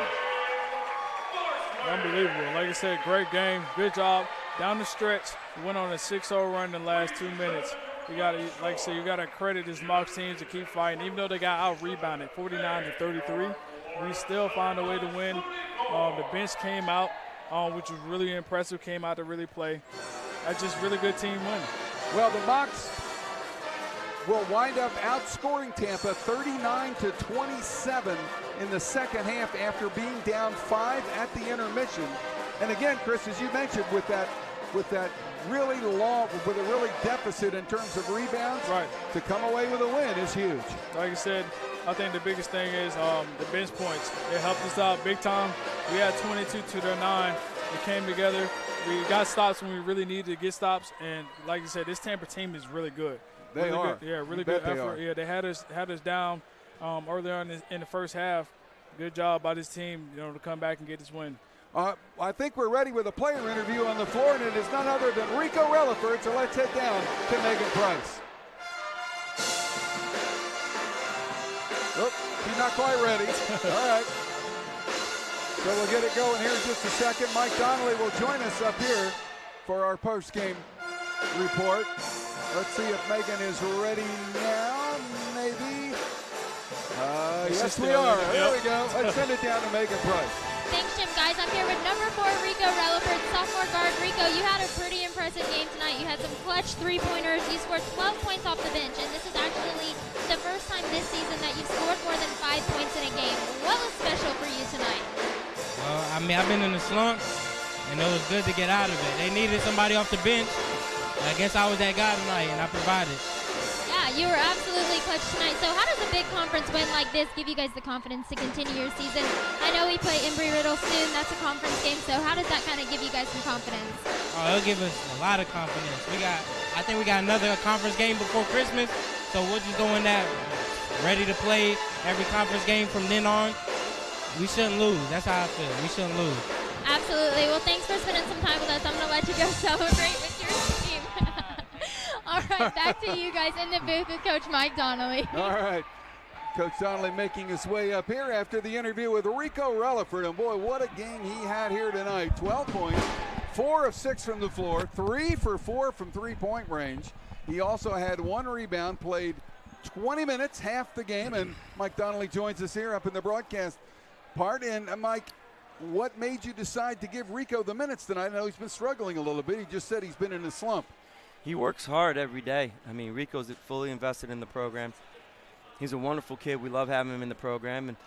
Unbelievable. Like I said, great game. Good job. Down the stretch, we went on a 6-0 run in the last 2 minutes. You got to, like I said, you got to credit this Mocs team to keep fighting. Even though they got out-rebounded 49-33, we still found a way to win. The bench came out, which was really impressive, came out to really play. That's just really good team winning. Well, the Mocs will wind up outscoring Tampa 39-27 in the second half after being down 5 at the intermission. And again, Chris, as you mentioned, with that really long, with a really deficit in terms of rebounds, right, to come away with a win is huge. Like I said, I think the biggest thing is the bench points. It helped us out big time. We had 22 to their 9. We came together. We got stops when we really needed to get stops. And like you said, this Tampa team is really good. They really are. Good. Yeah, really good effort. Yeah, they had us down earlier on in the first half. Good job by this team, to come back and get this win. I think we're ready with a player interview on the floor, and it is none other than Rico Relaford. So let's head down to Megan Price. Oh, he's not quite ready. All right. So we'll get it going here in just a second. Mike Donnelly will join us up here for our post-game report. Let's see if Megan is ready now. Maybe. Yes, we are. There we go. Let's send it down to Megan Price. Thanks, Jim. Guys, I'm here with number 4, Rico Relaford, sophomore guard. Rico, you had a pretty impressive game tonight. You had some clutch three-pointers. You scored 12 points off the bench, and this is actually the first time this season that you've scored more than 5 points in a game. What was special for you tonight? Well, I've been in a slump, and it was good to get out of it. They needed somebody off the bench. I guess I was that guy tonight, and I provided. Yeah, you were absolutely clutch tonight. So how does a big conference win like this give you guys the confidence to continue your season? I know we play Embry-Riddle soon. That's a conference game. So how does that kind of give you guys some confidence? Oh, it'll give us a lot of confidence. I think we got another conference game before Christmas, so we'll just go in that ready to play every conference game from then on. We shouldn't lose. That's how I feel. We shouldn't lose. Absolutely. Well, thanks for spending some time with us. I'm going to let you go celebrate with your team. All right, back to you guys in the booth with Coach Mike Donnelly. All right. Coach Donnelly making his way up here after the interview with Rico Relaford. And boy, what a game he had here tonight. 12 points, 4 of 6 from the floor, 3 for 4 from three-point range. He also had 1 rebound, played 20 minutes, half the game. And Mike Donnelly joins us here up in the broadcast part. And Mike, what made you decide to give Rico the minutes tonight? I know he's been struggling a little bit. He just said he's been in a slump. He works hard every day. I mean, Rico's fully invested in the program. He's a wonderful kid. We love having him in the program. And,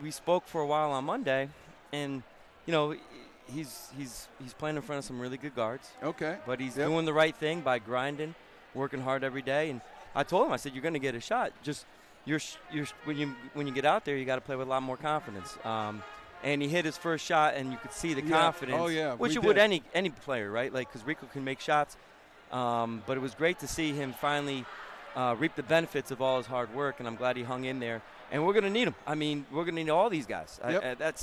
we spoke for a while on Monday, and, he's playing in front of some really good guards. Okay. But he's doing the right thing by grinding, working hard every day. And I told him, I said, you're going to get a shot. Just when you get out there, you got to play with a lot more confidence. And he hit his first shot, and you could see the confidence. Oh, yeah. Which you would any player, right? Like, because Rico can make shots. But it was great to see him finally reap the benefits of all his hard work, and I'm glad he hung in there. And we're going to need him. I mean, we're going to need all these guys. Yep.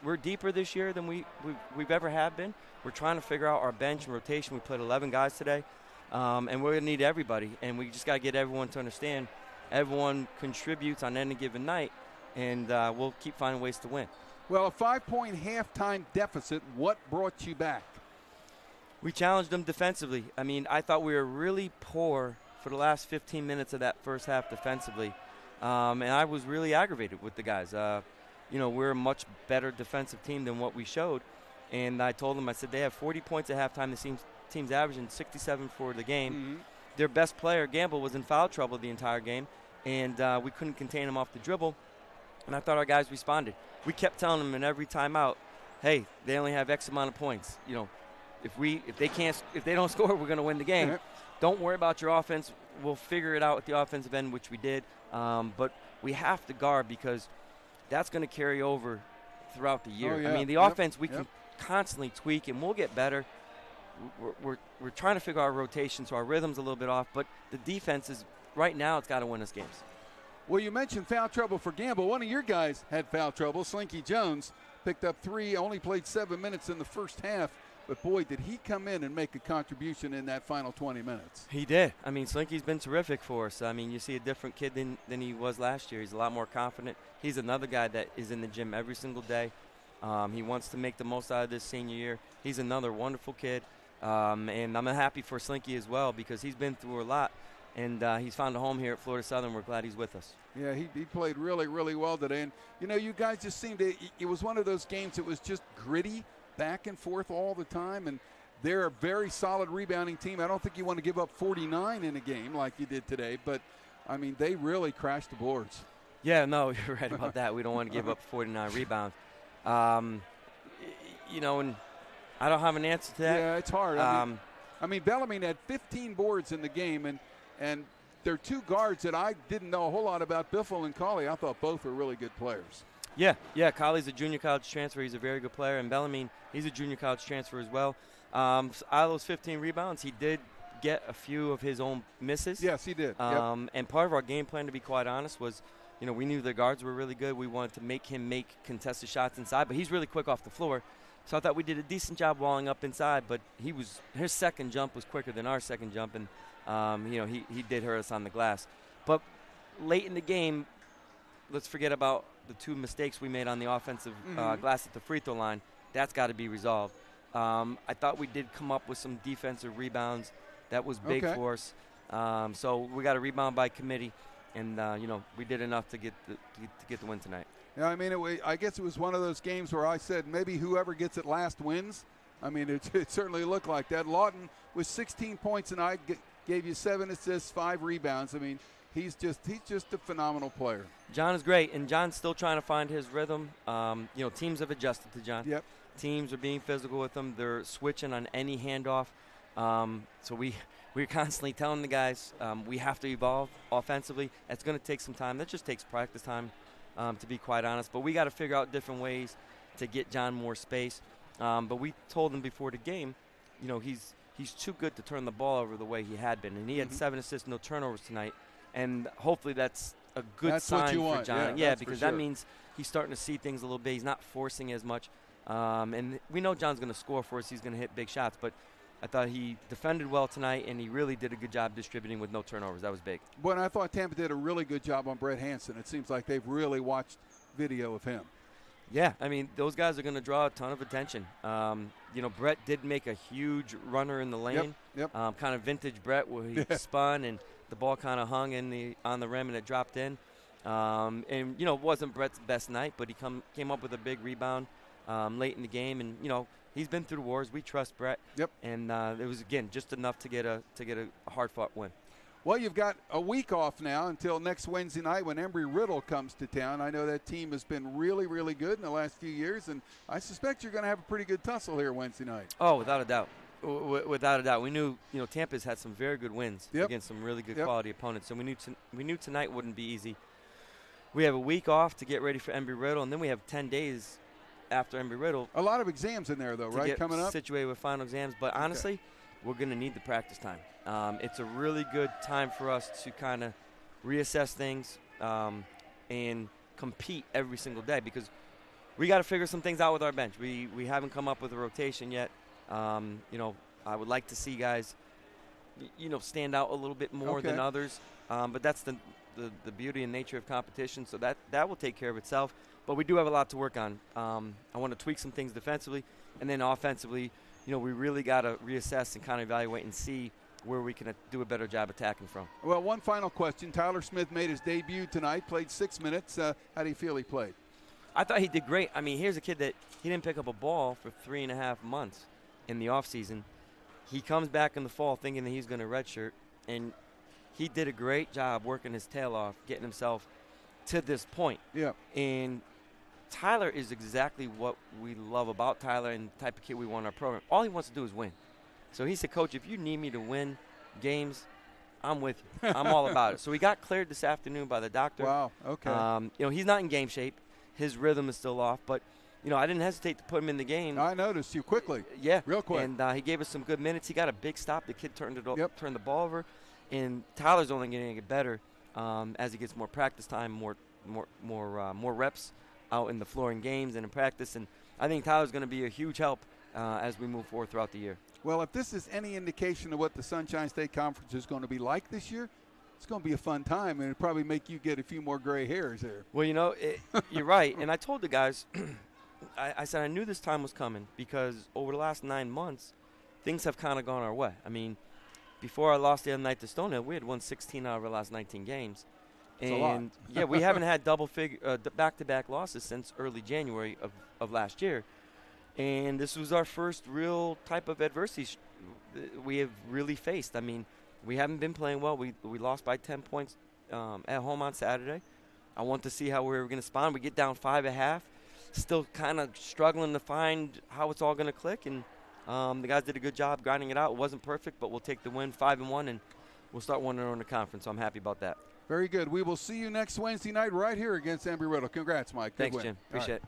We're deeper this year than we've ever have been. We're trying to figure out our bench and rotation. We played 11 guys today, and we're going to need everybody. And we just got to get everyone to understand everyone contributes on any given night, and we'll keep finding ways to win. Well, a 5-point halftime deficit. What brought you back? We challenged them defensively. I mean, I thought we were really poor for the last 15 minutes of that first half defensively. And I was really aggravated with the guys. We're a much better defensive team than what we showed. And I told them, I said, they have 40 points at halftime. The team's averaging 67 for the game. Mm-hmm. Their best player, Gamble, was in foul trouble the entire game. And we couldn't contain him off the dribble. And I thought our guys responded. We kept telling them in every timeout, hey, they only have X amount of points. You know, if they don't score, we're going to win the game. Yeah. Don't worry about your offense. We'll figure it out at the offensive end, which we did. But we have to guard because that's going to carry over throughout the year. Oh, yeah. I mean, the offense we can constantly tweak, and we'll get better. We're trying to figure out our rotation, so our rhythm's a little bit off. But the defense is right now, it's got to win us games. Well, you mentioned foul trouble for Gamble. One of your guys had foul trouble. Slinky Jones picked up 3, only played 7 minutes in the first half. But, boy, did he come in and make a contribution in that final 20 minutes. He did. I mean, Slinky's been terrific for us. I mean, you see a different kid than he was last year. He's a lot more confident. He's another guy that is in the gym every single day. He wants to make the most out of this senior year. He's another wonderful kid. And I'm happy for Slinky as well because he's been through a lot. And he's found a home here at Florida Southern. We're glad he's with us. Yeah, he played really, really well today. And, you know, you guys just seemed to – it was one of those games that was just gritty, back and forth all the time. And they're a very solid rebounding team. I don't think you want to give up 49 in a game like you did today. But, I mean, they really crashed the boards. Yeah, no, you're right about that. We don't want to give up 49 rebounds. You know, and I don't have an answer to that. Yeah, it's hard. I mean, Bellarmine had 15 boards in the game, and they're two guards that I didn't know a whole lot about, Biffle and Colley. I thought both were really good players. Yeah, Colley's a junior college transfer. He's a very good player. And Bellarmine, he's a junior college transfer as well. Out of those 15 rebounds, he did get a few of his own misses. Yes, he did. And part of our game plan, to be quite honest, was, you know, we knew the guards were really good. We wanted to make him make contested shots inside, but he's really quick off the floor. So I thought we did a decent job walling up inside, but his second jump was quicker than our second jump, and you know, he did hurt us on the glass. But late in the game, let's forget about the 2 mistakes we made on the offensive glass at the free throw line. That's got to be resolved. I thought we did come up with some defensive rebounds. That was big for us. So we got a rebound by committee, and you know, we did enough to get the win tonight. Yeah, I mean, I guess it was one of those games where I said maybe whoever gets it last wins. I mean, it certainly looked like that. Lawton with 16 points tonight, gave you 7 assists, 5 rebounds. I mean, he's just a phenomenal player. John is great, and John's still trying to find his rhythm. You know, teams have adjusted to John. Yep. Teams are being physical with him. They're switching on any handoff. So we're constantly telling the guys we have to evolve offensively. It's going to take some time. That just takes practice time, to be quite honest. But we got to figure out different ways to get John more space. But we told him before the game, you know, he's too good to turn the ball over the way he had been. And he had 7 assists, no turnovers tonight. And hopefully that's a good sign for John. Yeah, because that means he's starting to see things a little bit. He's not forcing as much. And we know John's going to score for us. He's going to hit big shots. But I thought he defended well tonight, and he really did a good job distributing with no turnovers. That was big. Boy, and I thought Tampa did a really good job on Brett Hansen. It seems like they've really watched video of him. Yeah, I mean, those guys are going to draw a ton of attention. You know, Brett did make a huge runner in the lane. Yep. Kind of vintage Brett where he spun and the ball kind of hung on the rim and it dropped in. And, you know, it wasn't Brett's best night, but he came up with a big rebound late in the game. And, you know, he's been through the wars. We trust Brett. Yep. And it was, again, just enough to get a hard-fought win. Well, you've got a week off now until next Wednesday night when Embry-Riddle comes to town. I know that team has been really, really good in the last few years, and I suspect you're going to have a pretty good tussle here Wednesday night. Oh, without a doubt. Without a doubt. We knew, you know, Tampa's had some very good wins against some really good quality opponents, so we knew tonight wouldn't be easy. We have a week off to get ready for Embry-Riddle, and then we have 10 days after Embry-Riddle. A lot of exams in there, though, right, coming up? Situated with final exams, but honestly, we're going to need the practice time. It's a really good time for us to kind of reassess things and compete every single day because we got to figure some things out with our bench. We haven't come up with a rotation yet. You know, I would like to see guys, you know, stand out a little bit more than others. But that's the beauty and nature of competition, so that will take care of itself. But we do have a lot to work on. I want to tweak some things defensively, and then offensively, you know, we really got to reassess and kind of evaluate and see where we can do a better job attacking from. Well, one final question. Tyler Smith made his debut tonight, played 6 minutes. How do you feel he played? I thought he did great. I mean, here's a kid that he didn't pick up a ball for 3.5 months in the offseason. He comes back in the fall thinking that he's going to redshirt, and he did a great job working his tail off, getting himself to this point. Yeah. And Tyler is exactly what we love about Tyler and the type of kid we want in our program. All he wants to do is win. So he said, Coach, if you need me to win games, I'm with you. I'm all about it. So he got cleared this afternoon by the doctor. Wow, okay. He's not in game shape. His rhythm is still off. But, I didn't hesitate to put him in the game. I noticed you quickly. Yeah. Real quick. And he gave us some good minutes. He got a big stop. The kid turned the ball over. And Tyler's only going to get better as he gets more practice time, more reps out in the floor in games and in practice. And I think Tyler's going to be a huge help as we move forward throughout the year. Well, if this is any indication of what the Sunshine State Conference is going to be like this year, it's going to be a fun time, and it'll probably make you get a few more gray hairs there. Well, you're right. And I told the guys, I said I knew this time was coming because over the last 9 months, things have kind of gone our way. I mean, before I lost the other night to Stonehill, we had won 16 out of our last 19 games. That's a lot. Yeah, we haven't had back-to-back losses since early January of last year. And this was our first real type of adversity we have really faced. I mean, we haven't been playing well. We lost by 10 points at home on Saturday. I want to see how we were going to respond. We get down 5 at half, still kind of struggling to find how it's all going to click. And the guys did a good job grinding it out. It wasn't perfect, but we'll take the win 5-1, and we'll start 1-0 in the conference. So I'm happy about that. Very good. We will see you next Wednesday night right here against Embry-Riddle. Congrats, Mike. Good Thanks, win. Jim. Appreciate it.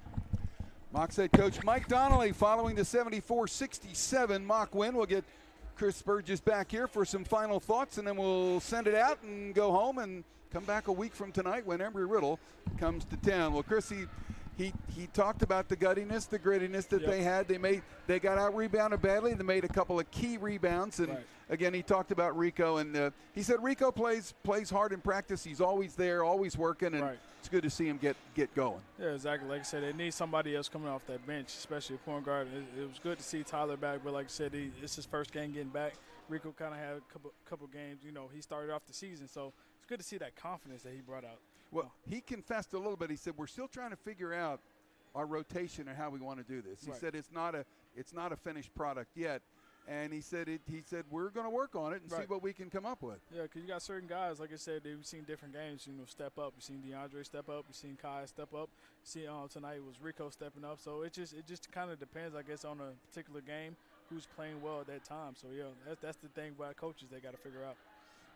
Mocs head coach Mike Donnelly following the 74-67 Mock win. We'll get Chris Burgess back here for some final thoughts, and then we'll send it out and go home and come back a week from tonight when Embry-Riddle comes to town. Well, Chris, he talked about the guttiness, the grittiness that they had. They got out rebounded badly. They made a couple of key rebounds, and again, he talked about Rico, and he said Rico plays hard in practice. He's always there, always working, and it's good to see him get going. Yeah, exactly. Like I said, they need somebody else coming off that bench, especially a point guard. It was good to see Tyler back, but like I said, it's his first game getting back. Rico kind of had a couple games. He started off the season, so it's good to see that confidence that he brought out. Well, he confessed a little bit. He said, we're still trying to figure out our rotation and how we want to do this. He said it's not a finished product yet. And he said we're going to work on it and see what we can come up with. Yeah, because you got certain guys, like I said, we've seen different games, step up. We've seen DeAndre step up. We've seen Kai step up. Tonight was Rico stepping up. So it just kind of depends, I guess, on a particular game, who's playing well at that time. So, yeah, that's the thing about coaches they got to figure out.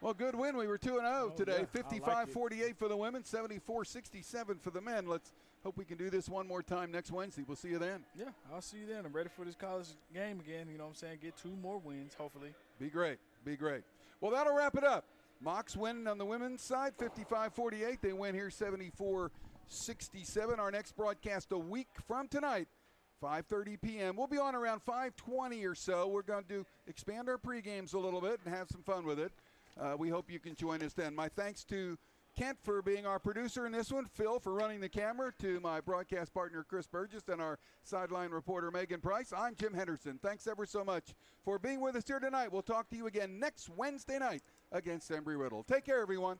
Well, good win. We were 2-0 today. 55-48 for the women, 74-67 for the men. Let's hope we can do this one more time next Wednesday. We'll see you then. Yeah, I'll see you then. I'm ready for this college game again. You know what I'm saying? Get 2 more wins, hopefully. Be great. Be great. Well, that'll wrap it up. Mocs win on the women's side, 55-48. They win here 74-67. Our next broadcast a week from tonight, 5:30 p.m. We'll be on around 5:20 or so. We're going to expand our pregames a little bit and have some fun with it. We hope you can join us then. My thanks to Kent for being our producer in this one, Phil for running the camera, to my broadcast partner Chris Burgess, and our sideline reporter Megan Price. I'm Jim Henderson. Thanks ever so much for being with us here tonight. We'll talk to you again next Wednesday night against Embry-Riddle. Take care, everyone.